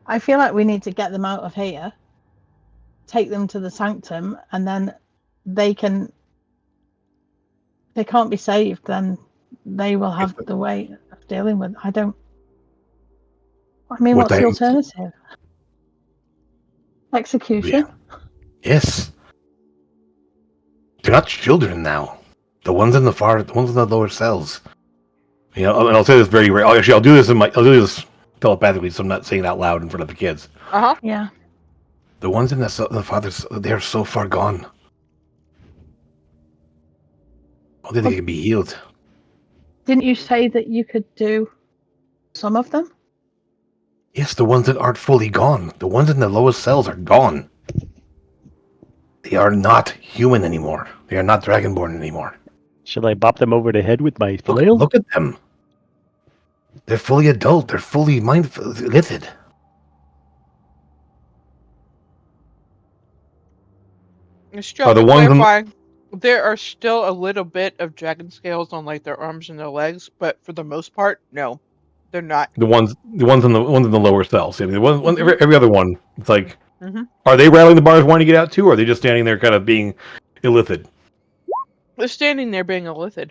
Speaker 4: I feel like we need to get them out of here, take them to the sanctum, and then they can't be saved, then they will have the way of dealing with. I mean, what's the alternative? Execution?
Speaker 2: Yeah. Yes. They're not children now. The ones in the lower cells. You know, and I'll say this very rare. Actually, I'll do this telepathically, so I'm not saying it out loud in front of the kids.
Speaker 1: Uh-huh.
Speaker 4: Yeah.
Speaker 2: The ones in the fathers, they're so far gone. Only they can be healed.
Speaker 4: Didn't you say that you could do some of them?
Speaker 2: Yes, the ones that aren't fully gone. The ones in the lowest cells are gone. They are not human anymore. They are not dragonborn anymore.
Speaker 3: Shall I bop them over the head with my flail?
Speaker 2: Look at them. They're fully adult. They're fully lifted.
Speaker 1: Still,
Speaker 2: the
Speaker 1: to
Speaker 2: ones
Speaker 1: clarify, there are still a little bit of dragon scales on like their arms and their legs, but for the most part, no, they're not.
Speaker 2: The ones in the lower cells. I mean, every other one. It's like
Speaker 1: Mhm.
Speaker 2: Are they rattling the bars wanting to get out too, or are they just standing there kind of being illithid?
Speaker 1: They're standing there being illithid.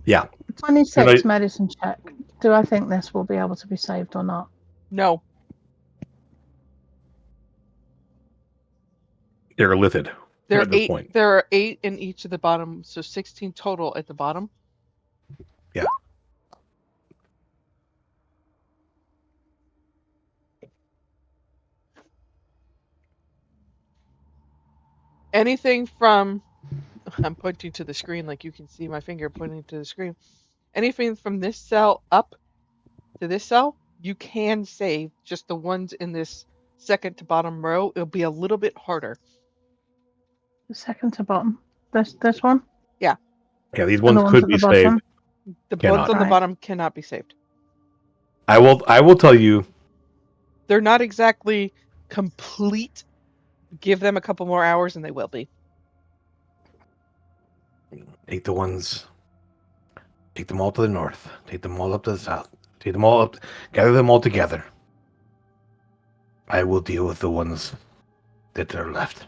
Speaker 2: Yeah.
Speaker 4: 26
Speaker 2: I-
Speaker 4: medicine check. Do I think this will be able to be saved or not?
Speaker 1: No.
Speaker 2: They're illithid
Speaker 1: There
Speaker 2: at this point.
Speaker 1: There are 8 in each of the bottom, so 16 total at the bottom.
Speaker 2: Yeah.
Speaker 1: Anything from I'm pointing to the screen like you can see my finger pointing to the screen. Anything from this cell up to this cell, you can save. Just the ones in this second to bottom row, it'll be a little bit harder.
Speaker 4: The second to bottom. This one?
Speaker 2: Yeah, these
Speaker 4: And the
Speaker 2: ones
Speaker 4: ones
Speaker 2: could
Speaker 4: at
Speaker 2: be
Speaker 4: the
Speaker 2: saved.
Speaker 4: bottom?
Speaker 1: The
Speaker 2: Cannot.
Speaker 1: ones on the
Speaker 4: Right.
Speaker 1: bottom cannot be saved.
Speaker 2: I will tell you.
Speaker 1: They're not exactly complete. Give them a couple more hours and they will be.
Speaker 2: Take the ones. Take them all to the north. Take them all up to the south. Take them all up. Gather them all together. I will deal with the ones that are left.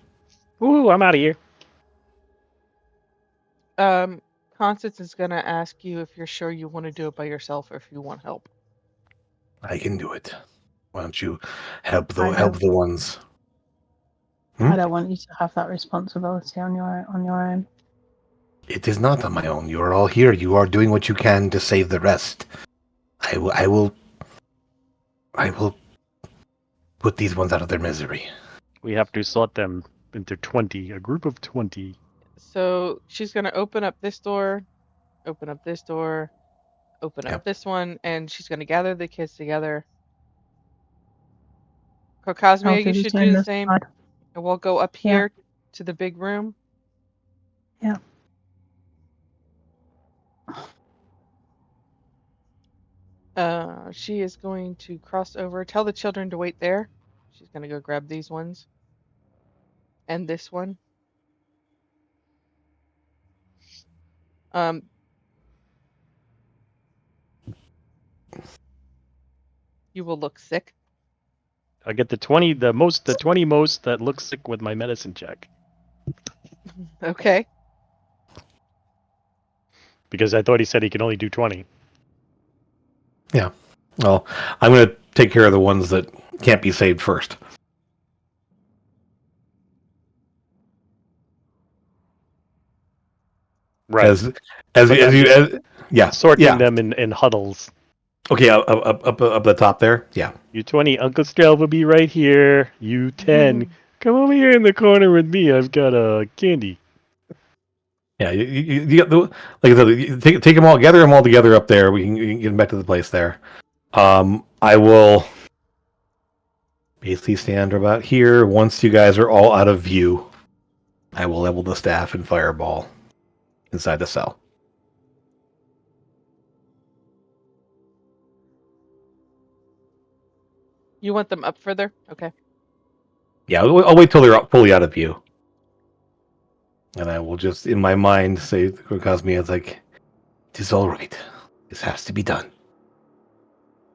Speaker 3: Ooh, I'm out of here.
Speaker 1: Constance is gonna ask you if you're sure you want to do it by yourself or if you want help.
Speaker 2: I can do it. Why don't you help
Speaker 4: I
Speaker 2: the
Speaker 4: know.
Speaker 2: ones?
Speaker 4: I don't want you to have that responsibility on your own.
Speaker 2: It is not on my own. You are all here. You are doing what you can to save the rest. I will put these ones out of their misery.
Speaker 3: We have to sort them into 20, a group of 20.
Speaker 1: So she's gonna open up this door, open up this door, open up
Speaker 2: Yep.
Speaker 1: this one, and she's gonna gather the kids together. Cosmia, you should do the
Speaker 4: this
Speaker 1: same.
Speaker 4: side.
Speaker 1: And we'll go up
Speaker 4: Yeah.
Speaker 1: here to the big room.
Speaker 4: Yeah.
Speaker 1: She is going to cross over. Tell the children to wait there. She's gonna go grab these ones. And this one. You will look sick.
Speaker 3: I get the 20 most that looks sick with my medicine check.
Speaker 1: Okay.
Speaker 3: Because I thought he said he could only do 20.
Speaker 2: Well, I'm going to take care of the ones that can't be saved first.
Speaker 3: Right.
Speaker 2: Yeah.
Speaker 3: Sorting
Speaker 2: Yeah.
Speaker 3: them in huddles.
Speaker 2: Okay, up the top there. Yeah.
Speaker 3: You 20, Uncle Scal will be right here. You 10, come over here in the corner with me. I've got a candy.
Speaker 2: Yeah, you got the, like I said, you take them all, gather them all together up there. We can get them back to the place there. I will basically stand about here. Once you guys are all out of view, I will level the staff and fireball inside the cell.
Speaker 1: You want them up further? Okay.
Speaker 2: Yeah, I'll wait till they're fully out of view. And I will just, in my mind, say to Cosmia, it's like, it is all right. This has to be done.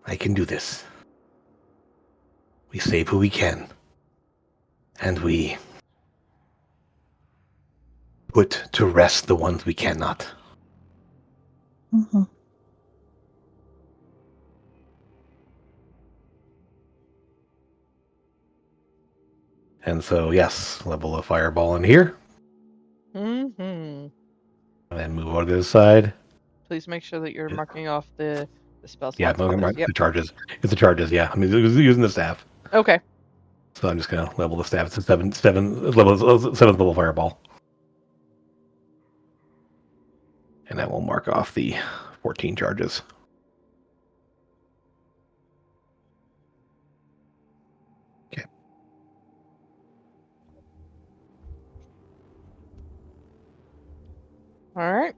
Speaker 2: I can do this. We save who we can. And we put to rest the ones we cannot.
Speaker 4: Mm-hmm.
Speaker 2: And so, yes, level a fireball in here.
Speaker 1: Mm-hmm.
Speaker 2: And then move over to the side.
Speaker 1: Please make sure that you're marking off the spell
Speaker 2: Yeah,
Speaker 1: slots.
Speaker 2: no,
Speaker 1: Yep.
Speaker 2: the charges. It's the charges, yeah. I mean, it was using the staff.
Speaker 1: Okay.
Speaker 2: So I'm just going to level the staff. It's a seventh level fireball. And I will mark off the 14 charges. Okay.
Speaker 1: All right.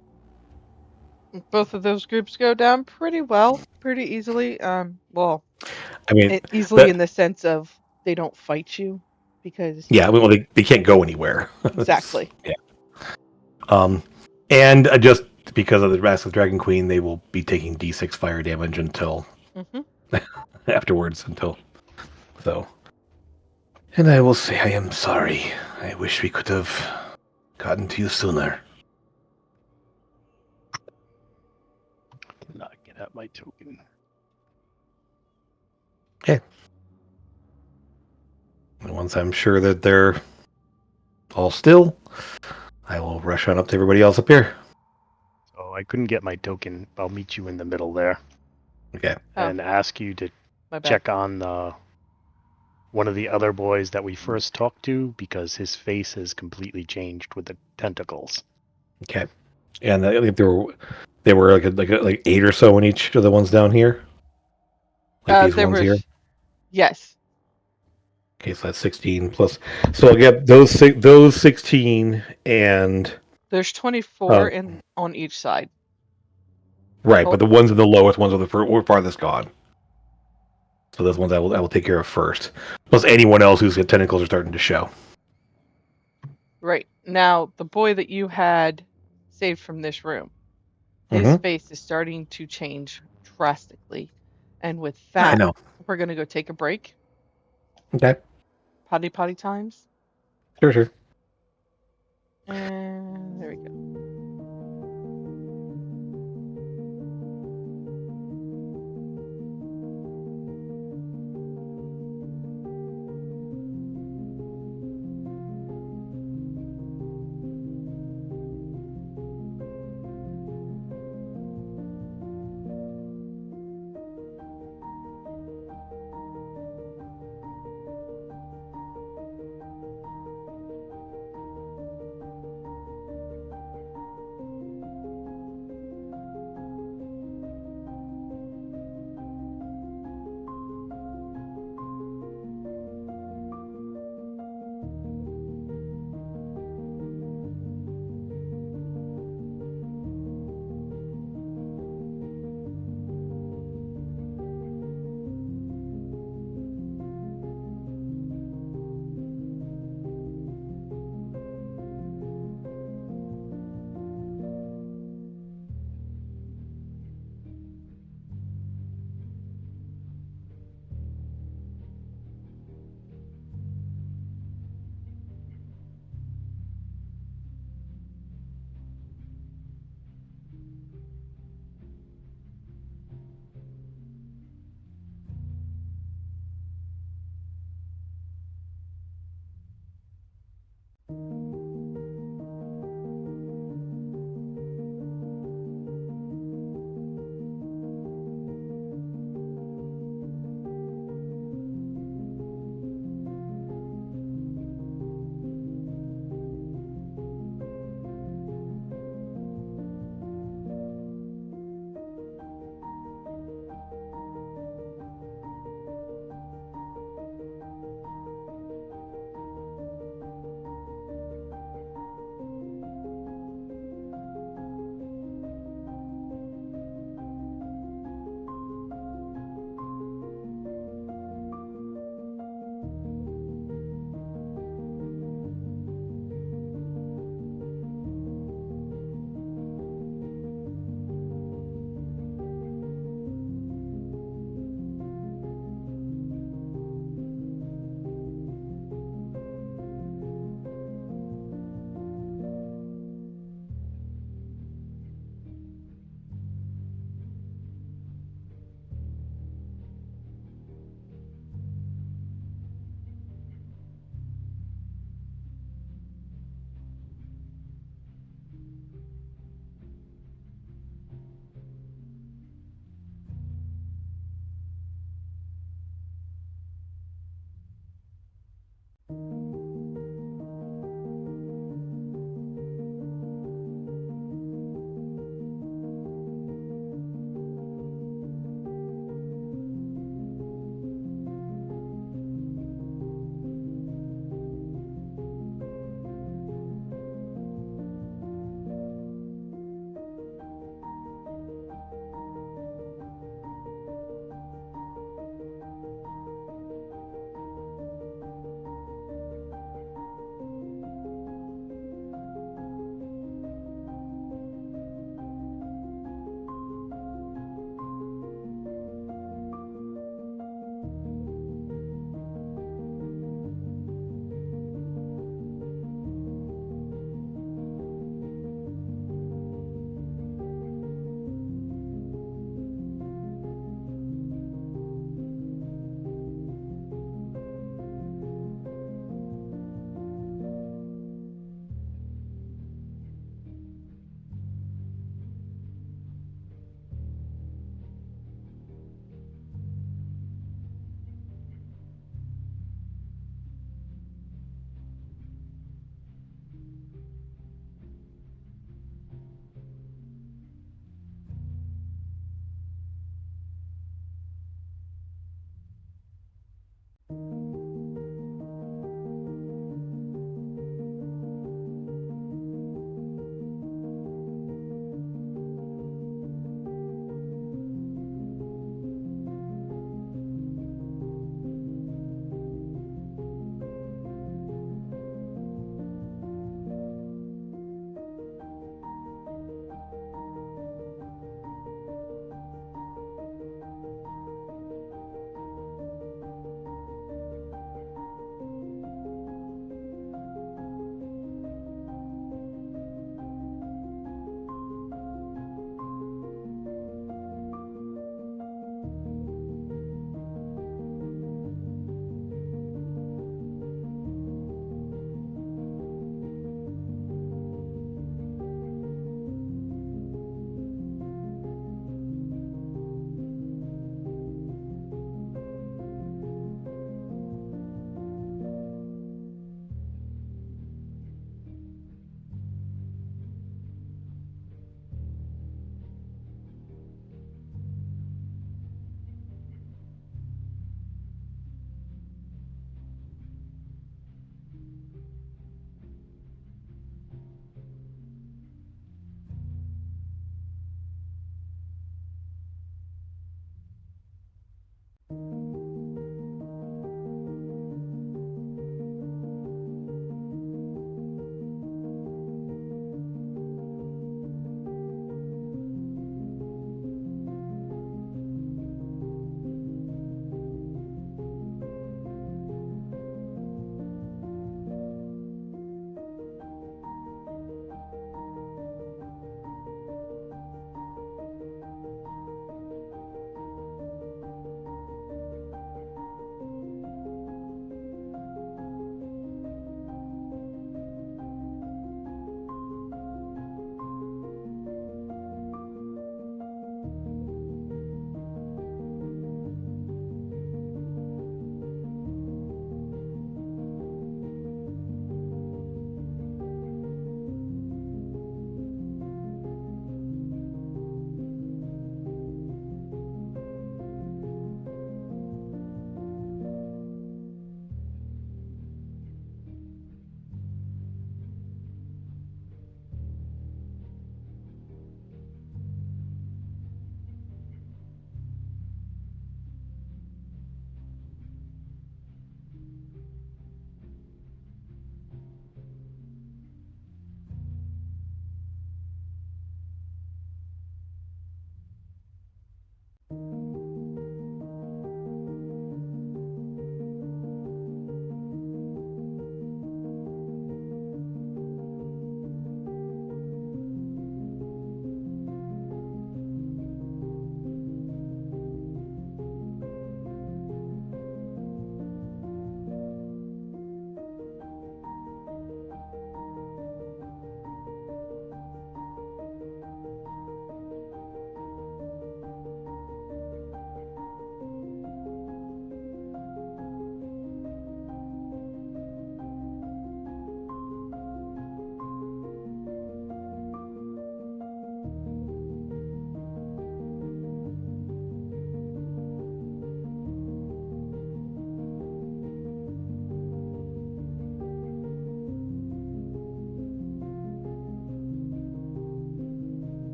Speaker 1: Both of those groups go down pretty well, pretty easily. Well,
Speaker 2: I mean,
Speaker 1: easily
Speaker 2: that-
Speaker 1: in the sense of they don't fight you because
Speaker 2: yeah, well, they can't go anywhere.
Speaker 1: exactly.
Speaker 2: Yeah. And just because of the Wrath of the Dragon Queen, they will be taking D6 fire damage until
Speaker 1: Mm-hmm.
Speaker 2: afterwards. So And I will say I am sorry. I wish we could have gotten to you sooner.
Speaker 3: Not get out my token.
Speaker 2: And once I'm sure that they're all still, I will rush on up to everybody else up here.
Speaker 3: So I couldn't get my token. I'll meet you in the middle there
Speaker 2: Okay.
Speaker 1: Oh.
Speaker 3: and ask you to
Speaker 1: My bad.
Speaker 3: check on one of the other boys that we first talked to because his face has completely changed with the tentacles.
Speaker 2: Okay. And I think there were like 8 or so in each of the ones down here. Like these
Speaker 1: there
Speaker 2: ones
Speaker 1: was,
Speaker 2: here.
Speaker 1: yes.
Speaker 2: Okay, so that's 16 plus. So I'll get those 16 and
Speaker 1: There's 24
Speaker 2: Uh,
Speaker 1: on each side.
Speaker 2: right,
Speaker 1: Oh.
Speaker 2: but the ones in the lowest ones are the farthest gone. So those ones I will take care of first. Plus anyone else whose tentacles are starting to show.
Speaker 1: Right. Now, the boy that you had saved from this room, his
Speaker 2: Mhm.
Speaker 1: face is starting to change drastically. And with
Speaker 2: I
Speaker 1: that,
Speaker 2: know.
Speaker 1: we're going to go take a break.
Speaker 2: Okay.
Speaker 1: Potty times.
Speaker 2: Sure.
Speaker 1: And there we go.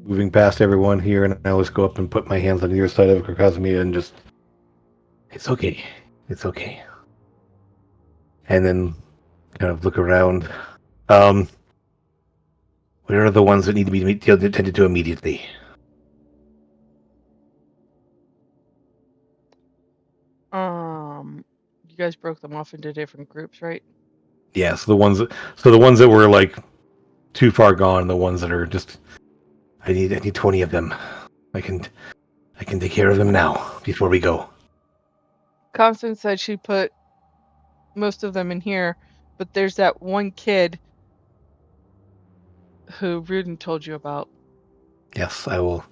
Speaker 2: moving past everyone here, and I always go up and put my hands on either side of Crocosmia and just, it's okay, it's okay. And then kind of look around. Where are the ones that need to be attended to immediately?
Speaker 1: You guys broke them off into different groups, right?
Speaker 2: Yeah, so the ones that were like too far gone, the ones that are just, I need 20 of them. I can take care of them now before we go.
Speaker 1: Constance said she put most of them in here, but there's that one kid who Rudin told you about.
Speaker 2: Yes, I will.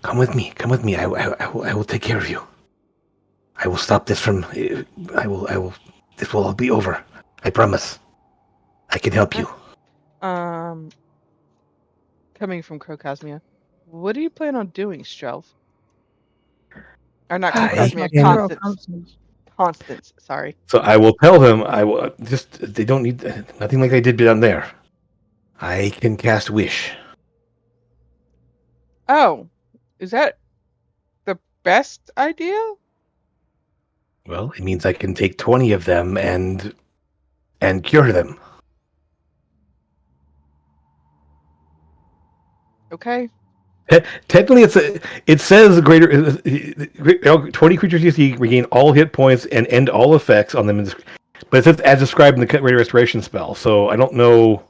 Speaker 2: Come with me. Come with me. I will take care of you. I will stop this from. I will. This will all be over. I promise. I can help you.
Speaker 1: Coming from Crocosmia, what do you plan on doing, Strelv? Or not Crocosmia, Constance. Constance, sorry.
Speaker 2: So I will tell them. I will just. They don't need nothing like they did down there. I can cast wish.
Speaker 1: Oh, is that the best idea?
Speaker 2: Well, it means I can take 20 of them and cure them.
Speaker 1: Okay.
Speaker 2: Technically, it says greater 20 creatures you see regain all hit points and end all effects on them, but it says as described in the Greater Restoration spell. So I don't know.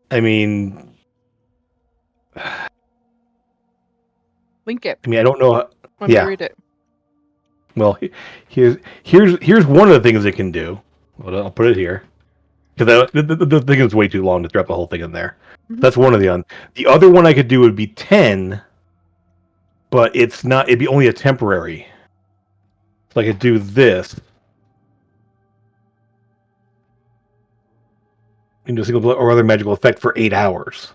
Speaker 2: I mean,
Speaker 1: Link it.
Speaker 2: I don't know.
Speaker 1: Let me read it.
Speaker 2: Well, here's one of the things it can do. Well, I'll put it here because the thing is way too long to drop the whole thing in there.
Speaker 1: Mhm.
Speaker 2: That's one of the other one I could do would be 10, but it's not. It'd be only a temporary. So I could do this. Into a single or other magical effect for 8 hours.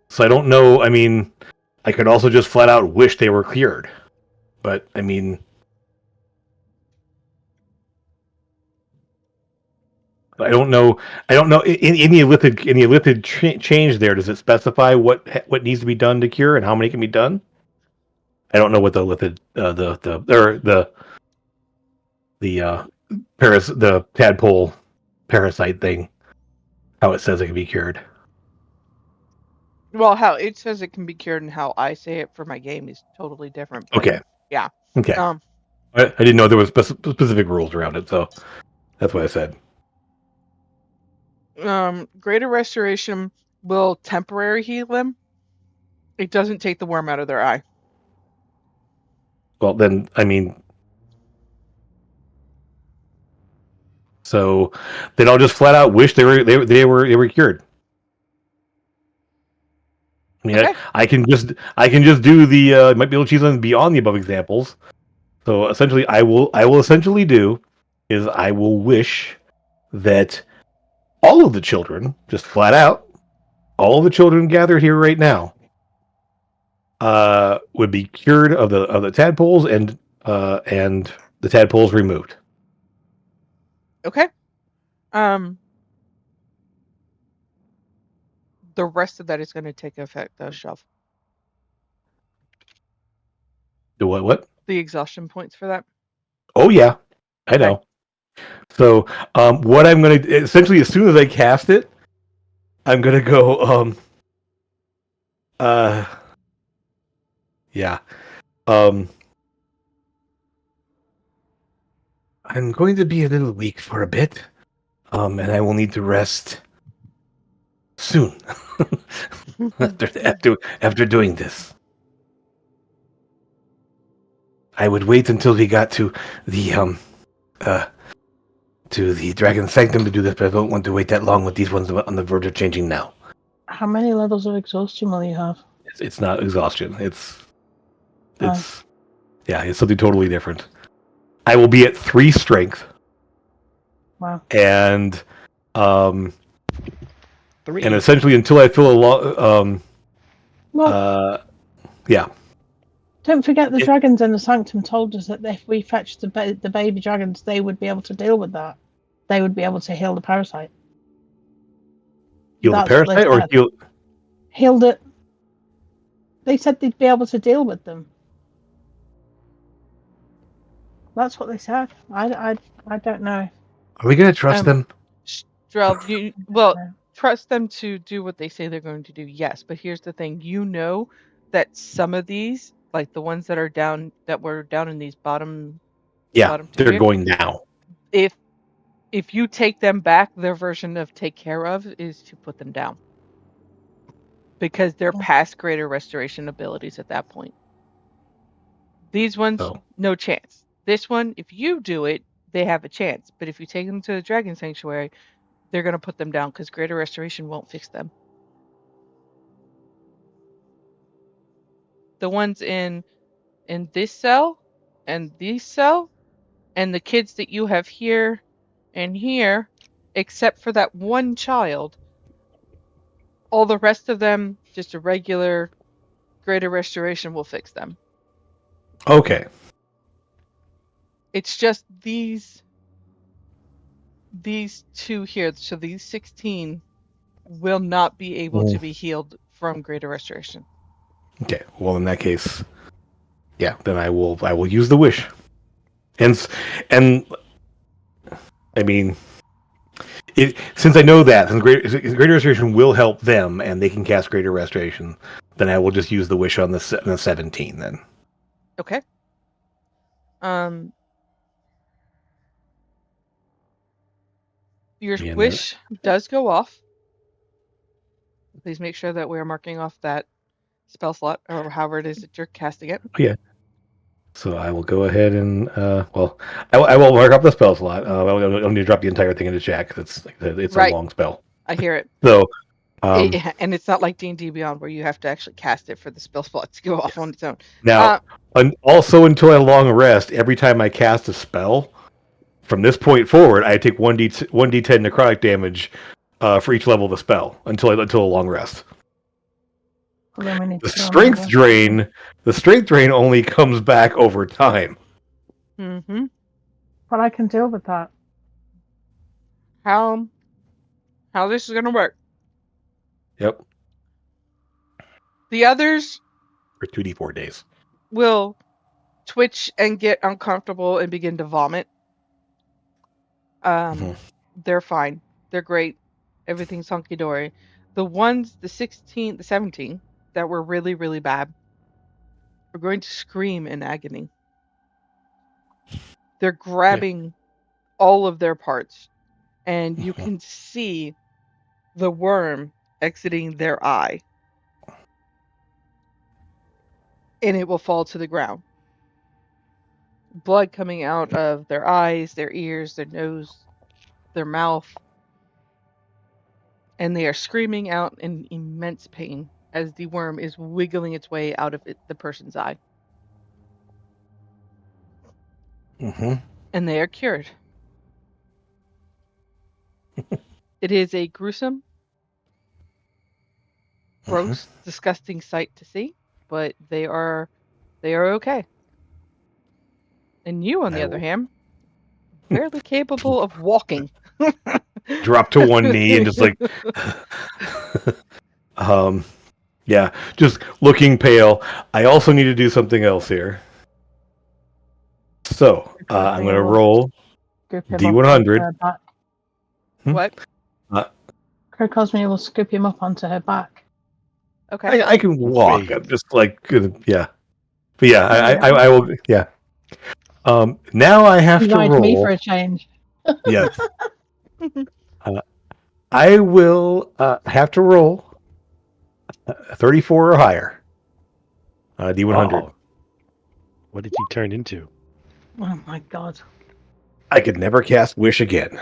Speaker 2: So I don't know. I mean, I could also just flat out wish they were cleared. But I mean, I don't know. I don't know. In the Illithid change there, does it specify what needs to be done to cure and how many can be done? I don't know what the Illithid the tadpole parasite thing, how it says it can be cured.
Speaker 1: Well, how it says it can be cured and how I say it for my game is totally different. But
Speaker 2: Okay.
Speaker 1: Yeah.
Speaker 2: Okay. I didn't know there was specific rules around it, so that's what I said.
Speaker 1: Greater Restoration will temporary heal them. It doesn't take the worm out of their eye.
Speaker 2: Well, then, I mean, so then I'll just flat out wish they were cured. I mean,
Speaker 1: Okay.
Speaker 2: I can just do the might be able to choose them beyond the above examples. So essentially, I will essentially do is I will wish that all of the children, just flat out, all the children gathered here right now, would be cured of the tadpoles and the tadpoles removed.
Speaker 1: Okay. The rest of that is going to take effect, though, Shelf.
Speaker 2: Do what?
Speaker 1: The exhaustion points for that.
Speaker 2: Oh yeah, I know. So what I'm going to essentially, as soon as I cast it, I'm going to go. Yeah. I'm going to be a little weak for a bit, and I will need to rest soon after doing this. I would wait until we got to the Dragon Sanctum to do this, but I don't want to wait that long with these ones on the verge of changing now.
Speaker 4: How many levels of exhaustion will you have?
Speaker 2: It's not exhaustion. It's something totally different. I will be at 3 strength.
Speaker 4: Wow.
Speaker 2: And
Speaker 3: 3.
Speaker 2: And essentially until I feel a lot yeah.
Speaker 4: Don't forget the dragons in the Sanctum told us that if we fetched the baby dragons, they would be able to deal with that. They would be able to heal the parasite.
Speaker 2: Heal the parasite or heal?
Speaker 4: Healed it. They said they'd be able to deal with them. That's what they said. I don't know.
Speaker 2: Are we going to trust them?
Speaker 1: Strel,
Speaker 4: No.
Speaker 1: trust them to do what they say they're going to do, yes. But here's the thing: you know that some of these, like the ones that were down in these bottom
Speaker 2: Yeah,
Speaker 1: two
Speaker 2: they're
Speaker 1: here,
Speaker 2: going now.
Speaker 1: if you take them back, their version of take care of is to put them down. Because they're past greater restoration abilities at that point. These ones,
Speaker 2: Oh.
Speaker 1: no chance. This one, if you do it, they have a chance. But if you take them to the Dragon Sanctuary, they're going to put them down because greater restoration won't fix them. The ones in this cell and this cell and the kids that you have here and here, except for that one child, all the rest of them, just a regular greater restoration will fix them.
Speaker 2: Okay.
Speaker 1: It's just these two here, so these 16 will not be able to be healed from greater restoration.
Speaker 2: Okay. Well, in that case, yeah, then I will use the wish. And I mean, since I know that, since greater restoration will help them, and they can cast greater restoration, then I will just use the wish on the 17. Then.
Speaker 1: Okay. Your
Speaker 2: Yeah,
Speaker 1: wish does go off. Please make sure that we are marking off that spell slot, or however it is that you're casting it.
Speaker 2: Yeah. So I will go ahead and I will mark up the spell slot. I don't need to drop the entire thing into chat because it's
Speaker 1: Right.
Speaker 2: a long spell.
Speaker 1: I hear it.
Speaker 2: So,
Speaker 1: And it's not like D&D Beyond where you have to actually cast it for the spell slot to go off on its own.
Speaker 2: Now, also until a long rest, every time I cast a spell, from this point forward, I take 1d10 necrotic damage for each level of the spell until a long rest.
Speaker 4: Well, then we need
Speaker 2: The
Speaker 4: to go
Speaker 2: strength drain only comes back over time.
Speaker 1: Mm-hmm.
Speaker 4: But I can deal with that.
Speaker 1: How this is gonna work?
Speaker 2: Yep.
Speaker 1: The others
Speaker 2: For 2d4 days.
Speaker 1: will twitch and get uncomfortable and begin to vomit. They're fine. They're great. Everything's hunky dory. The ones, the 16, the 17 that were really, really bad, are going to scream in agony. They're grabbing all of their parts, and you can see the worm exiting their eye, and it will fall to the ground. Blood coming out of their eyes, their ears, their nose, their mouth, and they are screaming out in immense pain as the worm is wiggling its way out of the person's eye. And they are cured. It is a gruesome, gross, disgusting sight to see, but they are okay. And you, on the other hand, barely capable of walking.
Speaker 2: Drop to one knee and just like, yeah, just looking pale. I also need to do something else here. So I'm going to roll D100.
Speaker 1: What?
Speaker 4: Craig Cosme will scoop him up onto her back.
Speaker 1: Okay.
Speaker 2: I can walk. I'm just like, yeah. But yeah, I will, yeah. Now I have to roll.
Speaker 4: Me for a change.
Speaker 2: Yes. I will have to roll 34 or higher. D100.
Speaker 3: Oh. What did you turn into?
Speaker 4: Oh my god.
Speaker 2: I could never cast Wish again.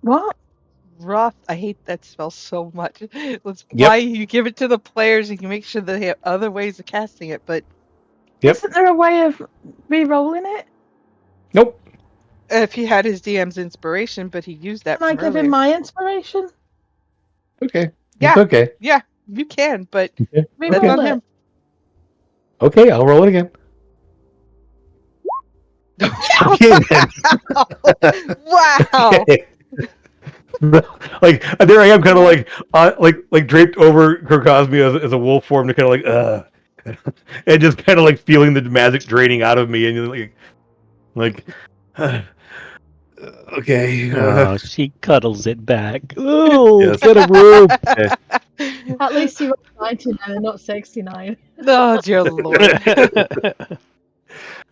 Speaker 4: What?
Speaker 1: Rough. I hate that spell so much. Why you give it to the players and you make sure they have other ways of casting it, but
Speaker 4: isn't there a way of re-rolling it?
Speaker 2: Nope.
Speaker 1: If he had his DM's inspiration, but he used that.
Speaker 4: Can I give him my inspiration?
Speaker 2: Okay.
Speaker 1: Yeah.
Speaker 2: It's okay.
Speaker 1: Yeah, you can, but
Speaker 4: Re-roll
Speaker 1: that's on
Speaker 4: it.
Speaker 1: him.
Speaker 2: Okay, I'll roll it again. Okay, then.
Speaker 1: Wow.
Speaker 2: Okay. Like there I am, kind of like draped over Kirkosmi as a wolf form, to kind of and just kind of like feeling the magic draining out of me, and you're like, okay,
Speaker 3: Oh, she cuddles it back. Oh,
Speaker 2: yes.
Speaker 3: get a room.
Speaker 4: At least you were 99 and not 69.
Speaker 1: Oh dear lord.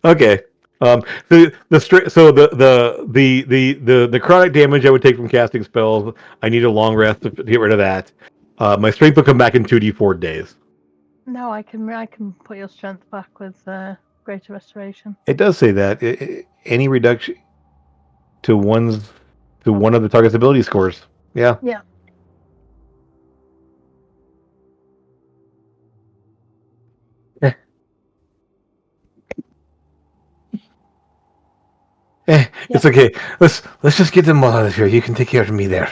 Speaker 2: Okay. The chronic damage I would take from casting spells, I need a long rest to get rid of that. My strength will come back in 2d4 days.
Speaker 4: No, I can put your strength back with greater restoration.
Speaker 2: It does say that any reduction to one of the target's ability scores. Yeah.
Speaker 4: Yeah.
Speaker 2: It's okay. Let's just get them all out of here. You can take care of me there.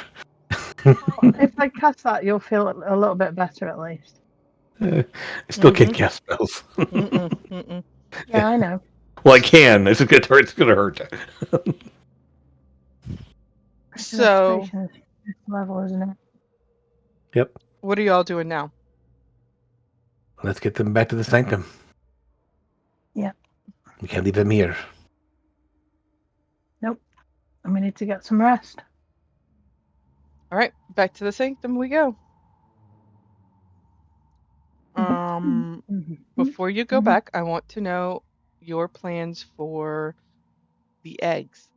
Speaker 4: If I cast that, you'll feel a little bit better at least.
Speaker 2: I still can't cast spells.
Speaker 1: Mm-mm, mm-mm.
Speaker 4: Yeah, I know.
Speaker 2: Well, I can. It's gonna hurt.
Speaker 1: So,
Speaker 4: Restoration is level, isn't it?
Speaker 2: Yep.
Speaker 1: what are y'all doing now?
Speaker 2: Let's get them back to the sanctum.
Speaker 4: Yeah.
Speaker 2: We can't leave them here.
Speaker 4: And we need to get some rest.
Speaker 1: All right, back to the sanctum we go. Before you go
Speaker 4: Mhm.
Speaker 1: back, I want to know your plans for the eggs.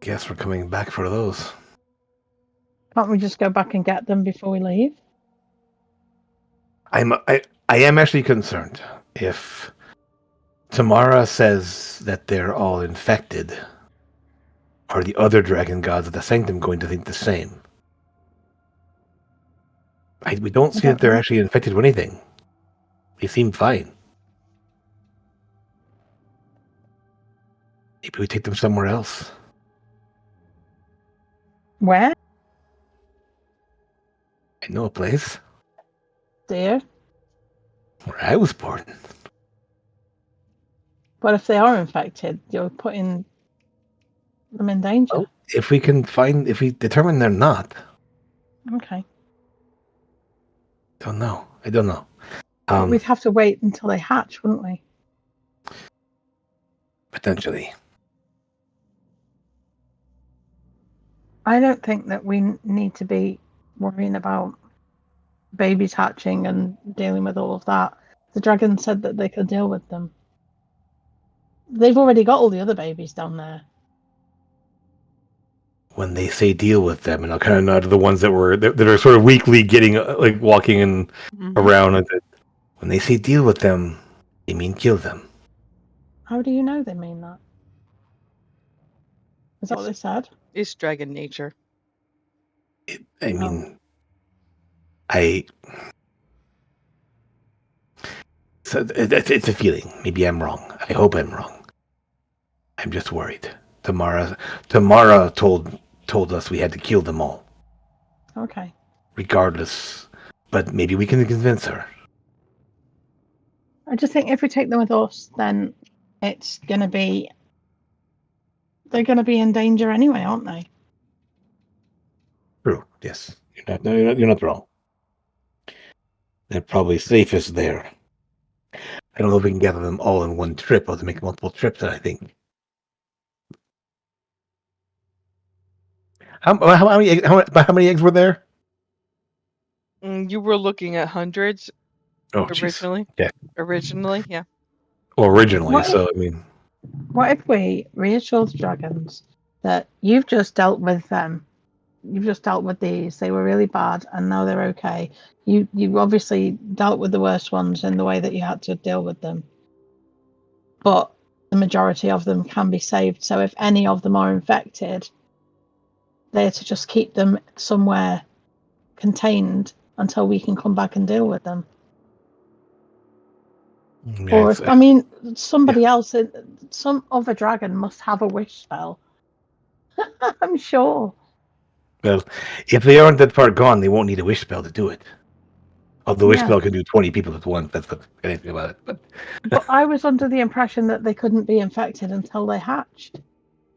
Speaker 2: Guess we're coming back for those.
Speaker 4: Can't we just go back and get them before we leave?
Speaker 2: I am actually concerned if Tamara says that they're all infected. Are the other dragon gods of the sanctum going to think the same? We don't see that they're actually infected with anything. They seem fine. Maybe we take them somewhere else.
Speaker 4: Where?
Speaker 2: I know a place
Speaker 4: Dear.
Speaker 2: where I was born.
Speaker 4: But if they are infected, you're putting them in danger.
Speaker 2: Well, if we determine they're not,
Speaker 4: Okay.
Speaker 2: I don't know.
Speaker 4: But we'd have to wait until they hatch, wouldn't we?
Speaker 2: Potentially.
Speaker 4: I don't think that we need to be worrying about babies hatching and dealing with all of that. The dragon said that they could deal with them. They've already got all the other babies down there.
Speaker 2: When they say deal with them, and I'll kind of nod to the ones that are sort of weakly getting walking and around. When they say deal with them, they mean kill them.
Speaker 4: How do you know they mean that? Is that what they said?
Speaker 1: It's dragon nature.
Speaker 2: I mean, So it's a feeling. Maybe I'm wrong. I hope I'm wrong. I'm just worried. Tamara told us we had to kill them all.
Speaker 4: Okay.
Speaker 2: Regardless. But maybe we can convince her.
Speaker 4: I just think if we take them with us, then it's going to be... They're going to be in danger anyway, aren't they?
Speaker 2: True. Yes. You're not wrong. They're probably safest there. I don't know if we can gather them all in one trip or to make multiple trips, I think. How many eggs were there?
Speaker 1: You were looking at hundreds originally.
Speaker 2: Yeah.
Speaker 1: Originally, yeah.
Speaker 2: Well, originally,
Speaker 4: What
Speaker 2: so I mean.
Speaker 4: What if we reassure the dragons that you've just dealt with them? You've just dealt with these. They were really bad, and now they're okay. You obviously dealt with the worst ones in the way that you had to deal with them. But the majority of them can be saved. So if any of them are infected, they're to just keep them somewhere contained until we can come back and deal with them.
Speaker 2: Yeah,
Speaker 4: Or if, I mean, somebody else, some other dragon must have a wish spell. I'm sure.
Speaker 2: Well, if they aren't that far gone, they won't need a wish spell to do it. Although wish spell can do 20 people at once. That's not anything about it.
Speaker 4: But I was under the impression that they couldn't be infected until they hatched.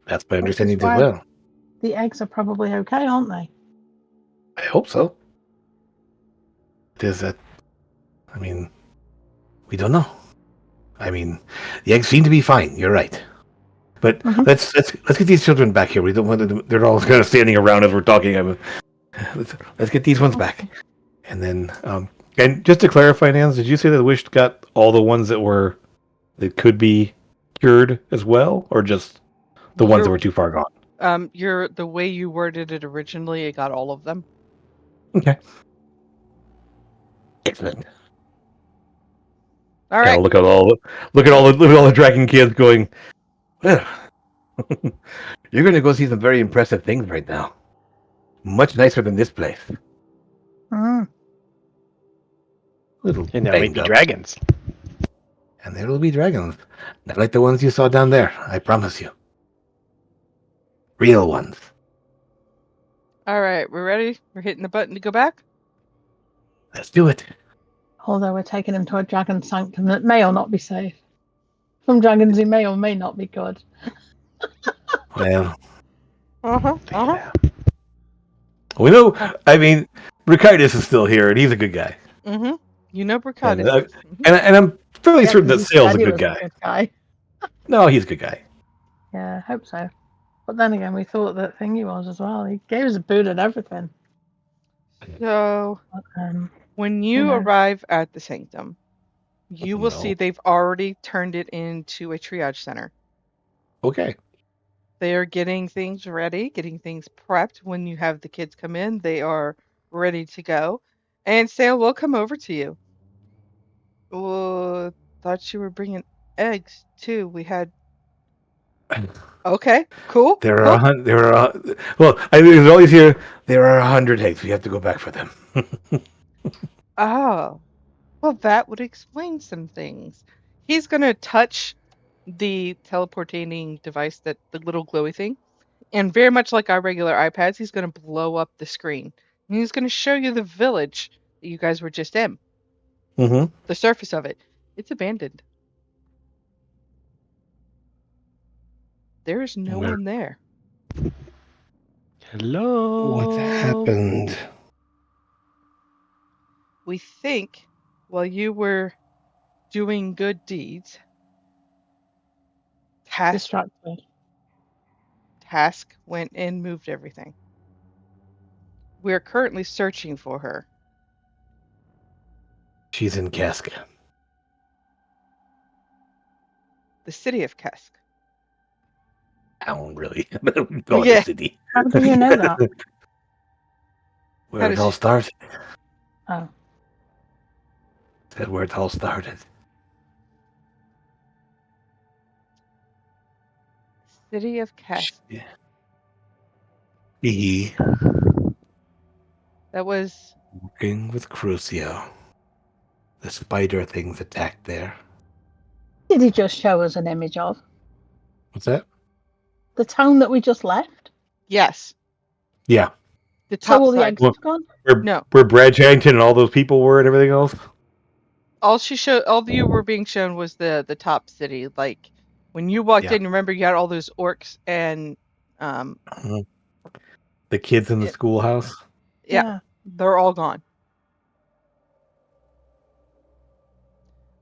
Speaker 2: That's my understanding as well.
Speaker 4: The eggs are probably okay, aren't they?
Speaker 2: I hope so. Does that? I mean, we don't know. I mean, the eggs seem to be fine. You're right. But
Speaker 4: Mhm.
Speaker 2: let's get these children back here. We don't want them. They're all kind of standing around as we're talking. Let's get these ones back. And then, and just to clarify, Nance, did you say that Wish got all the ones that could be cured as well, or just the ones that were too far gone?
Speaker 1: The way you worded it originally, it got all of them.
Speaker 2: Okay. Excellent.
Speaker 1: All
Speaker 2: Yeah,
Speaker 1: right.
Speaker 2: look at all the dragon kids going. Well, you're going to go see some very impressive things right now. Much nicer than this place.
Speaker 4: Mm.
Speaker 2: Little
Speaker 3: And there may
Speaker 2: banged
Speaker 3: be
Speaker 2: up.
Speaker 3: dragons.
Speaker 2: And there will be dragons. Not like the ones you saw down there, I promise you. Real ones.
Speaker 1: All right. We're ready. We're hitting the button to go back.
Speaker 2: Let's do it.
Speaker 4: Although we're taking him to a dragon sanctum that may or not be safe. Some dragons who may or may not be good.
Speaker 2: Well, we know. I mean, Ricardius is still here, and he's a good guy.
Speaker 1: Mm-hmm. You know
Speaker 2: And,
Speaker 1: Bricardis.
Speaker 2: and I'm fairly
Speaker 4: Yeah,
Speaker 2: certain
Speaker 4: 'cause
Speaker 2: that
Speaker 4: he
Speaker 2: Sale's a
Speaker 4: said he
Speaker 2: good
Speaker 4: was
Speaker 2: guy.
Speaker 4: good guy.
Speaker 2: No, he's a good guy.
Speaker 4: Yeah, I hope so. But then again, we thought that Thingy was as well. He gave us a boot and everything.
Speaker 1: So
Speaker 4: But,
Speaker 1: when you
Speaker 4: know.
Speaker 1: arrive at the sanctum, you will
Speaker 2: No.
Speaker 1: see they've already turned it into a triage center.
Speaker 2: Okay.
Speaker 1: They are getting things ready, getting things prepped. When you have the kids come in, they are ready to go. And Sale will come over to you. Thought you were bringing eggs too. We had. Okay, cool.
Speaker 2: There
Speaker 1: cool.
Speaker 2: are well, I mean, there's always here. There are 100 eggs. We have to go back for them.
Speaker 1: Oh, well, that would explain some things. He's gonna touch the teleportating device, that the little glowy thing, and very much like our regular iPads, he's gonna blow up the screen. And he's gonna show you the village that you guys were just in.
Speaker 2: Mm-hmm.
Speaker 1: The surface of it. It's abandoned. There is no
Speaker 2: Where-
Speaker 1: one there.
Speaker 3: Hello.
Speaker 2: What happened?
Speaker 1: We think while you were doing good deeds,
Speaker 4: Distracted.
Speaker 1: Task went and moved everything. We are currently searching for her.
Speaker 2: She's in Casca.
Speaker 1: The city of Kesk.
Speaker 2: Town, really. Call it
Speaker 1: Yeah.
Speaker 2: a city.
Speaker 4: How do you know that?
Speaker 2: Where
Speaker 1: How
Speaker 2: it
Speaker 1: does
Speaker 2: all
Speaker 1: she-
Speaker 2: started.
Speaker 4: Oh.
Speaker 2: Said where it all started.
Speaker 1: City of Kesk.
Speaker 2: He
Speaker 1: That was
Speaker 2: working with Crucio. The spider things attacked there.
Speaker 4: Did he just show us an image of
Speaker 2: What's that?
Speaker 4: the town that we just left?
Speaker 1: yes.
Speaker 2: Yeah.
Speaker 1: The
Speaker 4: So
Speaker 1: top
Speaker 4: all the
Speaker 1: side.
Speaker 4: eggs have gone?
Speaker 1: No.
Speaker 2: Where Brad Charrington and all those people were and everything else?
Speaker 1: All of you were being shown was the top city. Like when you walked
Speaker 2: Yeah.
Speaker 1: in, remember you had all those orcs and
Speaker 2: The kids in the
Speaker 1: It-
Speaker 2: schoolhouse?
Speaker 1: yeah, they're all gone.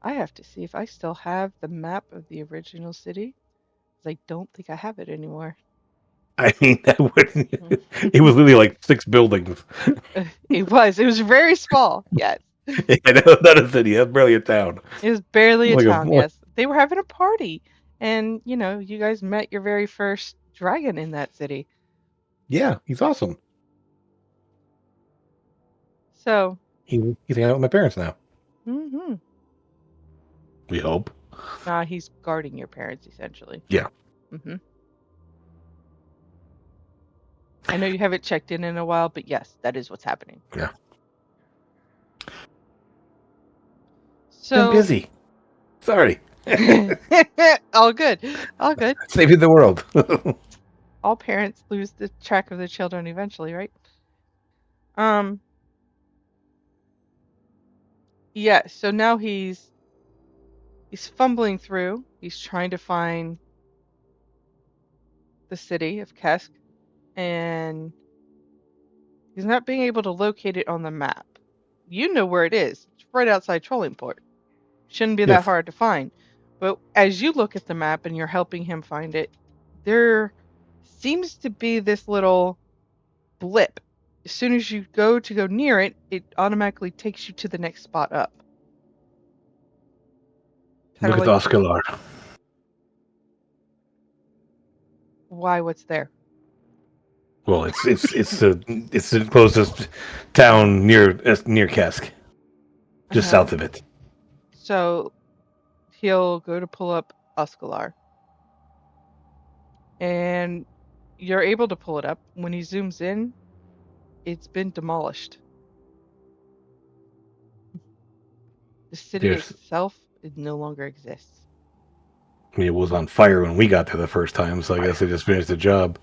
Speaker 1: I have to see if I still have the map of the original city. 'Cause I don't think I have it anymore.
Speaker 2: I mean, that wouldn't. It was really like 6 buildings.
Speaker 1: It was very small. Yes.
Speaker 2: I know, not a city. That's barely a town.
Speaker 1: It was barely a
Speaker 2: Like a-
Speaker 1: town, yes. They were having a party. And, you guys met your very first dragon in that city.
Speaker 2: Yeah, he's awesome.
Speaker 1: So,
Speaker 2: He's hanging out with my parents now.
Speaker 1: hmm
Speaker 2: We hope.
Speaker 1: he's guarding your parents, essentially.
Speaker 2: Yeah.
Speaker 1: hmm I know you haven't checked in a while, but yes, that is what's happening.
Speaker 2: Yeah.
Speaker 1: So,
Speaker 2: I'm busy. Sorry.
Speaker 1: all good. All good.
Speaker 2: Saving the world.
Speaker 1: All parents lose the track of their children eventually, right? Yeah, so now he's fumbling through. He's trying to find the city of Kesk. and he's not being able to locate it on the map. You know where it is. It's right outside Trollingport. Shouldn't be that
Speaker 2: Yes.
Speaker 1: hard to find. But as you look at the map and you're helping him find it, there seems to be this little blip. As soon as you go near it, it automatically takes you to the next spot up. Kinda
Speaker 2: Look at
Speaker 1: like,
Speaker 2: Oscalar.
Speaker 1: why, what's there?
Speaker 2: Well, it's the closest town near Kesk, just
Speaker 1: Uh-huh.
Speaker 2: south of it.
Speaker 1: So he'll go to pull up Oscalar. And you're able to pull it up. When he zooms in, it's been demolished. The city
Speaker 2: There's,
Speaker 1: itself, it no longer exists.
Speaker 2: I mean, it was on fire when we got there the first time, so I guess they just finished the job.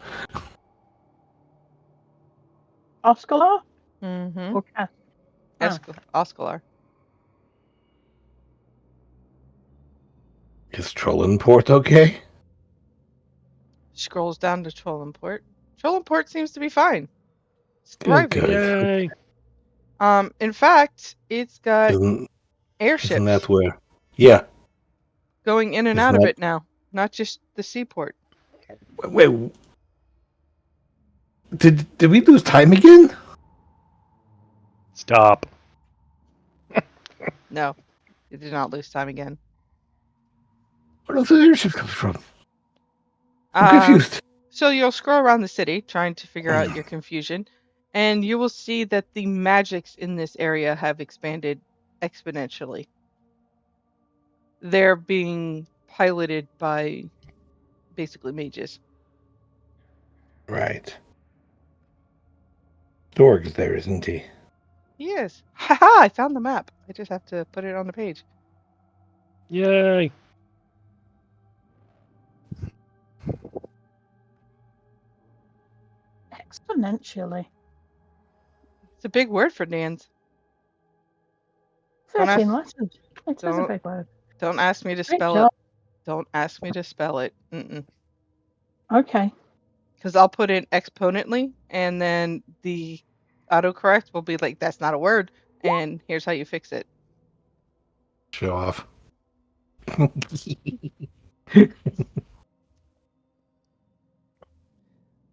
Speaker 4: Oscalar?
Speaker 1: Mm-hmm.
Speaker 4: Okay. Oh.
Speaker 1: Oscalar.
Speaker 2: Is Trollenport okay?
Speaker 1: Scrolls down to Trollingport. Trollingport seems to be fine. It's
Speaker 2: Good,
Speaker 1: thriving.
Speaker 2: good.
Speaker 3: Yay!
Speaker 1: In fact, it's got
Speaker 2: Isn't
Speaker 1: airships
Speaker 2: that where? Yeah.
Speaker 1: going in and
Speaker 2: Isn't
Speaker 1: out of
Speaker 2: that-
Speaker 1: it now, not just the seaport.
Speaker 2: Wait. Did we lose time again?
Speaker 3: Stop.
Speaker 1: No, it did not lose time again.
Speaker 2: Where does the airship come from? I'm
Speaker 1: Um,
Speaker 2: confused.
Speaker 1: So you'll scroll around the city trying to figure out your confusion, and you will see that the magics in this area have expanded exponentially. They're being piloted by basically mages.
Speaker 2: Right. Dorg's there, isn't he?
Speaker 1: He is. Haha, I found the map. I just have to put it on the page.
Speaker 3: Yay!
Speaker 4: Exponentially.
Speaker 1: It's a big word for Nans. Don't
Speaker 4: 13
Speaker 1: ask-
Speaker 4: letters. It is a
Speaker 1: don't-
Speaker 4: big word.
Speaker 1: Don't ask me to
Speaker 4: Great
Speaker 1: spell
Speaker 4: job.
Speaker 1: it. Don't ask me to spell it.
Speaker 4: Okay.
Speaker 1: Because I'll put in exponently, and then the autocorrect will be like, that's not a word, and here's how you fix it.
Speaker 2: Show off.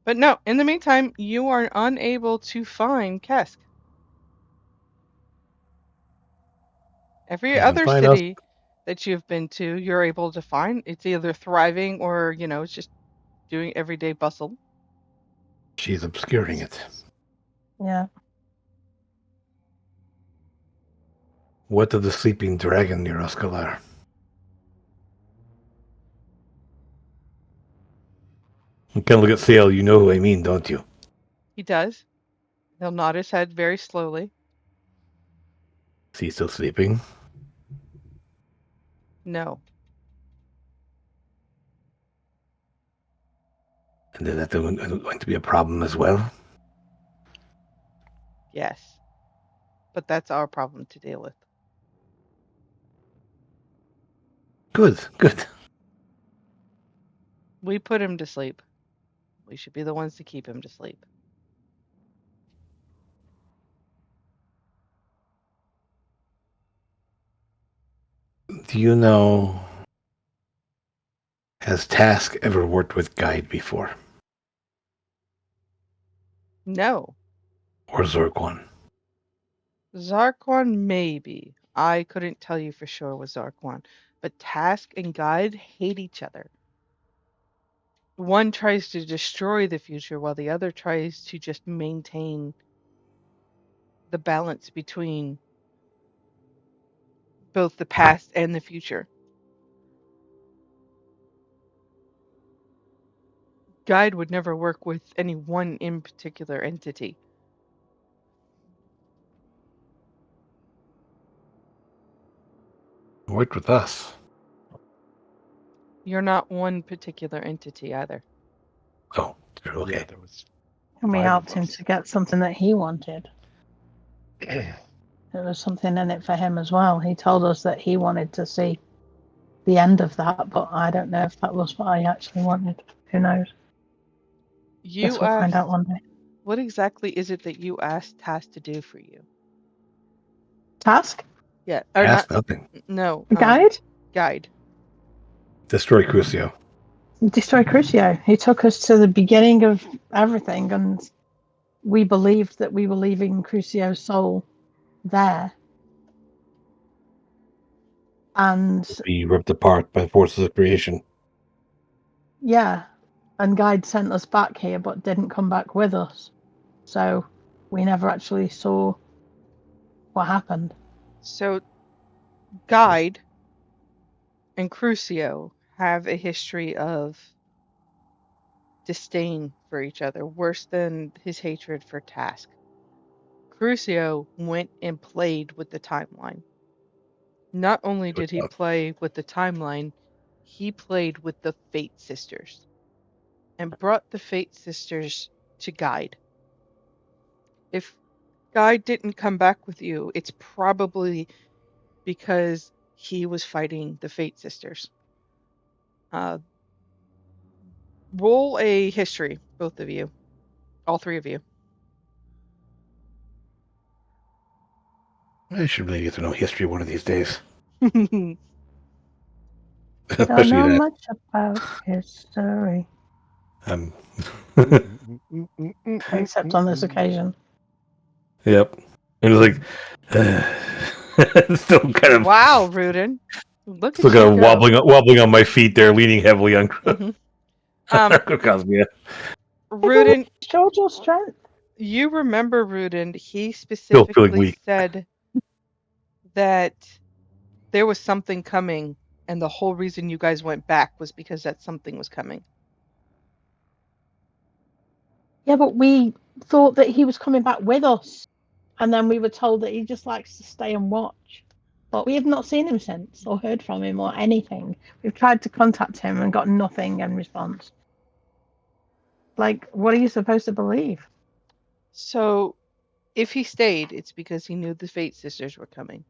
Speaker 1: But no, in the meantime, you are unable to find Kesk. Every
Speaker 2: You can
Speaker 1: other
Speaker 2: find us.
Speaker 1: city that you've been to, you're able to find. It's either thriving or, it's just doing everyday bustle.
Speaker 2: She's obscuring it.
Speaker 4: Yeah.
Speaker 2: What of the sleeping dragon near Oscalar? You can look at Sale, you know who I mean, don't you?
Speaker 1: He does. He'll nod his head very slowly.
Speaker 2: Is he still sleeping?
Speaker 1: No.
Speaker 2: And is that going to be a problem as well?
Speaker 1: Yes. But that's our problem to deal with.
Speaker 2: Good.
Speaker 1: We put him to sleep. We should be the ones to keep him to sleep.
Speaker 2: Do you know, has Task ever worked with Guide before?
Speaker 1: No.
Speaker 2: Or Zorquan?
Speaker 1: Zarquan, maybe. I couldn't tell you for sure with Zarquan. But Task and Guide hate each other. One tries to destroy the future while the other tries to just maintain the balance between both the past and the future. Guide would never work with any one in particular entity.
Speaker 2: Worked with us.
Speaker 1: You're not one particular entity either.
Speaker 2: Oh, okay.
Speaker 3: Yeah, there was.
Speaker 4: And we
Speaker 3: 5 of
Speaker 4: helped him
Speaker 3: us.
Speaker 4: to get something that he wanted. There was something in it for him as well. He told us that he wanted to see the end of that, but I don't know if that was what I actually wanted. Who knows?
Speaker 1: You
Speaker 4: Guess we'll find out
Speaker 1: asked,
Speaker 4: one day.
Speaker 1: what exactly is it that you asked Task to do for you?
Speaker 4: Task?
Speaker 1: Yeah, or
Speaker 2: Ask
Speaker 1: not?
Speaker 2: nothing.
Speaker 1: No,
Speaker 4: Guide?
Speaker 1: guide.
Speaker 2: Destroy Crucio.
Speaker 4: Destroy Crucio. He took us to the beginning of everything, and we believed that we were leaving Crucio's soul there. And
Speaker 2: Be ripped apart by the forces of creation.
Speaker 4: yeah, and Guide sent us back here, but didn't come back with us. So we never actually saw what happened.
Speaker 1: So, Guide and Crucio have a history of disdain for each other, worse than his hatred for Task. Crucio went and played with the timeline. Not only did he play with the timeline, he played with the Fate Sisters and brought the Fate Sisters to Guide. If Guide didn't come back with you, it's probably because he was fighting the Fate Sisters. Roll a history, both of you. All three of you.
Speaker 2: I should really get to know history one of these days.
Speaker 4: Don't
Speaker 2: Especially
Speaker 4: know
Speaker 2: that.
Speaker 4: much about history, except on this occasion.
Speaker 2: Yep. And it's like, still kind of,
Speaker 1: Wow, Rudin. Look
Speaker 2: still
Speaker 1: at you
Speaker 2: kind of
Speaker 1: go.
Speaker 2: wobbling on my feet there, leaning heavily on
Speaker 1: Mhm.
Speaker 2: Cosmia.
Speaker 1: Rudin,
Speaker 4: Showed your strength.
Speaker 1: you remember Rudin, he
Speaker 2: Still feeling
Speaker 1: specifically
Speaker 2: weak.
Speaker 1: said that there was something coming, and the whole reason you guys went back was because that something was coming.
Speaker 4: Yeah, but we thought that he was coming back with us, and then we were told that he just likes to stay and watch. But we have not seen him since, or heard from him, or anything. We've tried to contact him and got nothing in response. Like, what are you supposed to believe?
Speaker 1: So, if he stayed, it's because he knew the Fate Sisters were coming.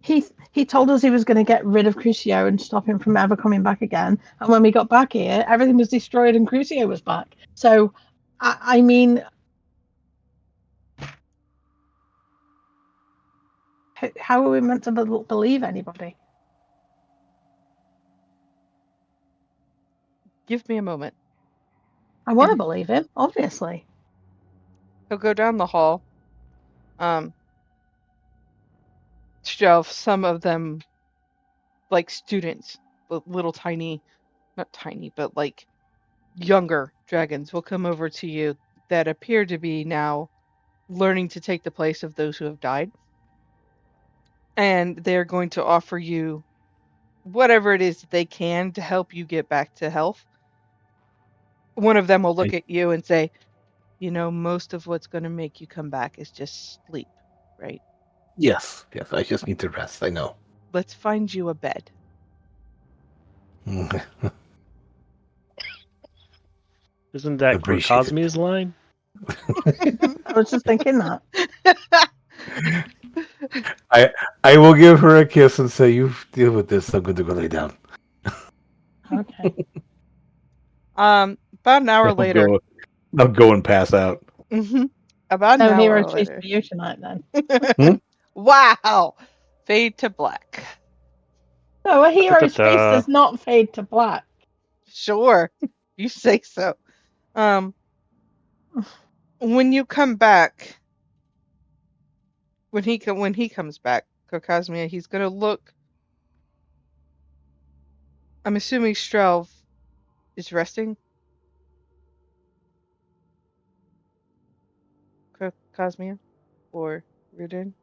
Speaker 4: He told us he was going to get rid of Crucio and stop him from ever coming back again. And when we got back here, everything was destroyed and Crucio was back. So, I mean, how are we meant to believe anybody?
Speaker 1: Give me a moment.
Speaker 4: I want to
Speaker 1: And
Speaker 4: believe him, obviously.
Speaker 1: he'll go down the hall. Shelf, some of them like students, little tiny, not tiny, but like younger dragons will come over to you that appear to be now learning to take the place of those who have died. And they're going to offer you whatever it is that they can to help you get back to health. One of them will look at you and say, you know, most of what's going to make you come back is just sleep, right?
Speaker 2: Yes, I just need to rest. I know.
Speaker 1: Let's find you a bed.
Speaker 3: Isn't that
Speaker 2: Appreciate it.
Speaker 3: Cosmia's line?
Speaker 4: I was just thinking that.
Speaker 2: I will give her a kiss and say, "You deal with this. I'm going to go lay down."
Speaker 4: Okay.
Speaker 1: About an hour later.
Speaker 2: I'll go and pass out.
Speaker 1: About an
Speaker 4: No hero
Speaker 1: hour
Speaker 4: chase
Speaker 1: later.
Speaker 4: for you tonight, then.
Speaker 1: Wow! Fade to black.
Speaker 4: No, a hero's face
Speaker 3: Ta-ta-ta.
Speaker 4: does not fade to black.
Speaker 1: Sure, you say so. When you come back, when he comes back, Kokosmia, he's gonna look. I'm assuming Strelv is resting. Kokosmia or Rudin.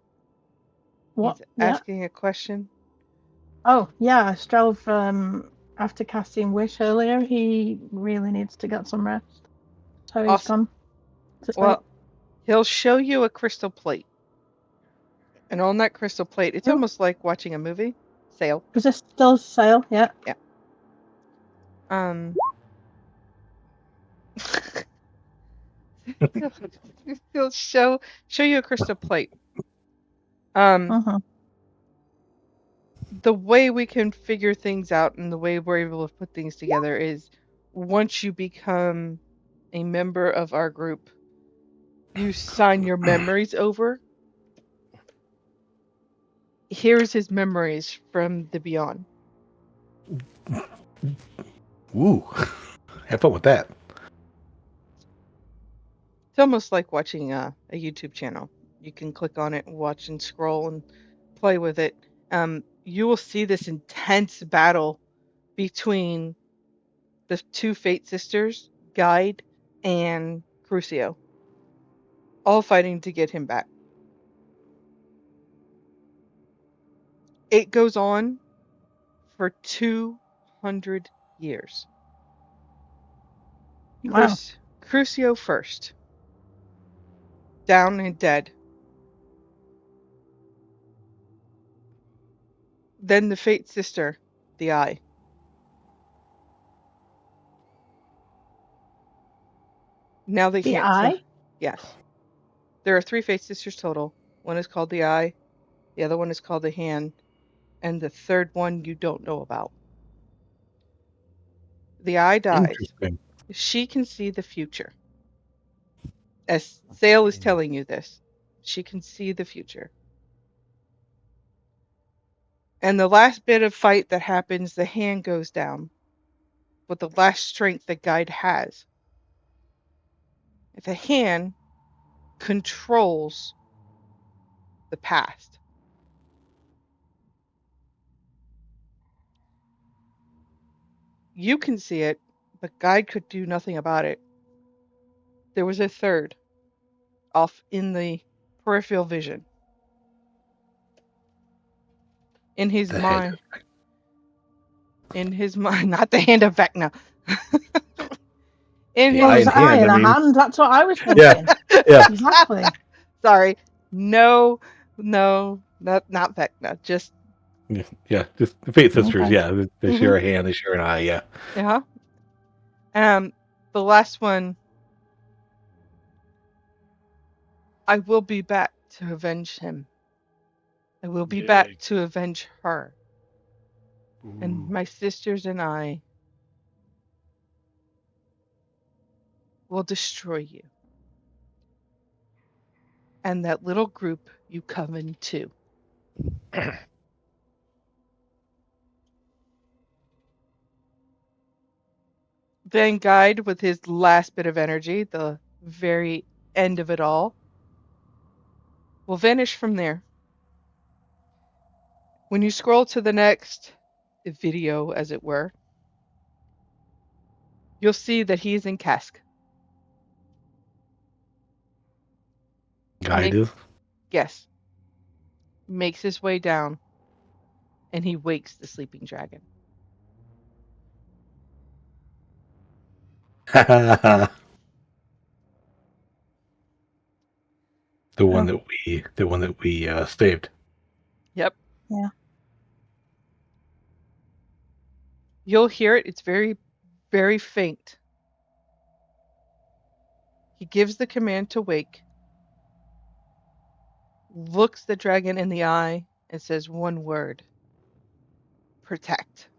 Speaker 4: What?
Speaker 1: He's
Speaker 4: Yeah.
Speaker 1: asking a question.
Speaker 4: Oh, yeah. Strelv, after casting Wish earlier, he really needs to get some rest. So he's
Speaker 1: Awesome.
Speaker 4: gone to sleep.
Speaker 1: Well, he'll show you a crystal plate. And on that crystal plate, it's almost like watching a movie. Sail.
Speaker 4: Was this still Sail? Yeah.
Speaker 1: Yeah. He'll show you a crystal plate. The way we can figure things out and the way we're able to put things together is once you become a member of our group, you sign your memories over. Here's his memories from the beyond.
Speaker 2: Woo. Have fun with that.
Speaker 1: It's almost like watching a YouTube channel. You can click on it and watch and scroll and play with it. You will see this intense battle between the two Fate sisters, Guide and Crucio, all fighting to get him back. It goes on for 200 years.
Speaker 4: Wow.
Speaker 1: Crucio first, down and dead. Then the Fate sister, the Eye. Now they
Speaker 4: The
Speaker 1: can't.
Speaker 4: Eye?
Speaker 1: Yes. There are 3 Fate sisters total. One is called the Eye, the other one is called the Hand, and the third one you don't know about. The Eye dies.
Speaker 2: Interesting.
Speaker 1: She can see the future. As Sale is telling you this, she can see the future. And the last bit of fight that happens, the Hand goes down with the last strength that Guide has. The Hand controls the past. You can see it, but Guide could do nothing about it. There was a third off in the peripheral vision. In his
Speaker 2: The
Speaker 1: mind.
Speaker 2: head.
Speaker 1: In his mind, not the Hand of Vecna. In
Speaker 2: The
Speaker 4: Well,
Speaker 2: eye
Speaker 1: his
Speaker 4: there's
Speaker 2: in
Speaker 4: an eye
Speaker 2: hand,
Speaker 4: and
Speaker 2: I
Speaker 4: a
Speaker 2: mean-
Speaker 4: hand. That's what I was thinking.
Speaker 2: Yeah. Yeah.
Speaker 4: Exactly.
Speaker 1: Sorry. No, not Vecna. Just
Speaker 2: Yeah. Just the Fate sisters.
Speaker 4: Okay.
Speaker 2: Yeah. They share a hand. They share an eye. Yeah.
Speaker 1: the last one. I will be back to avenge him. I will be back
Speaker 3: Yay.
Speaker 1: to avenge her. And
Speaker 3: Ooh.
Speaker 1: my sisters and I will destroy you. And that little group you coven to. Then Guide, with his last bit of energy, the very end of it all, will vanish from there. When you scroll to the next video, as it were, you'll see that he is in cask.
Speaker 2: Guide is.
Speaker 1: Yes. Makes his way down, and he wakes the sleeping dragon.
Speaker 2: The one
Speaker 4: Oh.
Speaker 2: that we saved.
Speaker 1: Yep.
Speaker 4: Yeah.
Speaker 1: You'll hear it. It's very, very faint. He gives the command to wake, looks the dragon in the eye, and says one word: protect.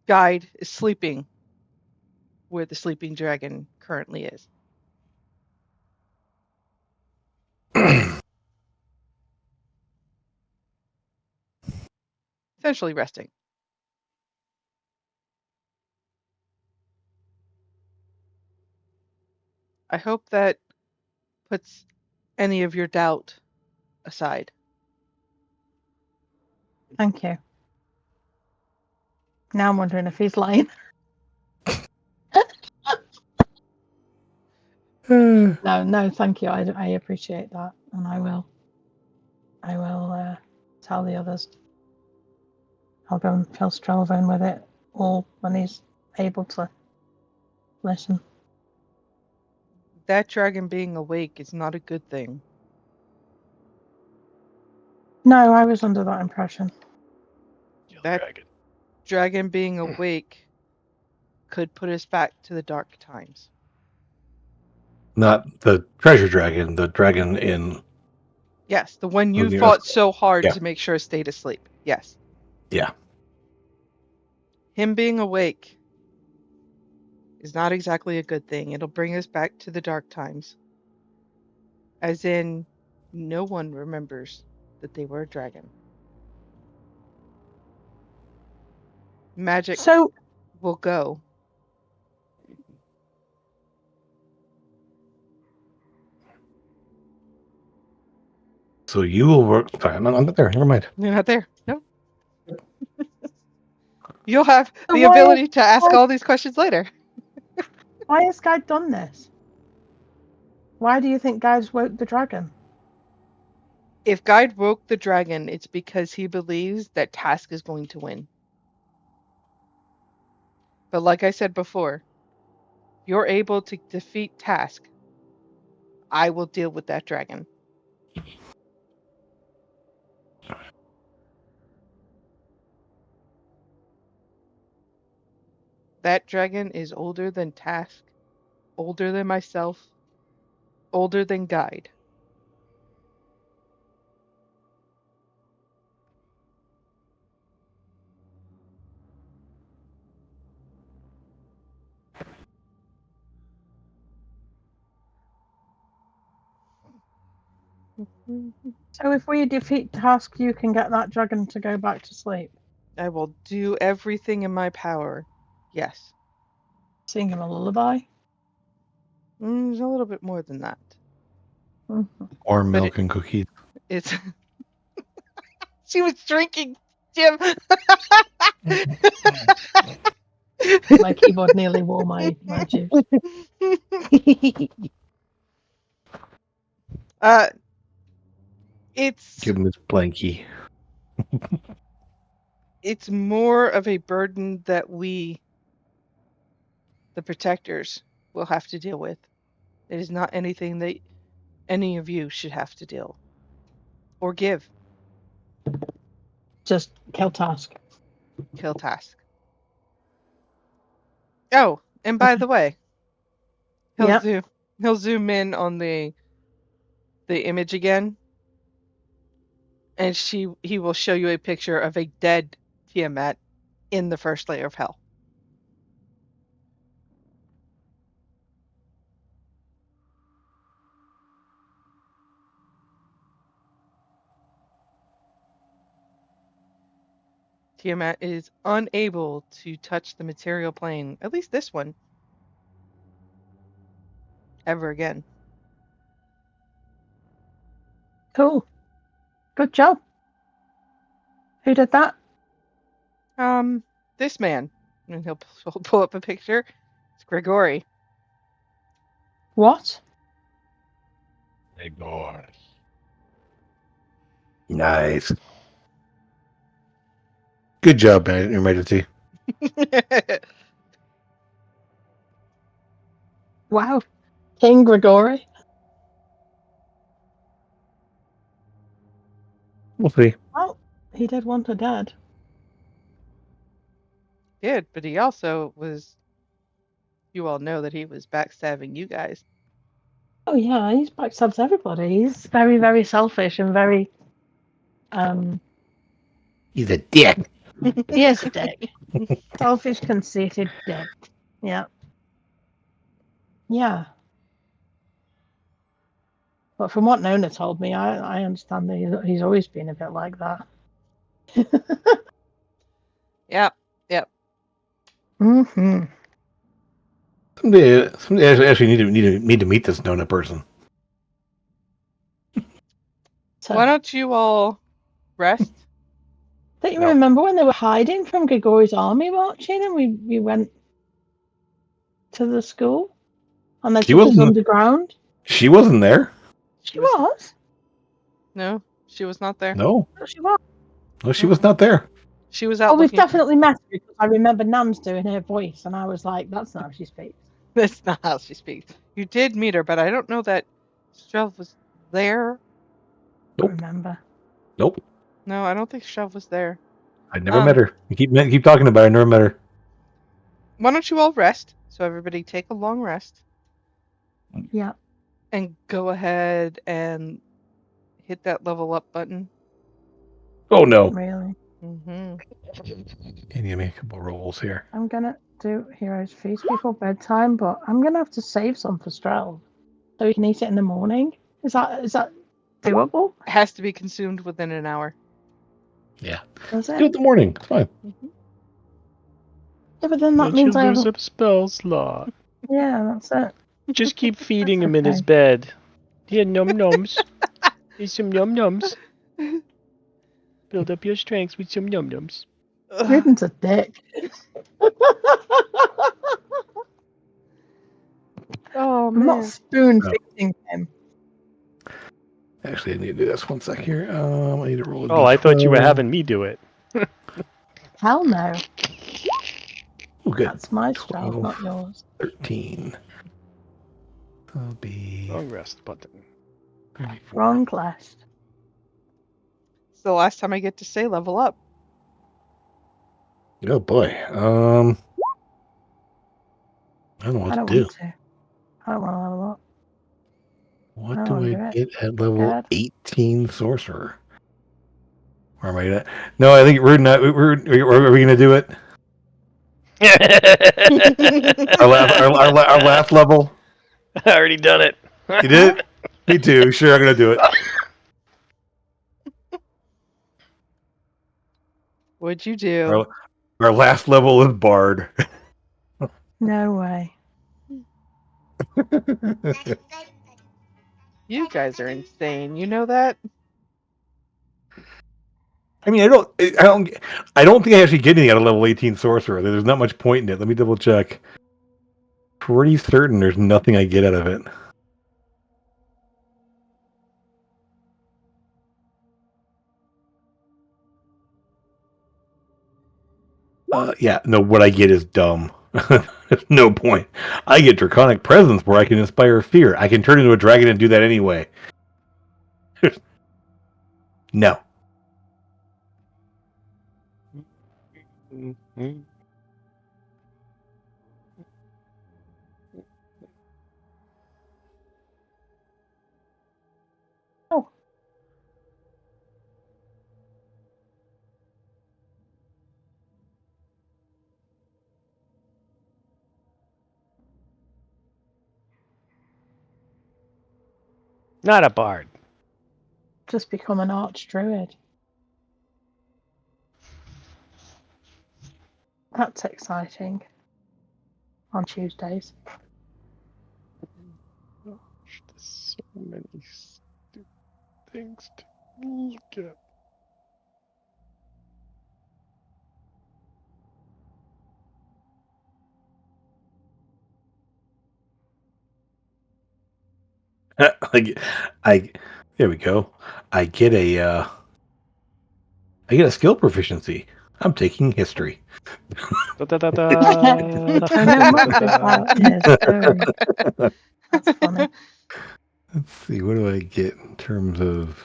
Speaker 1: Guide is sleeping where the sleeping dragon currently is. Essentially resting. I hope that puts any of your doubt aside.
Speaker 4: Thank you. Now I'm wondering if he's lying. No, thank you. I appreciate that, and I will tell the others. I'll go and fill Strelva with it all when he's able to listen.
Speaker 1: That dragon being awake is not a good thing.
Speaker 4: No, I was under that impression.
Speaker 3: Kill
Speaker 1: That
Speaker 3: dragon.
Speaker 1: dragon being awake could put us back to the dark times.
Speaker 2: Not the treasure dragon. The dragon in.
Speaker 1: Yes, the one you
Speaker 2: the
Speaker 1: fought
Speaker 2: Earth.
Speaker 1: so hard
Speaker 2: Yeah.
Speaker 1: to make sure it stayed asleep. Yes.
Speaker 2: Yeah.
Speaker 1: Him being awake is not exactly a good thing. It'll bring us back to the dark times. As in, no one remembers that they were a dragon. Magic
Speaker 4: So,
Speaker 1: will go.
Speaker 2: So you will work. Sorry, I'm not there. Never mind.
Speaker 1: You're not there. No. You'll have
Speaker 4: So
Speaker 1: the
Speaker 4: why-
Speaker 1: ability to ask
Speaker 4: why-
Speaker 1: all these questions later.
Speaker 4: why has Guy done this? Why do you think Guy's woke the dragon?
Speaker 1: If Guide woke the dragon, it's because he believes that Task is going to win. But like I said before, if you're able to defeat Task, I will deal with that dragon. That dragon is older than Task, older than myself, older than Guide.
Speaker 4: So if we defeat Task, you can get that dragon to go back to sleep.
Speaker 1: I will do everything in my power. Yes.
Speaker 4: Sing him a lullaby.
Speaker 1: There's a little bit more than that.
Speaker 4: Mhm.
Speaker 2: Or
Speaker 1: But
Speaker 2: milk and cookies.
Speaker 1: It's she was drinking, Jim.
Speaker 4: My keyboard nearly wore my juice.
Speaker 1: It's
Speaker 2: Give him his blankie.
Speaker 1: it's more of a burden that we, the protectors, will have to deal with. It is not anything that any of you should have to deal or give.
Speaker 4: Just kill Task.
Speaker 1: Kill Task. Oh, and by the way,
Speaker 4: Yep.
Speaker 1: he'll zoom in on the image again, and he will show you a picture of a dead Tiamat in the first layer of hell. Tiamat is unable to touch the material plane, at least this one, ever again.
Speaker 4: Cool. Good job. Who did that?
Speaker 1: This man, and he'll pull up a picture. It's Grigori.
Speaker 4: What?
Speaker 2: Nice. Good job, man. Emergency.
Speaker 4: Wow. King Gregory.
Speaker 2: We'll see.
Speaker 4: Well, he did want a dad.
Speaker 1: Did, but he also was. You all know that he was backstabbing you guys.
Speaker 4: Oh yeah, he's backstabs everybody. He's very, very selfish and very
Speaker 2: He's a dick.
Speaker 4: he is a dick. Selfish, conceited dick. Yeah. Yeah. But from what Nona told me, I understand that he's always been a bit like that.
Speaker 1: Yep.
Speaker 4: Mm-hmm.
Speaker 2: Someday I actually need to meet this donut person.
Speaker 4: So,
Speaker 1: Why don't you all rest?
Speaker 4: don't you
Speaker 2: No.
Speaker 4: remember when they were hiding from Grigori's army marching and we went to the school? And they
Speaker 2: She
Speaker 4: took us
Speaker 2: wasn't-
Speaker 4: underground?
Speaker 2: She wasn't there.
Speaker 4: She was.
Speaker 1: No, she was not there.
Speaker 2: No,
Speaker 4: She was.
Speaker 2: no, she was not there.
Speaker 1: She was out
Speaker 4: Oh, we've
Speaker 1: looking.
Speaker 4: definitely met her because I remember Nan's doing her voice, and I was like, "That's not how she speaks."
Speaker 1: That's not how she speaks. You did meet her, but I don't know that Shove was there.
Speaker 4: I
Speaker 2: Nope.
Speaker 4: remember.
Speaker 2: Nope.
Speaker 1: No, I don't think Shove was there.
Speaker 2: I never met her. You keep talking about it. I never met her.
Speaker 1: Why don't you all rest? So everybody take a long rest
Speaker 4: Yeah.
Speaker 1: and go ahead and hit that level up button.
Speaker 2: Oh no.
Speaker 4: Really.
Speaker 1: Mm-hmm.
Speaker 2: Can you make a couple rolls here?
Speaker 4: I'm gonna do Heroes Feast before bedtime, but I'm gonna have to save some for Strel, so we can eat it in the morning. Is that doable?
Speaker 1: It has to be consumed within an hour.
Speaker 2: Yeah.
Speaker 4: Does
Speaker 2: Do it
Speaker 4: it?
Speaker 2: in the morning. It's fine.
Speaker 4: Yeah, but then that
Speaker 3: Don't
Speaker 4: means
Speaker 3: you
Speaker 4: I
Speaker 3: lose
Speaker 4: haven't.
Speaker 3: a spell slot.
Speaker 4: Yeah, that's it.
Speaker 3: Just keep feeding him in his
Speaker 4: okay.
Speaker 3: bed. Here, num nums. Here's some num nums. Build up your strength with some num nums.
Speaker 4: Ruben's a dick.
Speaker 1: Oh
Speaker 4: I'm not
Speaker 1: man.
Speaker 4: spoon
Speaker 2: Oh.
Speaker 4: feeding him.
Speaker 2: Actually, I need to do this one sec here. I need to roll a
Speaker 3: Oh, I thought you were
Speaker 2: d12.
Speaker 3: having me do it.
Speaker 4: Hell no.
Speaker 2: Oh, good.
Speaker 4: That's my Strel,
Speaker 2: 12.
Speaker 4: not yours.
Speaker 2: 13. That'll be
Speaker 3: Long rest button.
Speaker 2: 34.
Speaker 4: Wrong class.
Speaker 1: It's the last time I get to say level up.
Speaker 2: Oh boy. I don't know what
Speaker 4: I
Speaker 2: to
Speaker 4: don't
Speaker 2: do.
Speaker 4: want to. I don't want to level up.
Speaker 2: What
Speaker 4: I
Speaker 2: do
Speaker 4: don't
Speaker 2: I
Speaker 4: wanna do
Speaker 2: get at level
Speaker 4: Scared.
Speaker 2: 18 sorcerer? Where am I at? No, I think are we going to do it? Our last level?
Speaker 3: I already done it.
Speaker 2: You did it? Me too. Sure, I'm going to do it.
Speaker 1: What'd you do?
Speaker 2: Our last level is Bard.
Speaker 4: No way.
Speaker 1: You guys are insane. You know that?
Speaker 2: I mean, I don't think I actually get anything out of level 18 sorcerer. There's not much point in it. Let me double check. Pretty certain there's nothing I get out of it. Yeah, no, what I get is dumb. There's no point. I get Draconic Presence where I can inspire fear. I can turn into a dragon and do that anyway. No.
Speaker 4: Oh.
Speaker 3: Not a bard.
Speaker 4: Just become an arch druid. That's exciting. On Tuesdays.
Speaker 3: There's so many stupid things to look at.
Speaker 2: There we go. I get a skill proficiency. I'm taking history.
Speaker 3: Da, da, da, da.
Speaker 4: I know much about history. That's funny.
Speaker 2: Let's see, what do I get in terms of...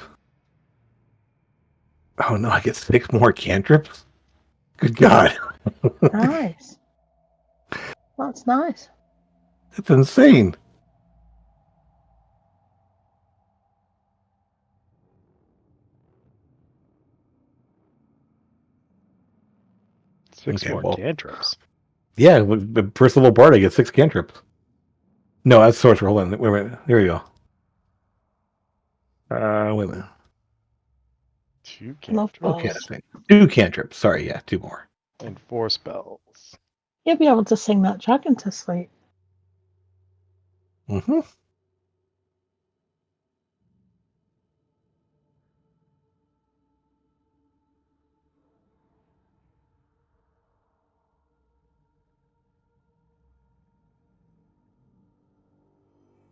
Speaker 2: Oh no, I get 6 more cantrips? Good God.
Speaker 4: Nice. That's nice.
Speaker 2: That's insane.
Speaker 3: Six
Speaker 2: Okay,
Speaker 3: more
Speaker 2: well.
Speaker 3: cantrips.
Speaker 2: Yeah, with the first level bard, I get 6 cantrips. No, that's sorcerer. Hold on. Wait a minute. There we go. Wait a minute.
Speaker 3: 2
Speaker 4: Love
Speaker 3: cantrips.
Speaker 2: Okay,
Speaker 4: balls.
Speaker 2: that's it. 2 cantrips. Sorry, yeah, 2 more.
Speaker 3: And 4 spells.
Speaker 4: You'll be able to sing that dragon to sleep.
Speaker 2: Mm-hmm.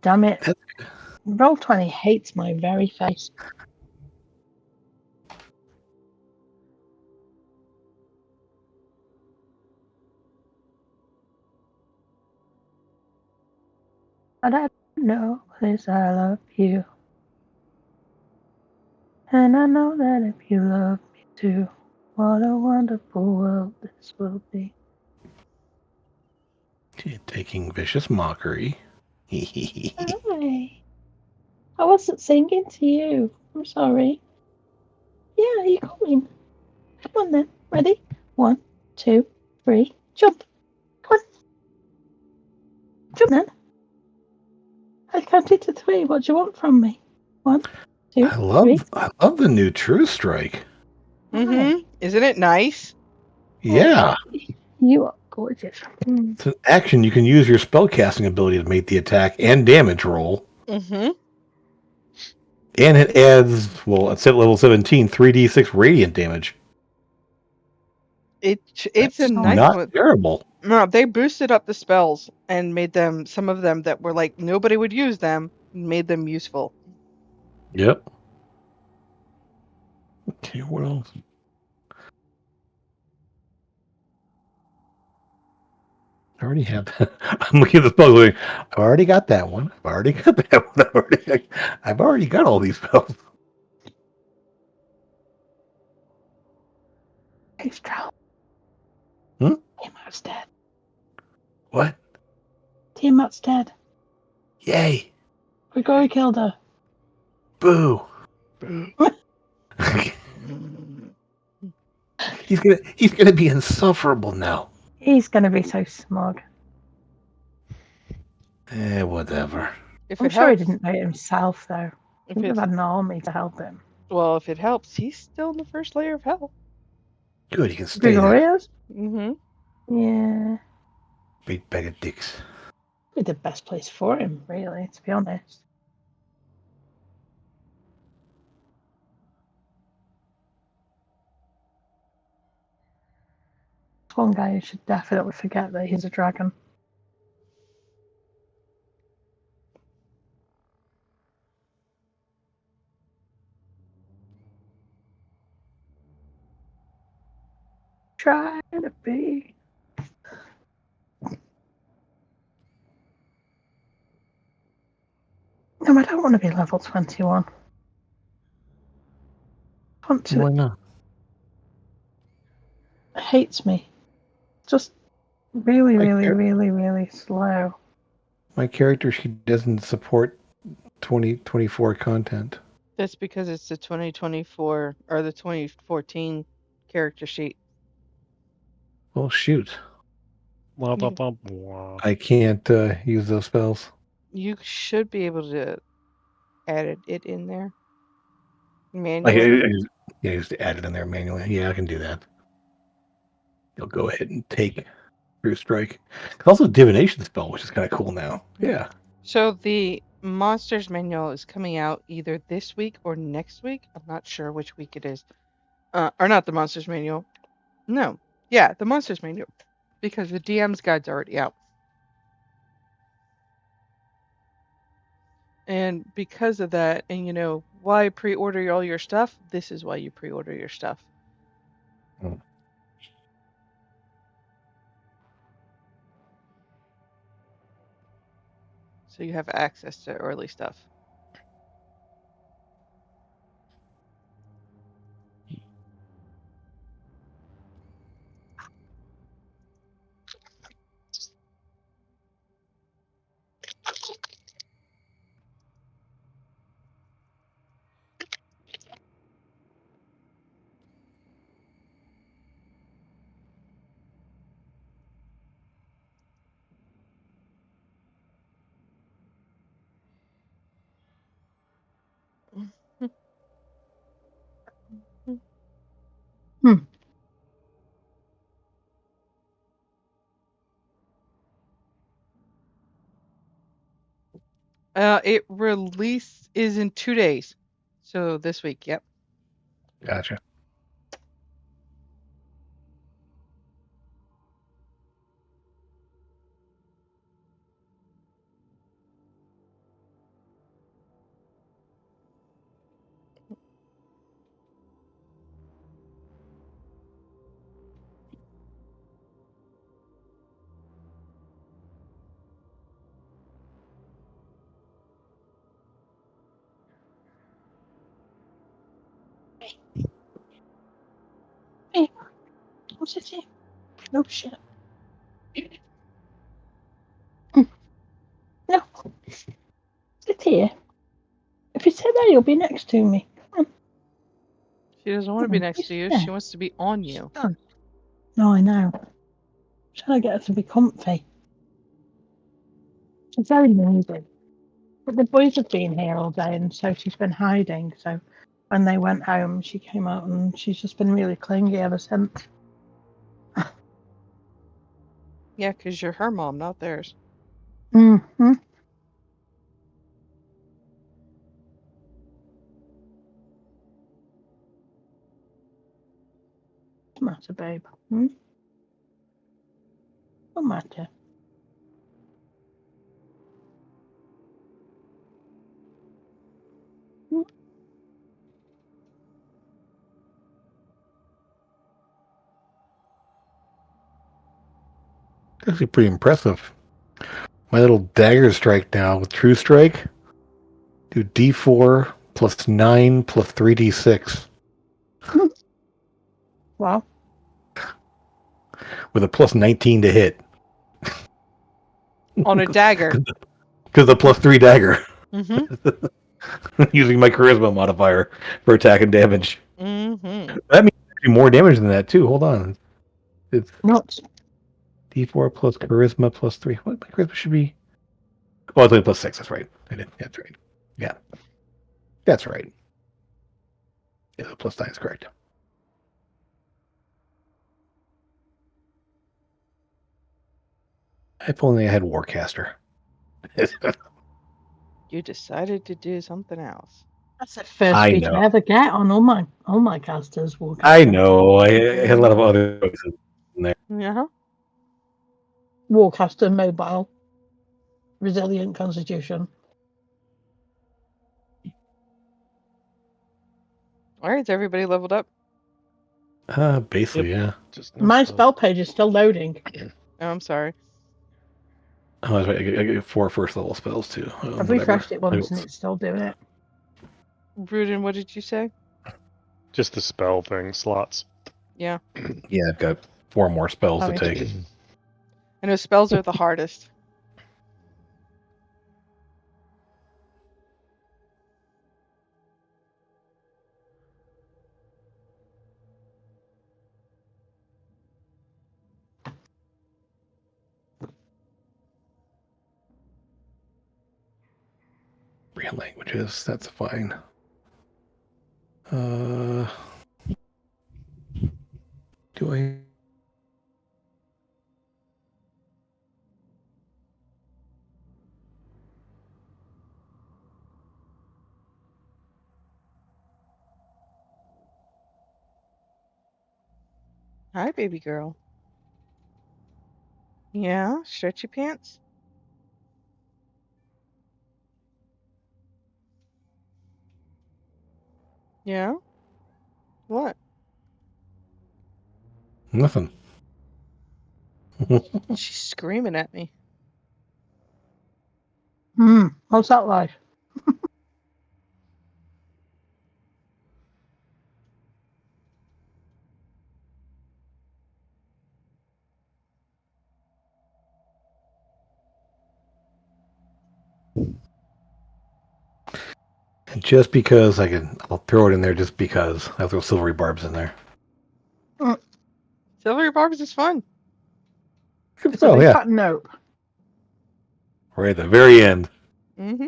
Speaker 4: Damn it.
Speaker 2: That's
Speaker 4: Roll20 hates my very face. But I know this, I love you. And I know that if you love me too, what a wonderful world this will be.
Speaker 2: taking vicious mockery.
Speaker 4: Hi. I wasn't singing to you. I'm sorry. Yeah, you coming? Come on then. Ready? 1, 2, 3, jump. Come sweet. What do you want from me? 1, 2,
Speaker 2: I
Speaker 4: 3.
Speaker 2: love the new True Strike.
Speaker 1: Mm-hmm. Isn't it nice?
Speaker 2: Yeah.
Speaker 4: You are gorgeous.
Speaker 2: It's an action. You can use your spellcasting ability to make the attack and damage roll.
Speaker 1: Mm-hmm.
Speaker 2: And it adds, well, at level 17, 3d6 radiant damage.
Speaker 1: It's
Speaker 2: That's
Speaker 1: a nice
Speaker 2: not
Speaker 1: one.
Speaker 2: terrible.
Speaker 1: No, they boosted up the spells and made them, some of them that were like nobody would use them, made them useful.
Speaker 2: Yep. Okay, what else? I already have that. I'm looking at the spells going, I've already got that one. I've already got that one. I've already got all these spells.
Speaker 4: Hey, Stroud.
Speaker 2: Hmm?
Speaker 4: Tiamat's dead.
Speaker 2: What?
Speaker 4: Tiamat's dead.
Speaker 2: Yay.
Speaker 4: Grigori killed her.
Speaker 2: Boo. He's gonna be insufferable now.
Speaker 4: He's going to be so smug.
Speaker 2: Whatever.
Speaker 1: If
Speaker 4: I'm
Speaker 1: it
Speaker 4: sure he
Speaker 1: helps,
Speaker 4: didn't do it himself, though. He
Speaker 1: if
Speaker 4: would have
Speaker 1: it's,
Speaker 4: had an army to help him.
Speaker 1: well, if it helps, he's still in the first layer of hell.
Speaker 2: Good, he can stay there.
Speaker 4: Gregorius?
Speaker 1: Mm-hmm.
Speaker 4: Yeah.
Speaker 2: Big bag of dicks.
Speaker 4: Be the best place for him, really, to be honest. It's one guy who should definitely forget that he's a dragon. Try to be. No, I don't want to be level 21. I want to.
Speaker 2: Why not?
Speaker 4: Hates me. Just really,
Speaker 2: I
Speaker 4: really,
Speaker 2: care.
Speaker 4: really, really slow.
Speaker 2: My character, she doesn't support 2024 content.
Speaker 1: That's because it's the 2024 or the 2014 character sheet.
Speaker 2: Well, shoot.
Speaker 3: Wah, wah,
Speaker 1: You,
Speaker 3: wah, wah.
Speaker 2: I can't use those spells.
Speaker 1: you should be able to add it in there
Speaker 2: I
Speaker 1: manually.
Speaker 2: just add it in there manually. Yeah, I can do that. You'll go ahead and take True Strike. It's also a divination spell, which is kind of cool now. Yeah.
Speaker 1: So the monsters manual is coming out either this week or next week. I'm not sure which week it is. Or not the monsters manual. No. Yeah, the monsters manual. Because the DM's guide's already out. And because of that, and you know, why pre-order all your stuff? This is why you pre-order your stuff.
Speaker 2: Hmm.
Speaker 1: So you have access to early stuff.
Speaker 4: Hmm.
Speaker 1: It release is in 2 days. So this week, yep.
Speaker 2: Gotcha.
Speaker 4: Hey, what's it here? No shit. No. Sit here. If you sit there, you'll be next to me. Come
Speaker 1: She doesn't want to be
Speaker 4: on.
Speaker 1: next to you.
Speaker 4: Yeah.
Speaker 1: She wants to be on you.
Speaker 4: on. No, I know. I'm trying to get her to be comfy. She's very needy. But the boys have been here all day, and so she's been hiding. So when they went home, she came out, and she's just been really clingy ever since.
Speaker 1: Yeah, 'cause you're her mom, not theirs.
Speaker 4: Mm-hmm. What's the matter, babe? What matter?
Speaker 2: Actually, pretty impressive. My little dagger strike now with True Strike. Do D4 plus 9 plus 3D6
Speaker 4: Well,
Speaker 2: with a plus 19 to hit.
Speaker 1: On a dagger.
Speaker 2: Because the plus 3 dagger.
Speaker 1: Mm-hmm.
Speaker 2: Using my charisma modifier for attack and damage.
Speaker 1: Mm-hmm.
Speaker 2: That means actually more damage than that, too. Hold on. It's
Speaker 4: nuts.
Speaker 2: D4 plus charisma plus 3. What? My charisma should be. Oh, it's only plus 6. That's right. That's right. Yeah. That's right. Yeah, the plus 9 is correct. If only I had Warcaster.
Speaker 1: You decided to do something else.
Speaker 4: That's the first
Speaker 2: I
Speaker 4: feature
Speaker 2: know.
Speaker 4: I ever get on all my casters. Warcaster.
Speaker 2: I know. I had a lot of other choices in there.
Speaker 1: Yeah.
Speaker 4: Warcaster mobile, resilient constitution.
Speaker 1: All right, is everybody leveled up?
Speaker 2: Basically, yeah.
Speaker 3: Just
Speaker 4: My spell page is still loading.
Speaker 1: Oh, I'm sorry.
Speaker 2: Oh, that's right. I get 4 first level spells too.
Speaker 4: I've
Speaker 2: Whatever.
Speaker 4: refreshed it once and it's still doing it.
Speaker 1: Rudin, what did you say?
Speaker 3: Just the spell thing slots.
Speaker 1: Yeah.
Speaker 2: Yeah, I've got 4 more spells to
Speaker 4: Sorry.
Speaker 2: take.
Speaker 1: I know spells are the hardest.
Speaker 2: Real languages, that's fine. Do I?
Speaker 1: Hi, baby girl. Yeah, stretchy pants? Yeah? What?
Speaker 2: Nothing.
Speaker 1: She's screaming at me.
Speaker 4: What's that like?
Speaker 2: Just because I'll throw it in there just because. I'll throw silvery barbs in there.
Speaker 1: Silvery barbs is fun.
Speaker 2: Good
Speaker 4: It's a
Speaker 2: spell,
Speaker 4: big
Speaker 2: yeah.
Speaker 4: fat nope.
Speaker 2: Right at the very end.
Speaker 1: Mm-hmm.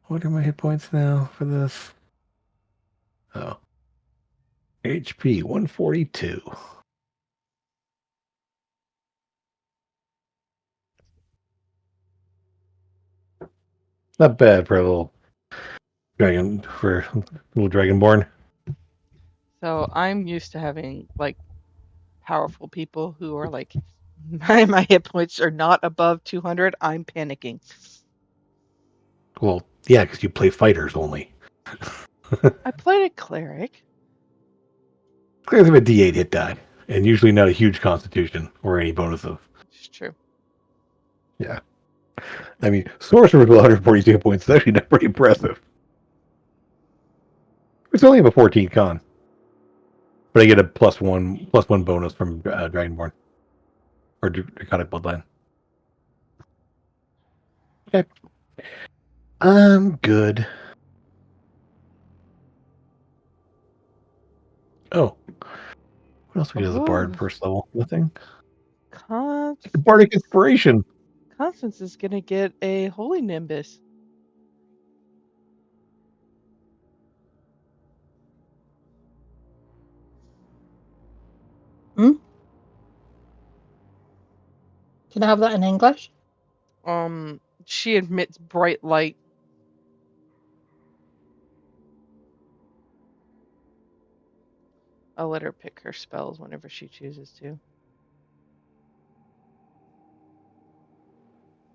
Speaker 2: What are my hit points now for this? Oh. HP 142. Not bad for a little dragonborn.
Speaker 1: So I'm used to having like powerful people who are like my hit points are not above 200. I'm panicking.
Speaker 2: Well, yeah, because you play fighters only.
Speaker 1: I played a cleric.
Speaker 2: Clearly have a D8 hit die, and usually not a huge constitution or any bonuses.
Speaker 1: It's true.
Speaker 2: Yeah. I mean, sorcerer with 142 hit points is actually not pretty impressive. It's only a 14 con. But I get a plus one bonus from Dragonborn. Or Draconic Bloodline. Okay. I'm good. Oh. What else we get as a bard
Speaker 1: Oh.
Speaker 2: first level? Nothing?
Speaker 1: Constance
Speaker 2: Bardic Inspiration.
Speaker 1: is gonna get a holy nimbus.
Speaker 4: Can I have that in English?
Speaker 1: She admits bright light. I'll let her pick her spells whenever she chooses to.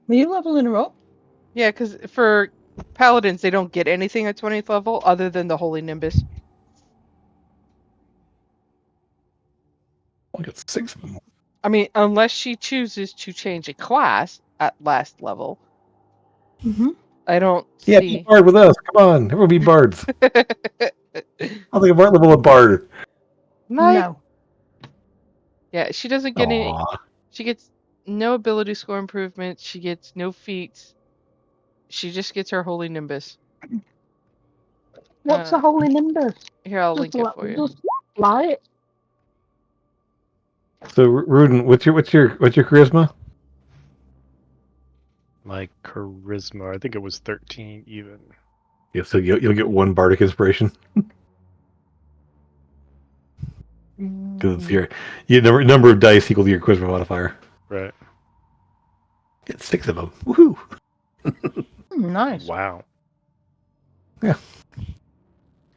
Speaker 4: Were you leveling her up?
Speaker 1: Yeah, because for paladins, they don't get anything at 20th level other than the Holy Nimbus.
Speaker 2: I got 6 of them.
Speaker 1: I mean, unless she chooses to change a class at last level,
Speaker 4: Mm-hmm.
Speaker 1: I don't
Speaker 2: Yeah, be a
Speaker 1: see.
Speaker 2: bard with us. Come on, everyone be bards. I'll take a bard level of bard.
Speaker 1: Nice.
Speaker 4: No.
Speaker 1: Yeah, she doesn't get any.
Speaker 2: Aw.
Speaker 1: She gets no ability score improvements. She gets no feats. She just gets her Holy Nimbus.
Speaker 4: What's a holy nimbus?
Speaker 1: Here, I'll
Speaker 4: Just
Speaker 1: link it for you.
Speaker 4: Just light.
Speaker 2: So, Rudin, what's your charisma?
Speaker 3: My charisma, I think it was 13 even.
Speaker 2: Yeah, so you'll get 1 bardic inspiration because it's your number of dice equal to your charisma modifier.
Speaker 3: Right.
Speaker 2: Get 6 of them. Woohoo!
Speaker 4: Nice.
Speaker 3: Wow.
Speaker 2: Yeah.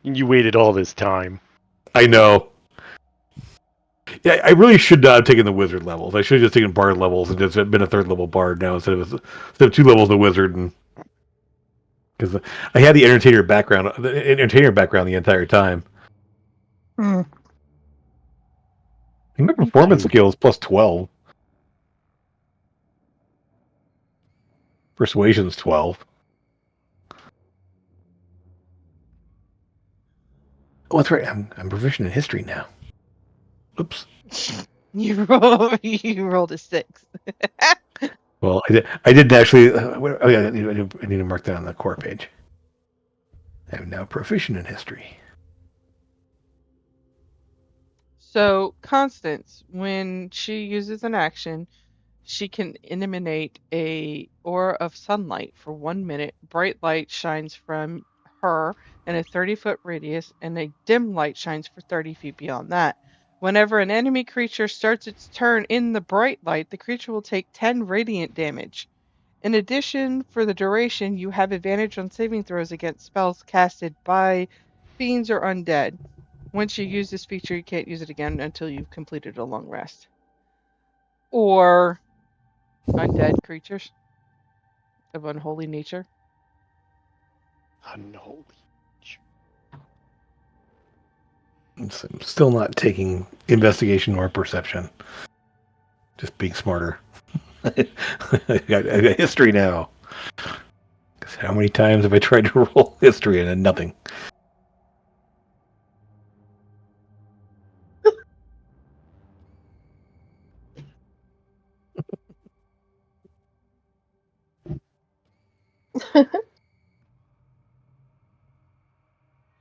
Speaker 3: You waited all this time.
Speaker 2: I know. Yeah, I really should not have taken the wizard levels. I should have just taken bard levels and just been a 3rd level bard now instead of 2 levels of wizard. And because I had the entertainer background the entire time.
Speaker 4: Hmm.
Speaker 2: My performance
Speaker 3: Okay.
Speaker 2: skill is plus 12. Persuasion's 12. Oh, that's right. I'm proficient in history now. Oops.
Speaker 1: You rolled a 6.
Speaker 2: Well, I didn't actually. Oh yeah, I need to mark that on the core page. I am now proficient in history.
Speaker 1: So, Constance, when she uses an action, she can illuminate a aura of sunlight for 1 minute. Bright light shines from her in a 30-foot radius, and a dim light shines for 30 feet beyond that. Whenever an enemy creature starts its turn in the bright light, the creature will take 10 radiant damage. In addition, for the duration, you have advantage on saving throws against spells casted by fiends or undead. Once you use this feature, you can't use it again until you've completed a long rest. Or undead creatures of unholy nature.
Speaker 3: Unholy.
Speaker 2: I'm still not taking investigation or perception. Just being smarter. I got history now. 'Cause how many times have I tried to roll history and then nothing?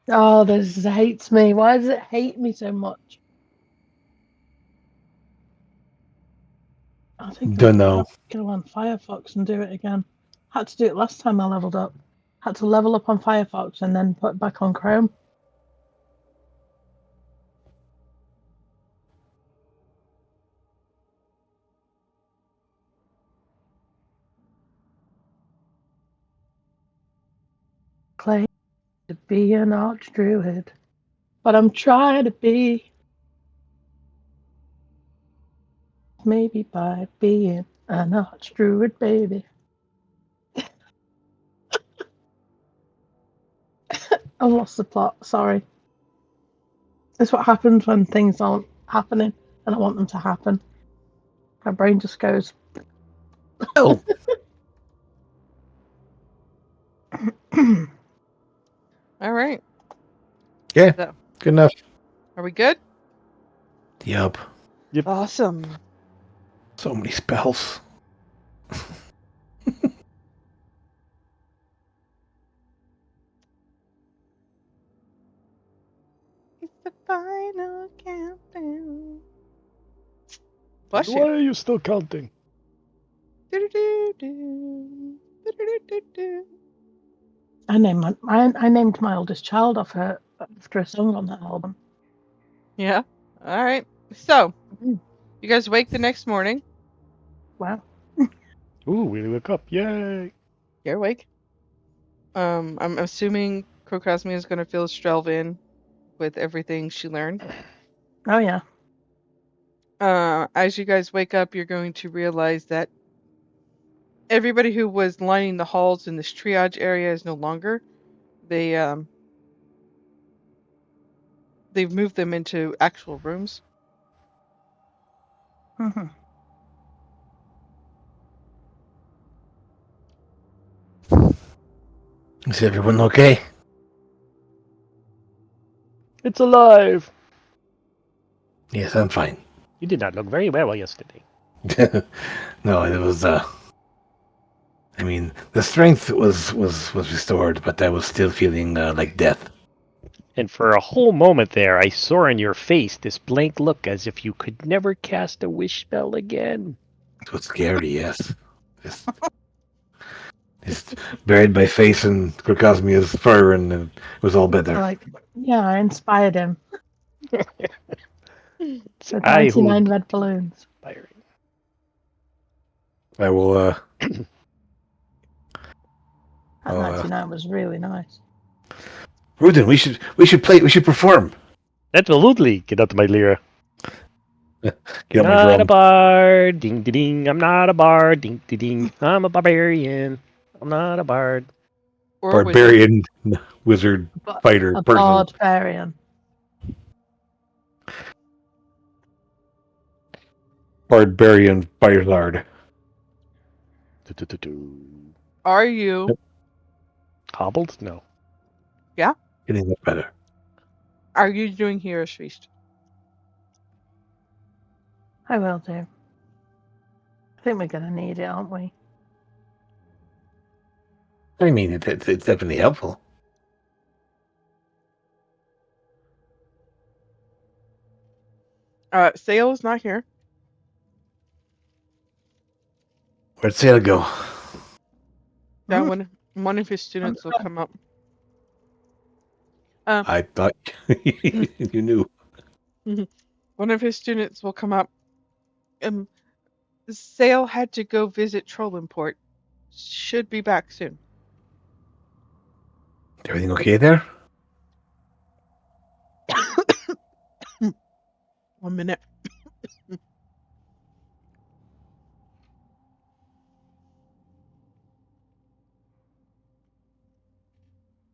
Speaker 4: Oh, this hates me. Why does it hate me so much? I think
Speaker 2: Don't
Speaker 4: I'm
Speaker 2: know.
Speaker 4: gonna go on Firefox and do it again. Had to do it last time I leveled up. Had to level up on Firefox and then put it back on Chrome. Claim to be an archdruid, but I'm trying to be. Maybe by being an archdruid, baby. I lost the plot. Sorry. It's what happens when things aren't happening and I want them to happen. My brain just goes.
Speaker 2: Oh,
Speaker 1: All right.
Speaker 2: yeah.
Speaker 1: So,
Speaker 2: Good enough.
Speaker 1: are we good?
Speaker 2: Yup.
Speaker 1: Awesome.
Speaker 2: So many spells.
Speaker 1: It's the final countdown. Bless
Speaker 3: Why
Speaker 1: you.
Speaker 3: are you still counting?
Speaker 1: Do-do-do-do. Do-do-do-do-do.
Speaker 4: I named my oldest child after a song on that album.
Speaker 1: Yeah. All right. So,
Speaker 4: Mm.
Speaker 1: you guys wake the next morning.
Speaker 4: Wow.
Speaker 3: Ooh, we look up. Yay!
Speaker 1: You're awake. I'm assuming Crocosmia is going to fill Strelv in with everything she learned.
Speaker 4: Oh yeah.
Speaker 1: As you guys wake up, you're going to realize that everybody who was lining the halls in this triage area is no longer. They've moved them into actual rooms.
Speaker 4: hmm
Speaker 2: Is everyone okay?
Speaker 3: It's alive!
Speaker 2: Yes, I'm fine.
Speaker 3: You did not look very well yesterday.
Speaker 2: No, it was. I mean, the strength was restored, but I was still feeling like death.
Speaker 3: And for a whole moment there, I saw in your face this blank look as if you could never cast a wish spell again.
Speaker 2: It was scary. Yes. Just buried my face in Crocosmia's fur, and it was all better.
Speaker 4: Like, yeah, I inspired him
Speaker 3: It's
Speaker 4: with
Speaker 3: I who
Speaker 4: 99 red balloons.
Speaker 3: inspiring.
Speaker 2: I will.
Speaker 4: That
Speaker 2: Oh,
Speaker 4: 99 was really nice.
Speaker 2: Rudin, we should play. We should perform.
Speaker 3: Absolutely. Get out to my lyra.
Speaker 2: Get on my
Speaker 3: Not a
Speaker 2: drum.
Speaker 3: bard. Ding ding ding. I'm not a bard. Ding ding ding. I'm a barbarian. I'm not a bard.
Speaker 1: Or wizard.
Speaker 2: Barbarian, wizard,
Speaker 4: But
Speaker 2: fighter,
Speaker 4: a
Speaker 2: person.
Speaker 4: barbarian.
Speaker 2: Barbarian, fighter.
Speaker 1: Are you
Speaker 3: Hobbled? No.
Speaker 2: Getting that better.
Speaker 1: are you doing Hero's Feast?
Speaker 4: I will do. I think we're gonna need it, aren't we?
Speaker 2: I mean, it's definitely helpful.
Speaker 1: Sale is not here.
Speaker 2: Where'd Sail go?
Speaker 1: Yeah,
Speaker 4: Mhm.
Speaker 1: one of his students will come up.
Speaker 2: I thought you knew.
Speaker 1: One of his students will come up. Sale had to go visit Trollimport. Should be back soon.
Speaker 2: Everything okay there?
Speaker 1: 1 minute.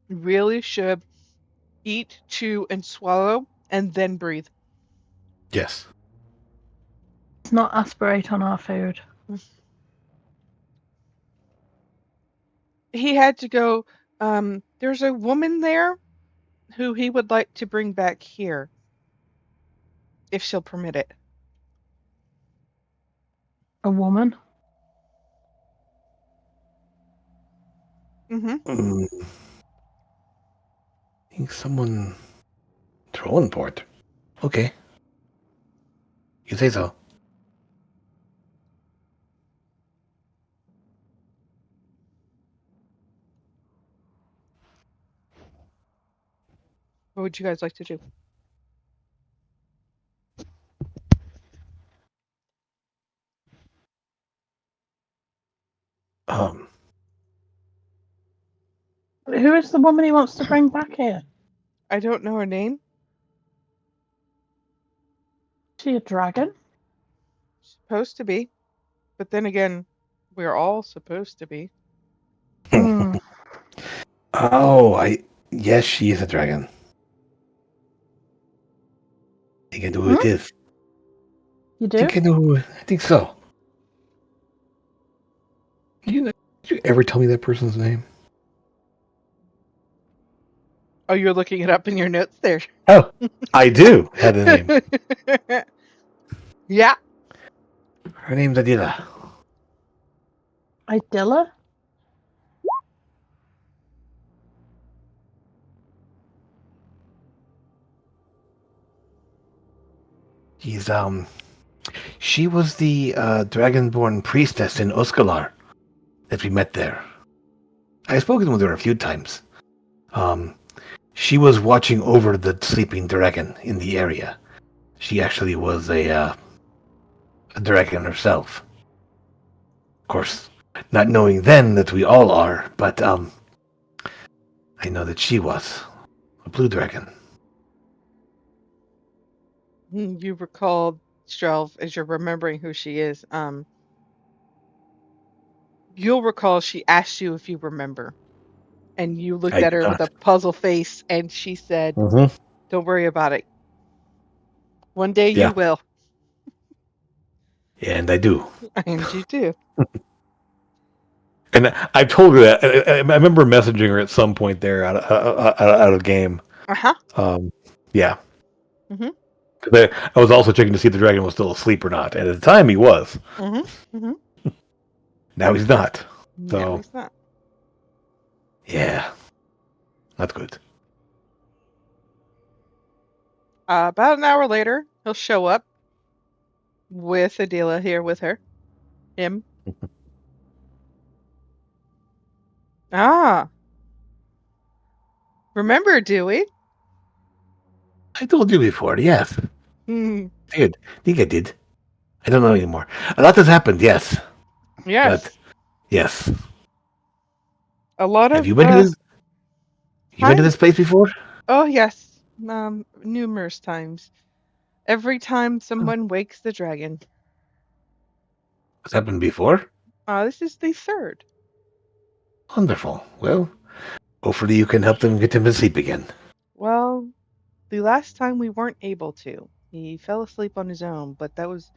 Speaker 1: You really should eat, chew, and swallow, and then breathe.
Speaker 2: Yes.
Speaker 4: Let's not aspirate on our food.
Speaker 1: He had to go. There's a woman there who he would like to bring back here, if she'll permit it.
Speaker 4: A woman?
Speaker 1: Mm-hmm.
Speaker 2: I think someone. Trollenport. Okay. You say so.
Speaker 1: What would you guys like to do?
Speaker 4: Who is the woman he wants to bring back here?
Speaker 1: I don't know her name.
Speaker 4: Is she a dragon?
Speaker 1: Supposed to be, but then again, we're all supposed to be.
Speaker 4: Hmm.
Speaker 2: Oh, yes, she is a dragon. I think I know who it is.
Speaker 4: You
Speaker 2: I
Speaker 4: do?
Speaker 2: think I know. I think so. Did you ever tell me that person's name?
Speaker 1: Oh, you're looking it up in your notes there.
Speaker 2: Oh, I do have the name.
Speaker 1: Yeah.
Speaker 2: Her name's Adila.
Speaker 4: Idilla?
Speaker 2: She was the dragonborn priestess in Uskalar that we met there. I've spoken with her a few times. She was watching over the sleeping dragon in the area. She actually was a dragon herself. course, not knowing then that we all are, but I know that she was a blue dragon.
Speaker 1: You recall Strelv as you're remembering who she is. You'll recall she asked you if you remember, and you looked
Speaker 2: I
Speaker 1: at
Speaker 2: do
Speaker 1: her with a
Speaker 2: not.
Speaker 1: puzzle face, and she said,
Speaker 2: Mm-hmm.
Speaker 1: "Don't worry about it. One day
Speaker 2: Yeah.
Speaker 1: you will."
Speaker 2: And I do.
Speaker 1: And you do.
Speaker 2: And I told her that. I remember messaging her at some point there out of game.
Speaker 1: Uh-huh.
Speaker 2: Yeah.
Speaker 1: Mhm.
Speaker 2: 'Cause I was also checking to see if the dragon was still asleep or not. And at the time, he was.
Speaker 1: Mhm. Mhm.
Speaker 2: Now he's not.
Speaker 1: No,
Speaker 2: So,
Speaker 1: he's not.
Speaker 2: yeah. Not good.
Speaker 1: About an hour later, he'll show up with Adela here with him. Ah, remember Dewey?
Speaker 2: I told you before, yes.
Speaker 1: Hmm.
Speaker 2: I did. I think I did. I don't know anymore. A lot has happened, yes. But,
Speaker 1: Yes.
Speaker 2: yes.
Speaker 1: A lot
Speaker 2: Have
Speaker 1: of
Speaker 2: you been to this? You been to
Speaker 1: time.
Speaker 2: this place before?
Speaker 1: Oh yes. Numerous times. Every time someone wakes the dragon.
Speaker 2: It's happened before?
Speaker 1: This is the third.
Speaker 2: Wonderful. Well, hopefully you can help them get him to sleep again.
Speaker 1: Well, the last time we weren't able to. He fell asleep on his own, but that was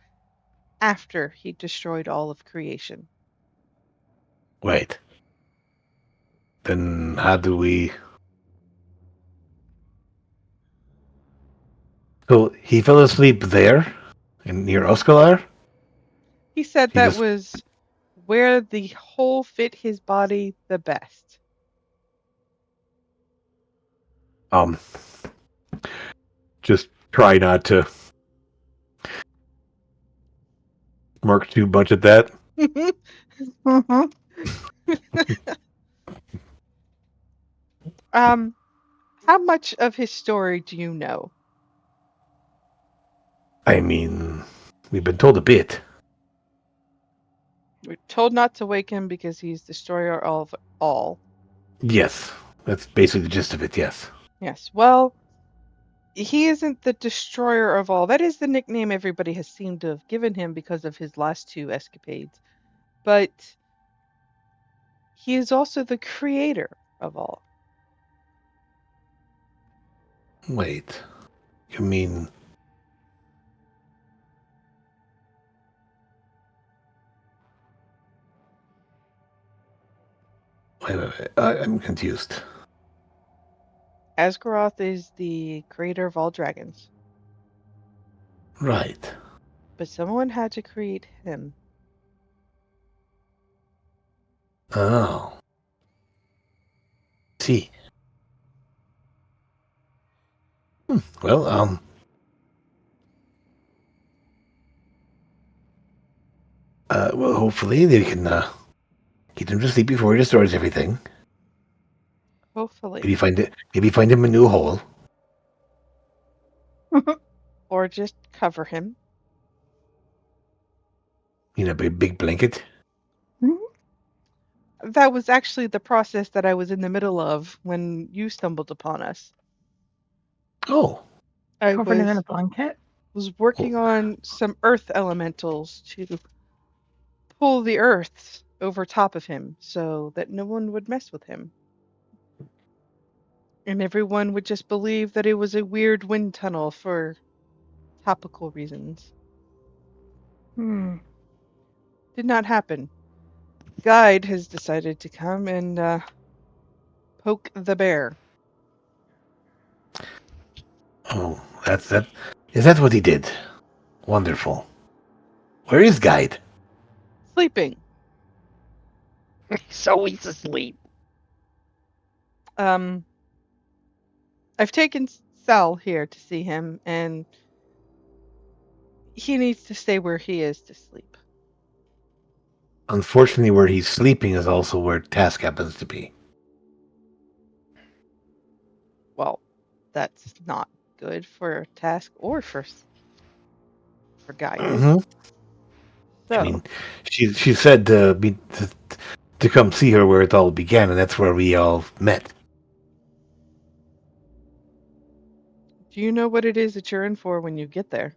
Speaker 1: after he destroyed all of creation.
Speaker 2: Wait. Then how do we... So he fell asleep there? Near Oskalar?
Speaker 1: He said
Speaker 2: He
Speaker 1: that
Speaker 2: just...
Speaker 1: was where the hole fit his body the best.
Speaker 2: Um... Just try not to smirk too much at that.
Speaker 4: Mm-hmm.
Speaker 1: How much of his story do you know?
Speaker 2: I mean, we've been told a bit.
Speaker 1: We're told not to wake him because he's destroyer of all.
Speaker 2: Yes. That's basically the gist of it, yes.
Speaker 1: Yes, well, he isn't the destroyer of all. That is the nickname everybody has seemed to have given him because of his last two escapades. But he is also the creator of all.
Speaker 2: Wait. You mean... Wait. I'm confused.
Speaker 1: Asgaroth is the creator of all dragons,
Speaker 2: Right.
Speaker 1: but someone had to create him.
Speaker 2: Oh. See. Well, well, hopefully they can get him to sleep before he destroys everything.
Speaker 1: Hopefully.
Speaker 2: Maybe find him a new hole.
Speaker 1: Or just cover him.
Speaker 2: You know, a big blanket.
Speaker 1: That was actually the process that I was in the middle of when you stumbled upon us.
Speaker 2: Oh.
Speaker 1: I
Speaker 4: Covering him in a blanket.
Speaker 1: was working on some earth elementals to pull the earth over top of him so that no one would mess with him. And everyone would just believe that it was a weird wind tunnel for topical reasons.
Speaker 4: Hmm.
Speaker 1: Did not happen. Guide has decided to come and poke the bear.
Speaker 2: Oh, that's that. Is that what he did? Wonderful. Where is Guide?
Speaker 1: Sleeping.
Speaker 3: So he's asleep.
Speaker 1: I've taken Sal here to see him, and he needs to stay where he is to sleep.
Speaker 2: Unfortunately, where he's sleeping is also where Task happens to be.
Speaker 1: Well, that's not good for Task or for Guide.
Speaker 2: Mm-hmm.
Speaker 1: So,
Speaker 2: I mean, she said to come see her where it all began, and that's where we all met.
Speaker 1: do you know what it is that you're in for when you get there?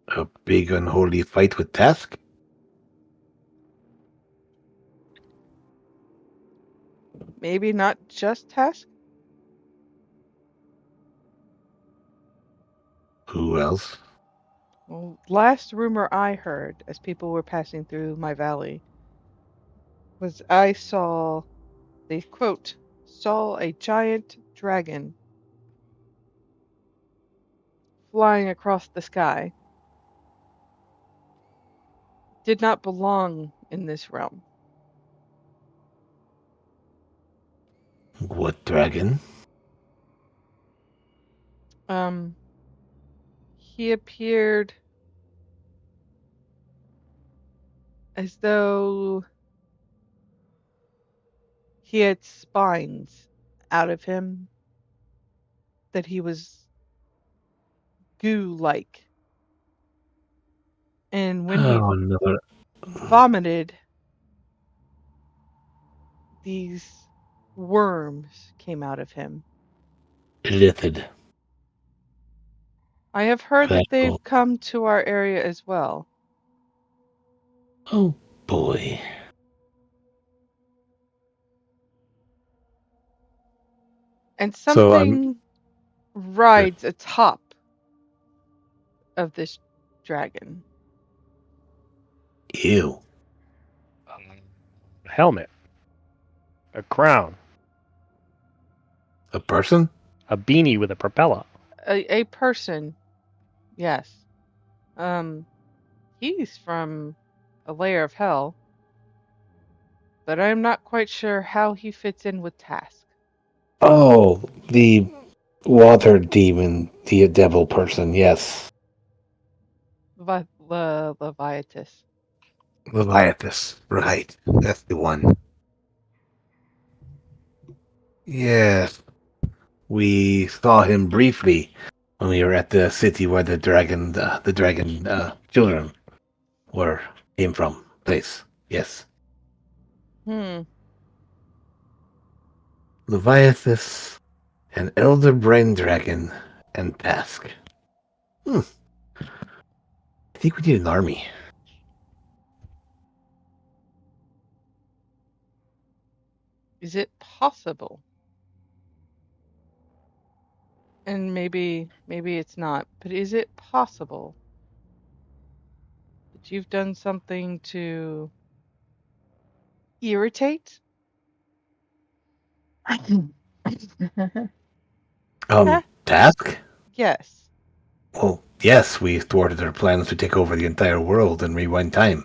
Speaker 2: A big unholy fight with Task?
Speaker 1: Maybe not just Task?
Speaker 2: Who else?
Speaker 1: Well, last rumor I heard as people were passing through my valley was they quote, saw a giant dragon flying across the sky. Did not belong in this realm.
Speaker 2: What dragon?
Speaker 1: He appeared as though he had spines out of him, that he was goo-like. And when he
Speaker 2: Oh, another
Speaker 1: vomited, these worms came out of him.
Speaker 2: Lithid.
Speaker 1: I have heard that they've
Speaker 2: That-
Speaker 1: come to our area as well.
Speaker 2: Oh boy.
Speaker 1: And
Speaker 2: So
Speaker 1: something rides atop of this dragon.
Speaker 2: ew.
Speaker 3: A helmet, a crown,
Speaker 2: A person?
Speaker 3: a beanie with a propeller.
Speaker 1: A person, yes. He's from a layer of hell, but I'm not quite sure how he fits in with Task.
Speaker 2: Oh, the water demon, the devil person, yes.
Speaker 1: Leviatus.
Speaker 2: Leviathus, right. That's the one. Yes. We saw him briefly when we were at the city where the dragon children came from. Place. Yes.
Speaker 1: Hmm.
Speaker 2: Leviathus, an elder brain dragon, and Task. I think we need an army.
Speaker 1: Is it possible? And maybe it's not, but is it possible that you've done something to irritate?
Speaker 2: Task?
Speaker 1: Yes.
Speaker 2: Well, yes, we thwarted their plans to take over the entire world and rewind time.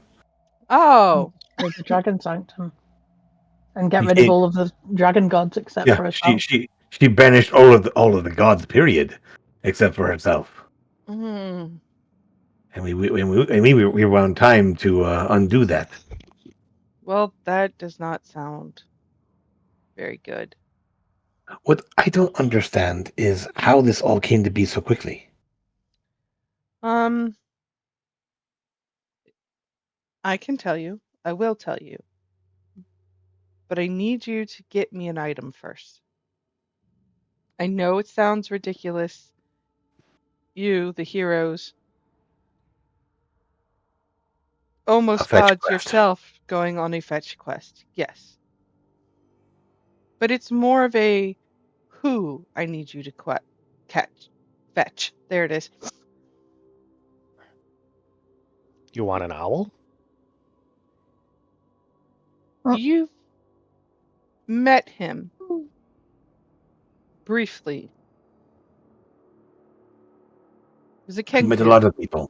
Speaker 1: Oh,
Speaker 4: With the dragon sanctum. And get rid of all of the dragon gods except
Speaker 2: Yeah,
Speaker 4: for herself.
Speaker 2: she banished all of the gods, period, except for herself.
Speaker 1: hmm.
Speaker 2: And we rewound time to undo that.
Speaker 1: Well, that does not sound very good.
Speaker 2: What I don't understand is how this all came to be so quickly.
Speaker 1: Um, I can tell you. I will tell you. But I need you to get me an item first. I know it sounds ridiculous. You, the heroes,
Speaker 2: A
Speaker 1: almost
Speaker 2: fetch
Speaker 1: gods
Speaker 2: quest.
Speaker 1: yourself going on a fetch quest. Yes. But it's more of a who I need you to fetch. There it is.
Speaker 3: You want an owl?
Speaker 1: You've met him briefly. It was a
Speaker 2: I met a
Speaker 1: Kenku.
Speaker 2: lot of people.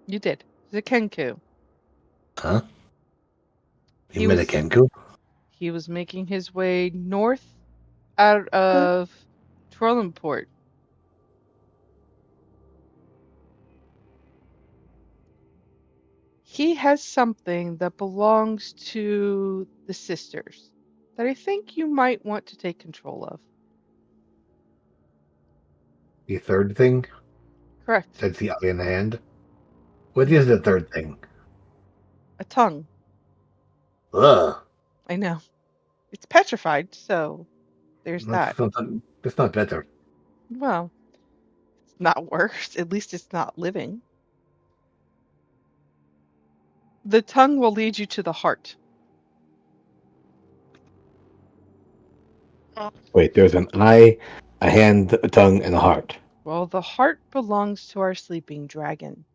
Speaker 1: You did. It was a Kenku.
Speaker 2: Huh? You
Speaker 1: He
Speaker 2: met a
Speaker 1: was
Speaker 2: Kenku?
Speaker 1: he was making his way north out of Trollenport. He has something that belongs to the sisters that I think you might want to take control of.
Speaker 2: The third thing?
Speaker 1: Correct.
Speaker 2: That's the eye in the hand? What is the third thing?
Speaker 1: A tongue.
Speaker 2: Ugh.
Speaker 1: I know. It's petrified, so there's that.
Speaker 2: That's not better.
Speaker 1: Well, it's not worse. At least it's not living. The tongue will lead you to the heart.
Speaker 2: Wait, there's an eye, a hand, a tongue, and a heart.
Speaker 1: Well, the heart belongs to our sleeping dragon.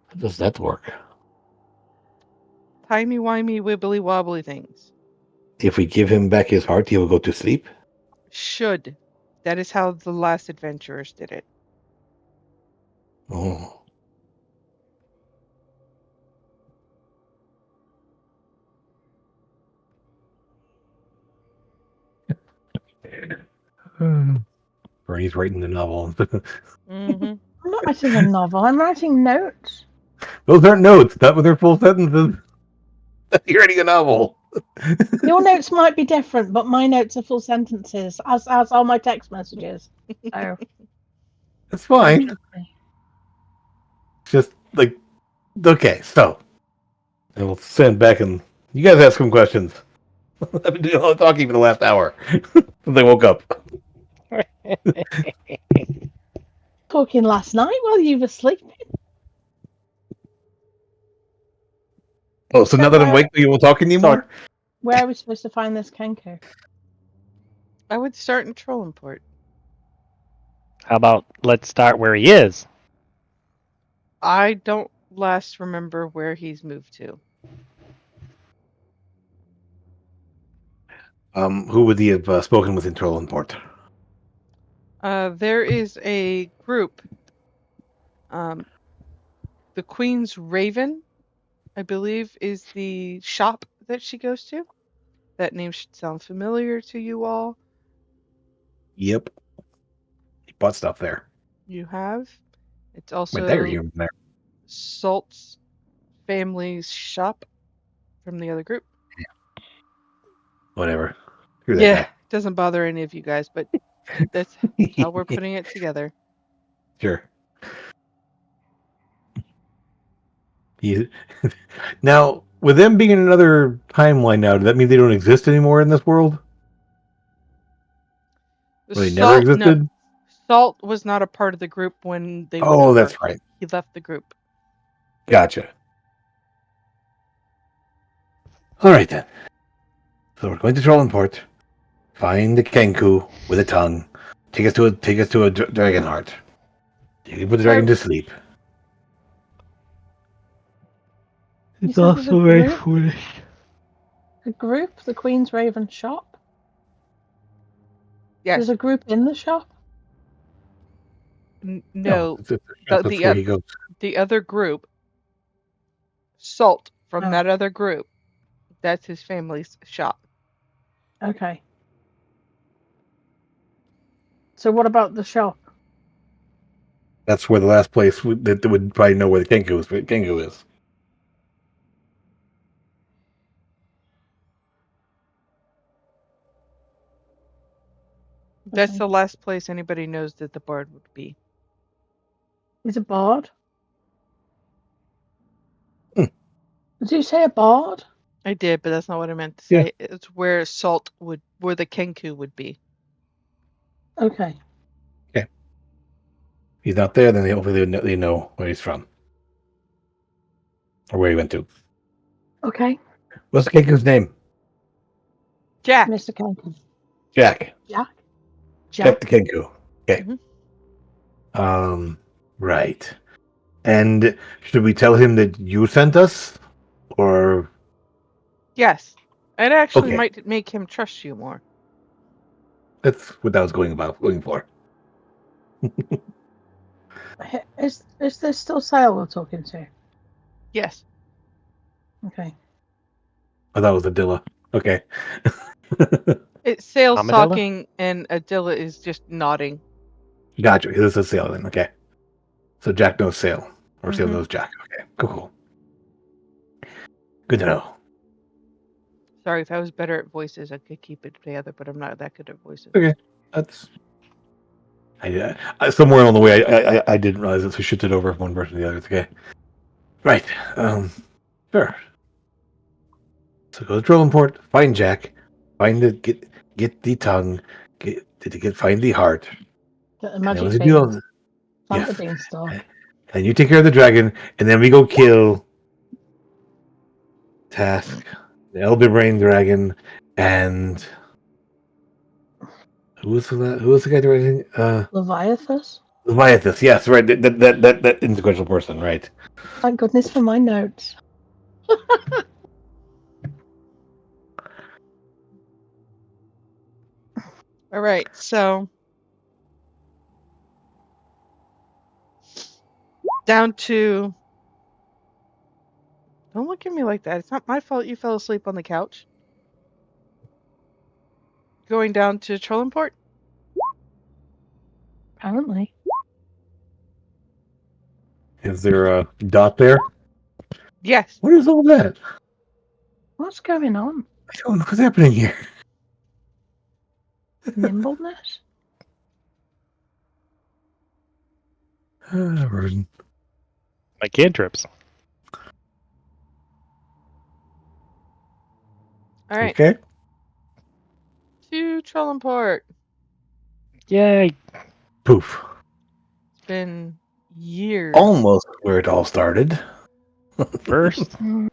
Speaker 2: How does that work?
Speaker 1: Timey-wimey, wibbly-wobbly things.
Speaker 2: If we give him back his heart, he will go to sleep?
Speaker 1: Should. That is how the last adventurers did it.
Speaker 2: Oh. Bernie's writing the novel.
Speaker 1: Mm-hmm.
Speaker 4: I'm not writing a novel. I'm writing notes.
Speaker 2: Those aren't notes. Not with their full sentences. You're writing a novel.
Speaker 4: Your notes might be different, but my notes are full sentences, as are my text messages. So
Speaker 2: That's fine. Just like, okay, so. And we'll send back and you guys ask some questions. I've been doing all the talking for the last hour since I woke up.
Speaker 4: talking last night while you were sleeping.
Speaker 2: Oh, so now that I'm awake, you won't talk anymore?
Speaker 4: Where are we supposed to find this Kenku?
Speaker 1: I would start in Trollenport.
Speaker 3: How about let's start where he is?
Speaker 1: I don't last remember where he's moved to.
Speaker 2: Who would he have spoken with in Trollenport?
Speaker 1: There is a group. The Queen's Raven, I believe, is the shop that she goes to. That name should sound familiar to you all.
Speaker 2: Yep. He bought stuff there.
Speaker 1: You have. It's
Speaker 2: Wait,
Speaker 1: also
Speaker 2: there you there.
Speaker 1: Salt's family's shop from the other group.
Speaker 2: Whatever. Screw that
Speaker 1: Yeah,
Speaker 2: guy.
Speaker 1: doesn't bother any of you guys, but that's how we're putting it together.
Speaker 2: Sure. He... Now, with them being in another timeline now, does that mean they don't exist anymore in this world? Or they never existed?
Speaker 1: No, Salt was not a part of the group when they went
Speaker 2: Oh,
Speaker 1: over.
Speaker 2: that's right.
Speaker 1: He left the group.
Speaker 2: Gotcha. All right, then. So we're going to Trollenport. Find the Kenku with a tongue. Take us to a dragon heart. You can put the dragon to sleep.
Speaker 4: It's also very foolish. A group? The Queen's Raven shop?
Speaker 1: Yes.
Speaker 4: There's a group in the shop?
Speaker 1: No.
Speaker 2: That's where he goes.
Speaker 1: The other group, Salt, from
Speaker 4: Oh.
Speaker 1: that other group, that's his family's shop.
Speaker 4: Okay. So what about the shop?
Speaker 2: That's where the last place that would probably know where the Kenku is.
Speaker 1: That's
Speaker 4: Okay.
Speaker 1: the last place anybody knows that the bard would be.
Speaker 4: He's a bard?
Speaker 2: Hmm.
Speaker 4: Did you say a bard?
Speaker 1: I did, but that's not what I meant to say. Yeah. It's where where the Kenku would be.
Speaker 4: Okay.
Speaker 2: Okay. If he's not there, then hopefully they know where he's from. Or where he went to.
Speaker 4: Okay.
Speaker 2: What's the Kenku's name?
Speaker 1: Jack.
Speaker 4: Mr. Kenku.
Speaker 2: Jack.
Speaker 4: Jack
Speaker 2: the Kenku. Okay.
Speaker 1: Mm-hmm.
Speaker 2: Right. And should we tell him that you sent us? Or
Speaker 1: yes. It actually might make him trust you more.
Speaker 2: That's what I was going for.
Speaker 4: Is this still Sale we're talking to?
Speaker 1: Yes.
Speaker 4: Okay.
Speaker 2: Oh, that was Adilla. Okay.
Speaker 1: It's Sale's
Speaker 3: Armadillo?
Speaker 1: talking and Adilla is just nodding.
Speaker 2: Gotcha. This is Sale then. Okay. So Jack knows Sale. Or Sale
Speaker 1: Mhm.
Speaker 2: knows Jack. Okay. Cool. Good to know.
Speaker 1: Sorry, if I was better at voices, I could keep it together, but I'm not that good at voices.
Speaker 2: Okay. Somewhere along the way, I didn't realize it, so shifted over from one person to the other. It's okay. Right. Sure. So go to Trollenport, find Jack, get the tongue, find the heart.
Speaker 4: Get the
Speaker 2: And then
Speaker 4: magic
Speaker 2: once you do all
Speaker 4: beans.
Speaker 2: that,
Speaker 4: Plant the
Speaker 2: yes.
Speaker 4: beanstalk.
Speaker 2: And you take care of the dragon, and then we go kill Task, the Elder Brain Dragon, and who was the guy directing?
Speaker 4: Leviathus?
Speaker 2: Leviathus. Yes, right. That insequential person, right?
Speaker 4: Thank goodness for my notes.
Speaker 1: All right, so down to. Don't look at me like that. It's not my fault you fell asleep on the couch. Going down to Trollenport?
Speaker 4: Apparently.
Speaker 2: Is there a dot there?
Speaker 1: Yes.
Speaker 2: What is all that?
Speaker 4: What's going on?
Speaker 2: I don't know what's happening here.
Speaker 4: Nimbleness?
Speaker 2: Roden.
Speaker 3: My cantrips.
Speaker 1: All right.
Speaker 2: Okay.
Speaker 1: To Trollenport.
Speaker 3: Yay.
Speaker 2: Poof.
Speaker 1: It's been years.
Speaker 2: Almost where it all started.
Speaker 3: First,
Speaker 4: Mm,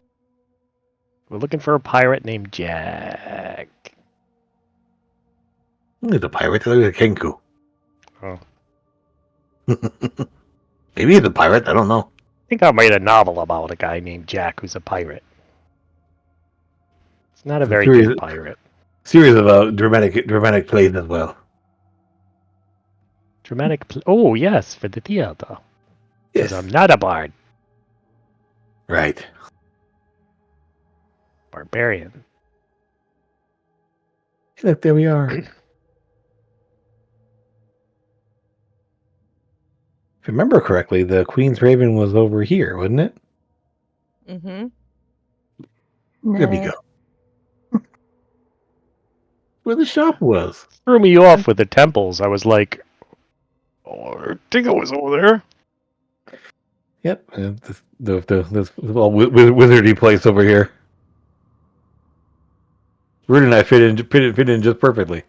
Speaker 3: we're looking for a pirate named Jack.
Speaker 2: He's a pirate. Look at Kenku.
Speaker 3: Oh.
Speaker 2: Maybe he's a pirate. I don't know.
Speaker 3: I think I made a novel about a guy named Jack who's a pirate. It's not a
Speaker 2: I'm
Speaker 3: very
Speaker 2: curious-
Speaker 3: good pirate.
Speaker 2: Series of dramatic plays as well.
Speaker 3: Oh, yes, for the theater. Because I'm not a bard.
Speaker 2: Right.
Speaker 3: Barbarian.
Speaker 2: Look, there we are. If I remember correctly, the Queen's Raven was over here, wasn't it?
Speaker 1: Mm-hmm.
Speaker 2: There we
Speaker 4: no.
Speaker 2: go. Where the shop was.
Speaker 3: Threw me off with the temples. I was like, oh, I think it was over there.
Speaker 2: Yep. This all wizardy place over here. Rude and I fit in just perfectly.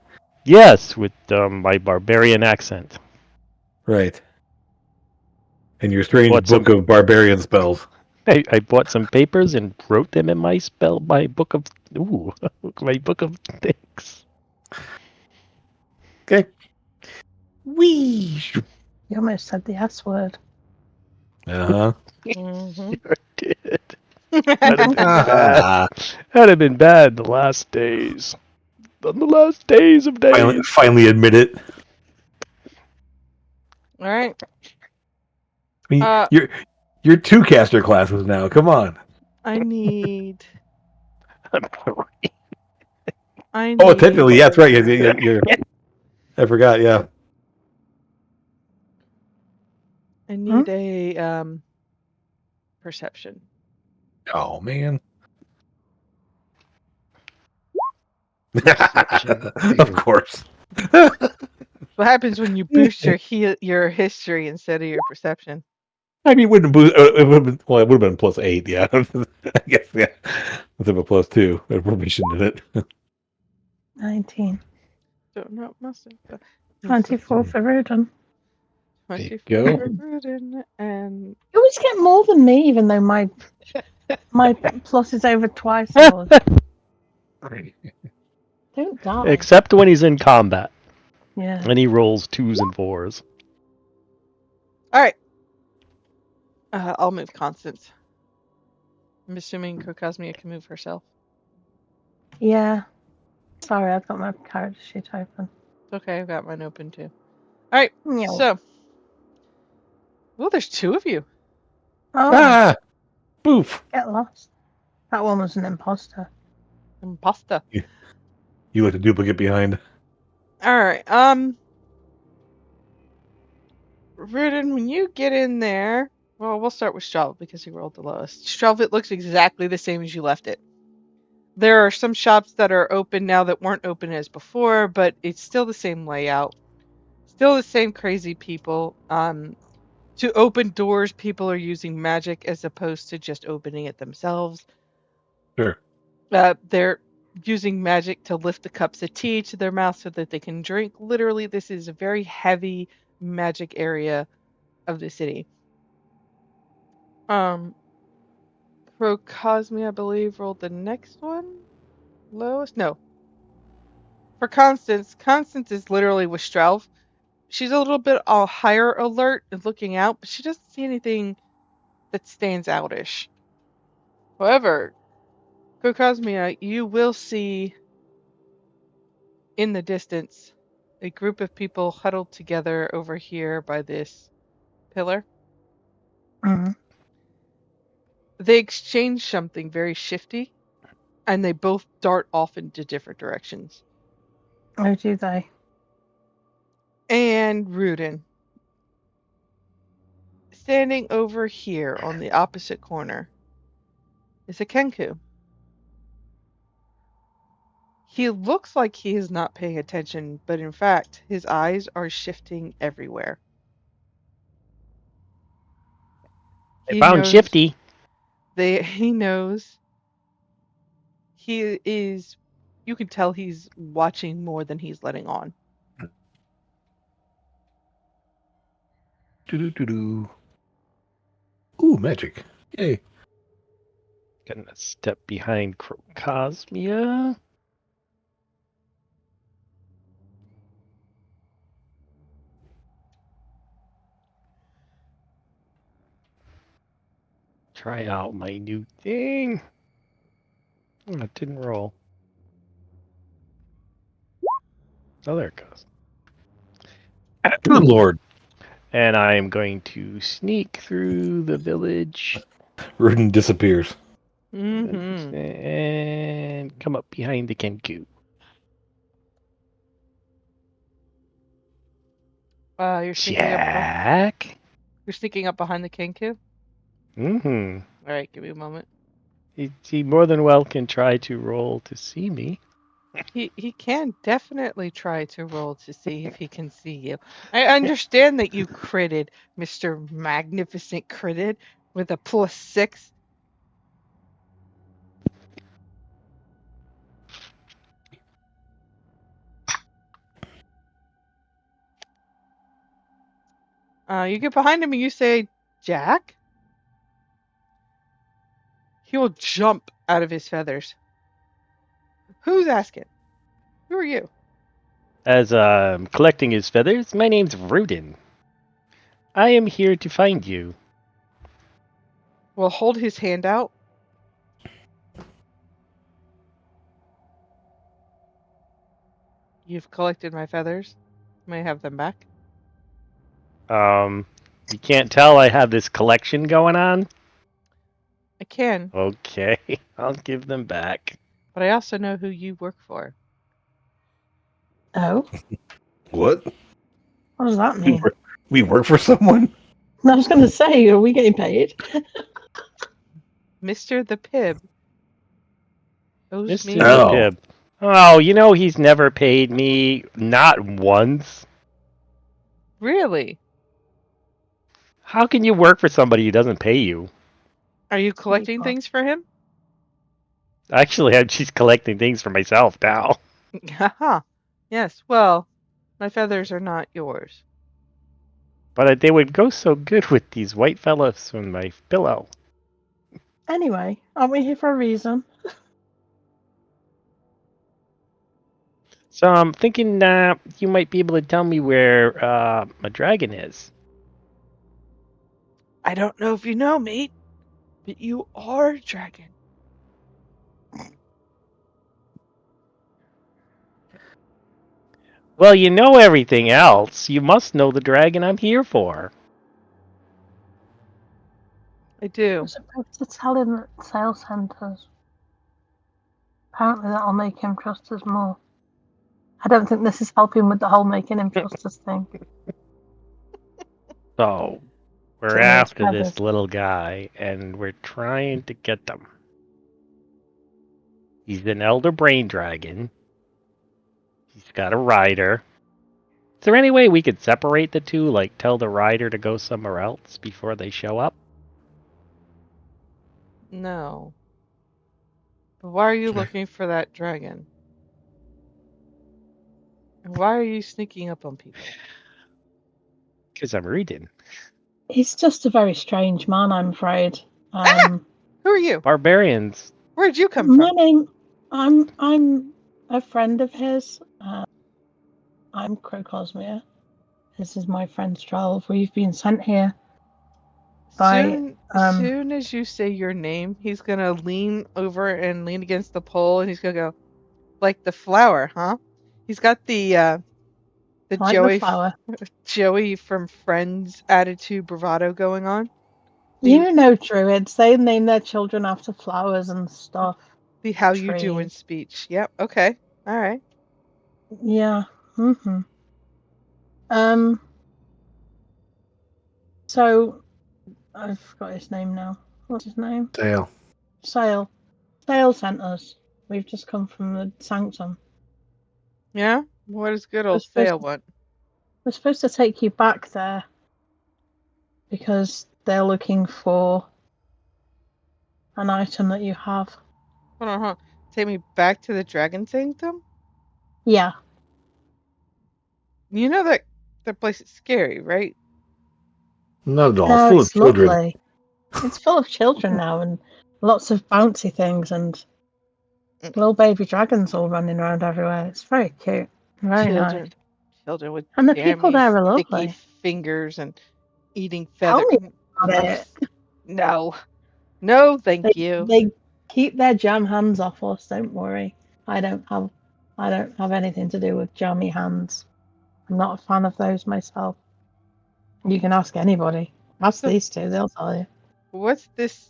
Speaker 3: Yes, with my barbarian accent.
Speaker 2: Right. And your strange
Speaker 3: Bought
Speaker 2: book
Speaker 3: some-
Speaker 2: of barbarian spells.
Speaker 3: I bought some papers and wrote them in my my book of my book of things.
Speaker 2: Okay. Wee.
Speaker 4: You almost said the S word.
Speaker 2: Uh
Speaker 1: Mm-hmm.
Speaker 3: I did.
Speaker 2: huh.
Speaker 3: Had it been bad the last days. On the last days of days.
Speaker 2: Finally admit it.
Speaker 1: All right.
Speaker 2: I mean,
Speaker 1: Uh,
Speaker 2: you're two caster classes now. Come on.
Speaker 1: I need.
Speaker 3: I'm sorry.
Speaker 1: I need.
Speaker 2: Oh, technically, yeah, that's right. You're, I forgot. Yeah.
Speaker 1: I need a perception.
Speaker 2: Oh man. Of course.
Speaker 1: What happens when you boost your history instead of your perception?
Speaker 2: I mean, it wouldn't boost. It would have been. Well, it would have been +8. Yeah. I guess. Yeah. Instead of a +2, a permission in it.
Speaker 4: 19.
Speaker 1: Don't know. Must have.
Speaker 4: 24 for Rudin.
Speaker 2: There you
Speaker 1: 24
Speaker 2: go.
Speaker 1: for Rudin, and
Speaker 4: You always get more than me, even though my plus is over twice yours. Don't die.
Speaker 3: Except when he's in combat.
Speaker 4: Yeah.
Speaker 3: And he rolls 2s and 4s.
Speaker 1: all right. I'll move Constance. I'm assuming Kokosmia can move herself.
Speaker 4: Yeah. Sorry, I've got my character sheet open.
Speaker 1: It's okay, I've got mine open too. All right.
Speaker 4: Meow.
Speaker 1: So, well, there's two of you.
Speaker 4: Oh,
Speaker 2: Ah. Boof.
Speaker 4: get lost. That one was an imposter.
Speaker 1: Imposter.
Speaker 2: You let the duplicate behind.
Speaker 1: All right. Rudin, when you get in there, well, we'll start with Strelv because he rolled the lowest. Strelv, it looks exactly the same as you left it. There are some shops that are open now that weren't open as before, but it's still the same layout. Still the same crazy people. To open doors, people are using magic as opposed to just opening it themselves.
Speaker 2: Sure.
Speaker 1: They're using magic to lift the cups of tea to their mouth so that they can drink. Literally, this is a very heavy magic area of the city. Procosmia, I believe, rolled the next one. Lowest? No. For Constance, Constance is literally with Strelf. She's a little bit higher alert and looking out, but she doesn't see anything that stands outish. However, Procosmia, you will see in the distance a group of people huddled together over here by this pillar.
Speaker 4: Mm.
Speaker 1: They exchange something very shifty, and they both dart off into different directions.
Speaker 4: How do they?
Speaker 1: And Rudin, standing over here on the opposite corner, is a Kenku. He looks like he is not paying attention, but in fact, his eyes are shifting everywhere.
Speaker 3: I
Speaker 1: He
Speaker 3: found
Speaker 1: knows
Speaker 3: Shifty.
Speaker 1: he knows he is, you can tell he's watching more than he's letting on.
Speaker 2: Do. Ooh, magic. Yay.
Speaker 3: Gonna step behind Crocosmia. Try out my new thing. Oh, it didn't roll. Oh, there it goes.
Speaker 2: Good lord.
Speaker 3: And I'm going to sneak through the village
Speaker 2: Rudin disappears.
Speaker 1: Mm-hmm.
Speaker 3: and come up behind the Kenku.
Speaker 1: You're sneaking up.
Speaker 3: Jack.
Speaker 1: You're sneaking up behind the Kenku.
Speaker 3: Mm-hmm.
Speaker 1: All right, give me a moment.
Speaker 3: He more than well can try to roll to see me.
Speaker 1: He can definitely try to roll to see if he can see you. I understand that you critted, Mr. Magnificent Critted, with a +6. You get behind him and you say, Jack? He will jump out of his feathers. Who's asking? Who are you?
Speaker 3: As I'm collecting his feathers, my name's Rudin. I am here to find you.
Speaker 1: Will hold his hand out. You've collected my feathers. May I have them back?
Speaker 3: You can't tell I have this collection going on?
Speaker 1: I can,
Speaker 3: Okay, I'll give them back.
Speaker 1: but I also know who you work for.
Speaker 4: Oh,
Speaker 2: What?
Speaker 4: what does that mean?
Speaker 2: We work for someone?
Speaker 4: I was going to say, are we getting paid?
Speaker 1: Mr. the Pib owes
Speaker 3: Mr.
Speaker 1: me
Speaker 3: the
Speaker 2: Oh.
Speaker 3: Pib. Oh, you know he's never paid me, not once.
Speaker 1: Really?
Speaker 3: How can you work for somebody who doesn't pay you?
Speaker 1: Are you collecting
Speaker 4: People.
Speaker 1: things for him?
Speaker 3: Actually, I'm just collecting things for myself now.
Speaker 1: Haha. Yes, well, my feathers are not yours.
Speaker 3: But they would go so good with these white fellas on my pillow.
Speaker 4: Anyway, aren't we here for a reason?
Speaker 3: So I'm thinking you might be able to tell me where my dragon is.
Speaker 1: I don't know if you know, mate, but you are a dragon.
Speaker 3: Well, you know everything else. You must know the dragon I'm here for.
Speaker 1: I do.
Speaker 4: We're supposed to tell him that Sale sent us. Apparently that'll make him trust us more. I don't think this is helping with the whole making him trust us thing.
Speaker 3: So we're
Speaker 4: Jimmy, it's
Speaker 3: after this
Speaker 4: feathers.
Speaker 3: little guy, and we're trying to get them. He's an elder brain dragon. He's got a rider. Is there any way we could separate the two, like tell the rider to go somewhere else before they show up?
Speaker 1: No. But why are you
Speaker 2: Okay.
Speaker 1: looking for that dragon? And why are you sneaking up on people?
Speaker 3: Because I'm reading.
Speaker 4: He's just a very strange man, I'm afraid.
Speaker 1: Who are you?
Speaker 3: Barbarians.
Speaker 1: Where'd you come
Speaker 4: My
Speaker 1: from?
Speaker 4: name, I'm a friend of his. I'm Crocosmia. This is my friend Strelv. We've been sent here by
Speaker 1: Soon as you say your name, he's gonna lean over and lean against the pole, and he's gonna go, like the flower, huh? He's got the
Speaker 4: like the flower.
Speaker 1: Joey from Friends attitude bravado going on.
Speaker 4: You know druids, they name their children after flowers and stuff.
Speaker 1: The how you doing
Speaker 4: trees.
Speaker 1: speech. Yep. Okay. All right.
Speaker 4: Yeah. Mm-hmm. So I've forgot his name now. What's his name?
Speaker 2: Dale.
Speaker 4: Sale. Sale sent us. We've just come from the sanctum.
Speaker 1: Yeah. What does good
Speaker 4: We're
Speaker 1: old
Speaker 4: supposed
Speaker 1: Sale
Speaker 4: to-
Speaker 1: want?
Speaker 4: We're supposed to take you back there because they're looking for an item that you have.
Speaker 1: Hold on. Take me back to the Dragon Sanctum.
Speaker 4: Yeah.
Speaker 1: You know that place is scary, right?
Speaker 2: Not at all.
Speaker 4: No,
Speaker 2: Full of
Speaker 4: it's
Speaker 2: children.
Speaker 4: lovely. It's full of children now and lots of bouncy things and little baby dragons all running around everywhere. It's very cute. Very nice.
Speaker 1: Children with
Speaker 4: And the people
Speaker 1: jammy,
Speaker 4: there are
Speaker 1: sticky
Speaker 4: lovely.
Speaker 1: fingers and eating
Speaker 4: Tell
Speaker 1: feather.
Speaker 4: me about it.
Speaker 1: No. No, thank you.
Speaker 4: They keep their jam hands off us, don't worry. I don't have anything to do with jammy hands. I'm not a fan of those myself. You can ask anybody. Ask
Speaker 1: So-
Speaker 4: these two, they'll tell you.
Speaker 1: What's this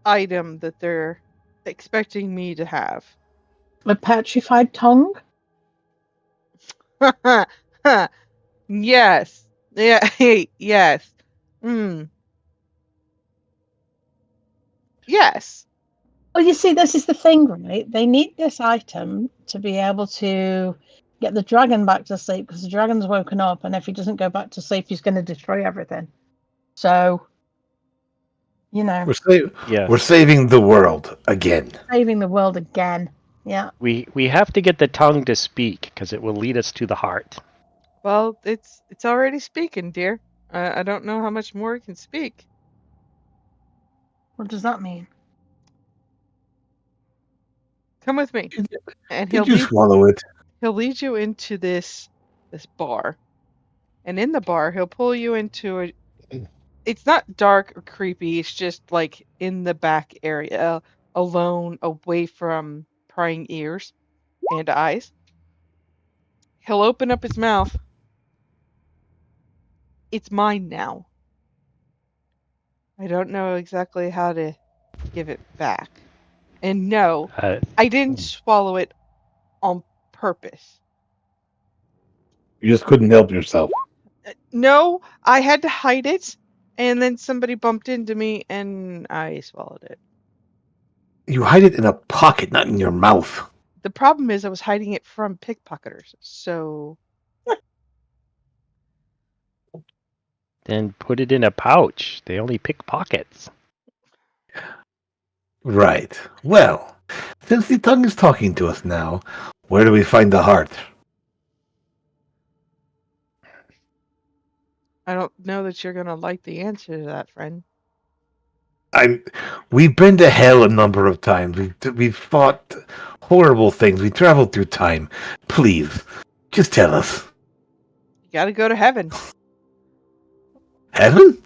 Speaker 1: item that they're expecting me to have?
Speaker 4: A petrified tongue?
Speaker 1: Yes. Yeah. Yes. Yes.
Speaker 4: Well, you see, this is the thing, right? They need this item to be able to get the dragon back to sleep because the dragon's woken up, and if he doesn't go back to sleep, he's going to destroy everything. So, you know,
Speaker 3: Yeah.
Speaker 2: We're saving the world again.
Speaker 4: saving the world again. Yeah.
Speaker 3: We have to get the tongue to speak because it will lead us to the heart.
Speaker 1: Well, it's already speaking, dear. I don't know how much more it can speak.
Speaker 4: What does that mean?
Speaker 1: Come with me, and
Speaker 2: Did you swallow it?
Speaker 1: he'll lead you into this bar, and in the bar he'll pull you into a. It's not dark or creepy. It's just like in the back area, alone, away from prying ears and eyes. He'll open up his mouth. It's mine now. I don't know exactly how to give it back. And no, I didn't swallow it on purpose.
Speaker 2: You just couldn't help yourself.
Speaker 1: No, I had to hide it, and then somebody bumped into me, and I swallowed it.
Speaker 2: You hide it in a pocket, not in your mouth.
Speaker 1: The problem is I was hiding it from pickpocketers, so...
Speaker 3: Then put it in a pouch. They only pick pockets.
Speaker 2: Right. Well, since the tongue is talking to us now, where do we find the heart?
Speaker 1: I don't know that you're gonna like the answer to that, friend.
Speaker 2: We've been to hell a number of times. We've fought horrible things. We traveled through time. Please, just tell us.
Speaker 1: You gotta go to heaven.
Speaker 2: Heaven?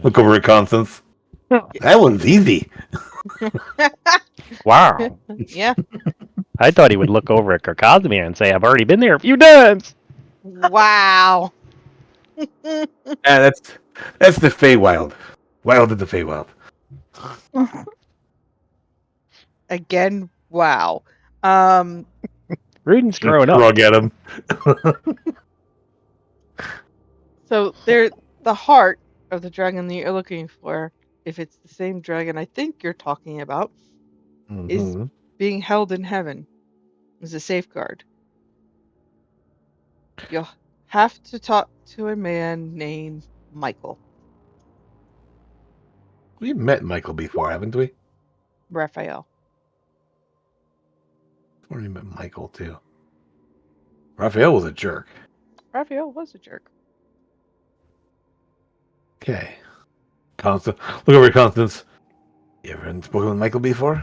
Speaker 2: Look over at Constance. That one's easy.
Speaker 3: Wow.
Speaker 1: Yeah.
Speaker 3: I thought he would look over at Crocosmia and say, I've already been there a few times.
Speaker 1: Wow.
Speaker 2: That's the Feywild. Wild of the Feywild.
Speaker 1: Again, wow.
Speaker 3: Ruden's growing up.
Speaker 2: Shrug at him.
Speaker 1: So the heart of the dragon that you're looking for, if it's the same dragon I think you're talking about, is being held in heaven as a safeguard. You'll have to talk to a man named Michael
Speaker 2: We've met Michael before, haven't we?
Speaker 1: Raphael.
Speaker 2: I've already met Michael too. Raphael was a jerk.
Speaker 1: Raphael was a jerk.
Speaker 2: Okay. Constance, look over, Constance. You ever spoken with Michael before?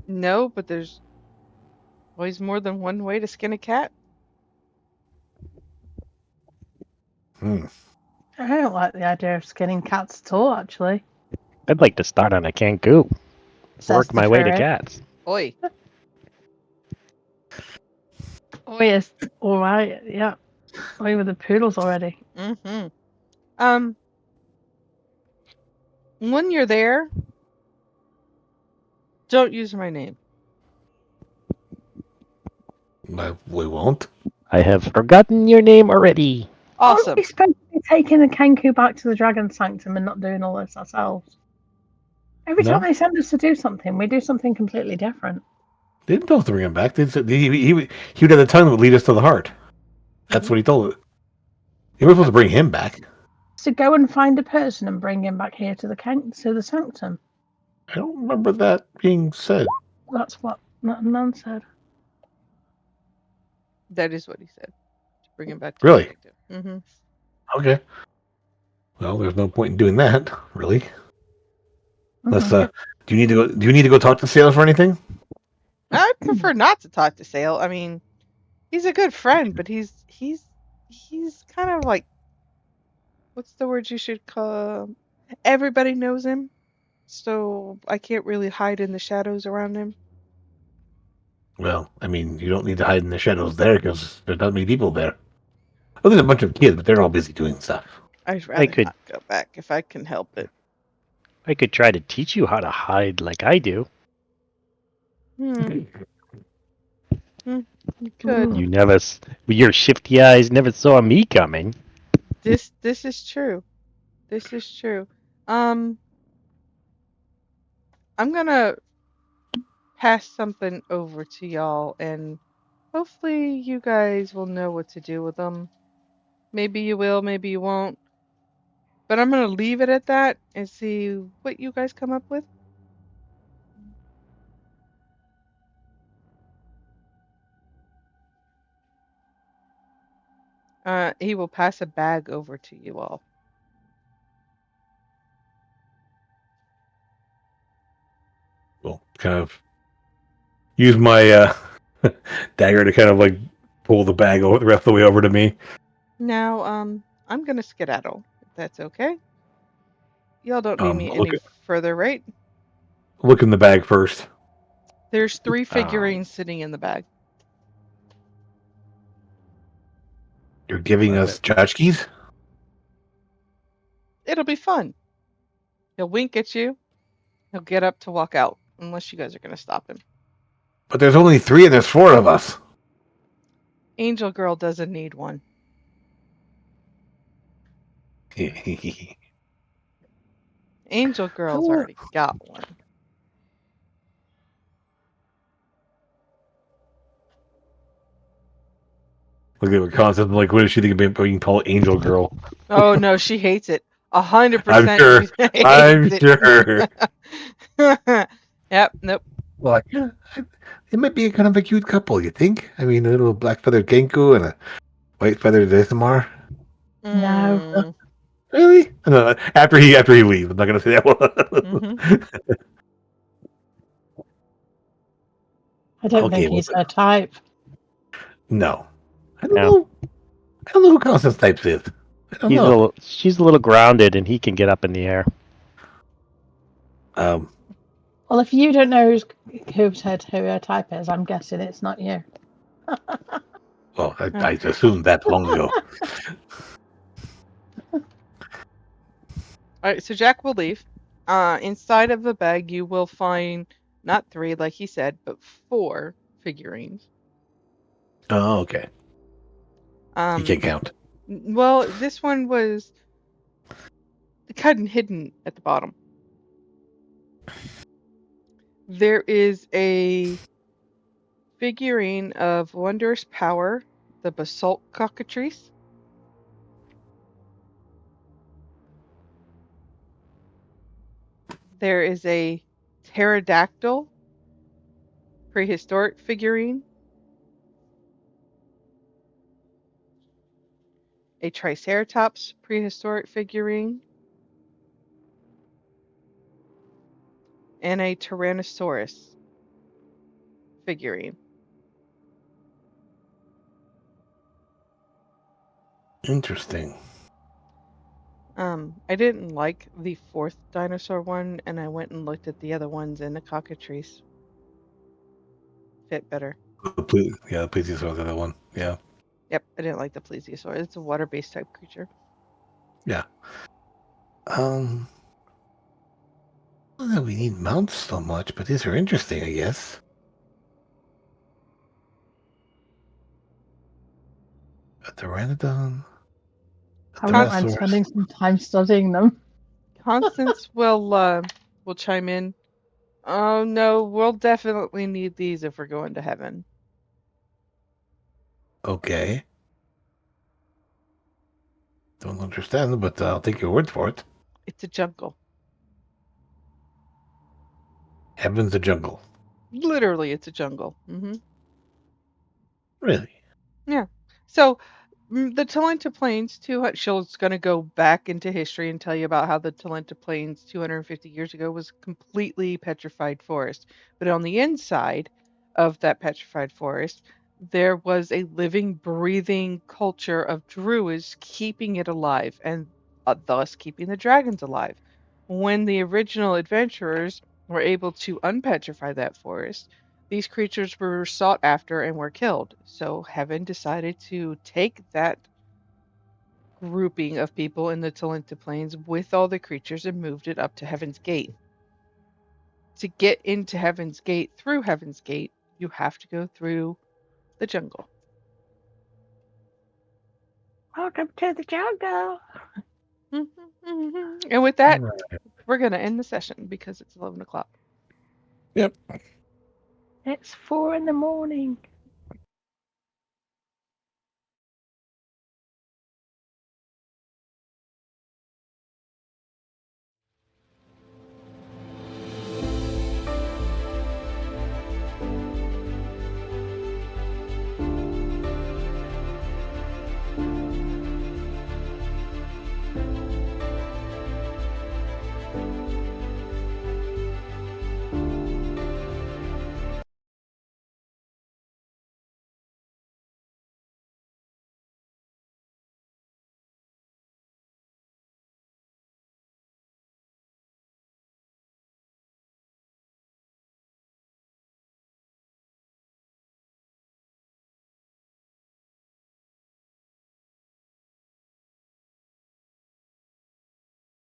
Speaker 1: No, but there's always more than one way to skin a cat.
Speaker 2: Hmm.
Speaker 4: I don't like the idea of skinning cats at all, actually.
Speaker 3: I'd like to start on a Cancun.
Speaker 4: Says
Speaker 3: Work
Speaker 4: the
Speaker 3: my way to
Speaker 4: furry.
Speaker 3: cats.
Speaker 1: Oi.
Speaker 4: Oh, yes. All right. Yeah. Away with the poodles already.
Speaker 1: Mm-hmm. When you're there, don't use my name.
Speaker 2: We won't.
Speaker 3: I have forgotten your name already.
Speaker 4: Aren't
Speaker 1: Awesome.
Speaker 4: we supposed to be taking the Kenku back to the Dragon Sanctum and not doing all this ourselves? Every
Speaker 2: No.
Speaker 4: time they send us to do something, we do something completely different.
Speaker 2: They didn't tell us to bring him back. They said he would have the tongue that would lead us to the heart. That's what he told us. You were supposed to bring him back.
Speaker 4: So go and find a person and bring him back here to the Sanctum.
Speaker 2: I don't remember that being said.
Speaker 4: That's what Nan said.
Speaker 1: That is what he said. To bring him back to
Speaker 2: Really?
Speaker 1: Mm-hmm.
Speaker 2: Okay. Well, there's no point in doing that, really. Unless,
Speaker 4: Mhm.
Speaker 2: do you need to go talk to Sailor for anything?
Speaker 1: I prefer not to talk to Sale. I mean, he's a good friend, but he's kind of like, what's the word you should call? Everybody knows him, so I can't really hide in the shadows around him.
Speaker 2: Well, I mean, you don't need to hide in the shadows there because there's not many people there. Oh, there's a bunch of kids, but they're all busy doing stuff.
Speaker 1: I'd rather
Speaker 3: could-
Speaker 1: not go back if I can help it.
Speaker 3: I could try to teach you how to hide like I do.
Speaker 1: You could.
Speaker 3: You never, with your shifty eyes, never saw me coming.
Speaker 1: This is true. This is true. I'm gonna pass something over to y'all, and hopefully you guys will know what to do with them. Maybe you will, maybe you won't. But I'm gonna leave it at that and see what you guys come up with. He will pass a bag over to you all.
Speaker 2: Well, kind of use my dagger to kind of like pull the bag over the rest of the way over to me.
Speaker 1: Now, I'm gonna skedaddle, if that's okay. Y'all don't need me any further, right?
Speaker 2: Look in the bag first.
Speaker 1: There's 3 figurines sitting in the bag.
Speaker 2: You're giving us tchotchkes?
Speaker 1: It'll be fun. He'll wink at you. He'll get up to walk out, unless you guys are gonna stop him.
Speaker 2: But there's only 3 and there's 4 of us.
Speaker 1: Angel Girl doesn't need one. Angel Girl's already got one.
Speaker 2: Look at what Constance like. What does she think of being called Angel Girl?
Speaker 1: Oh no, she hates it. 100%.
Speaker 2: I'm sure. I'm sure.
Speaker 1: Yep. Nope.
Speaker 2: Well, it might be a kind of a cute couple. You think? I mean, a little black feathered Genku and a white feathered Desamar.
Speaker 4: No.
Speaker 2: Really? No, after he leaves, I'm not gonna say that one.
Speaker 4: I don't
Speaker 2: Okay,
Speaker 4: think he's her type.
Speaker 2: No, I don't know. I don't know who Constance types is. I don't know.
Speaker 3: She's a little grounded, and he can get up in the air.
Speaker 4: Well, if you don't know who her type is, I'm guessing it's not you.
Speaker 2: Well, I assumed that long ago.
Speaker 1: All right, so Jack will leave. Inside of the bag, you will find not 3, like he said, but 4 figurines.
Speaker 2: Oh, okay. You can't count.
Speaker 1: Well, this one was cut and hidden at the bottom. There is a figurine of wondrous power, the basalt cockatrice. There is a pterodactyl prehistoric figurine, a triceratops prehistoric figurine, and a tyrannosaurus figurine.
Speaker 2: Interesting.
Speaker 1: I didn't like the fourth dinosaur one, and I went and looked at the other ones, and the cockatrice fit better.
Speaker 2: The plesiosaur was the other one. Yeah.
Speaker 1: Yep, I didn't like the plesiosaur. It's a water-based type creature.
Speaker 2: Yeah. Not that we need mounts so much, but these are interesting, I guess. A pteranodon.
Speaker 4: I wouldn't mind
Speaker 2: Tyrannosaurus.
Speaker 4: spending some time studying them.
Speaker 1: Constance will chime in. Oh no, we'll definitely need these if we're going to heaven.
Speaker 2: Okay. Don't understand, but I'll take your word for it.
Speaker 1: It's a jungle.
Speaker 2: Heaven's a jungle.
Speaker 1: Literally, it's a jungle.
Speaker 2: Really?
Speaker 1: Yeah. So the Talenta Plains, Shield's going to go back into history and tell you about how the Talenta Plains 250 years ago was completely petrified forest. But on the inside of that petrified forest, there was a living, breathing culture of druids keeping it alive and thus keeping the dragons alive. When the original adventurers were able to unpetrify that forest, these creatures were sought after and were killed. So Heaven decided to take that grouping of people in the Talenta Plains with all the creatures and moved it up to Heaven's Gate. To get into Heaven's Gate through Heaven's Gate, you have to go through the jungle.
Speaker 4: Welcome to the jungle.
Speaker 1: And with that, we're going to end the session because it's 11 o'clock.
Speaker 2: Yep.
Speaker 4: It's 4 in the morning.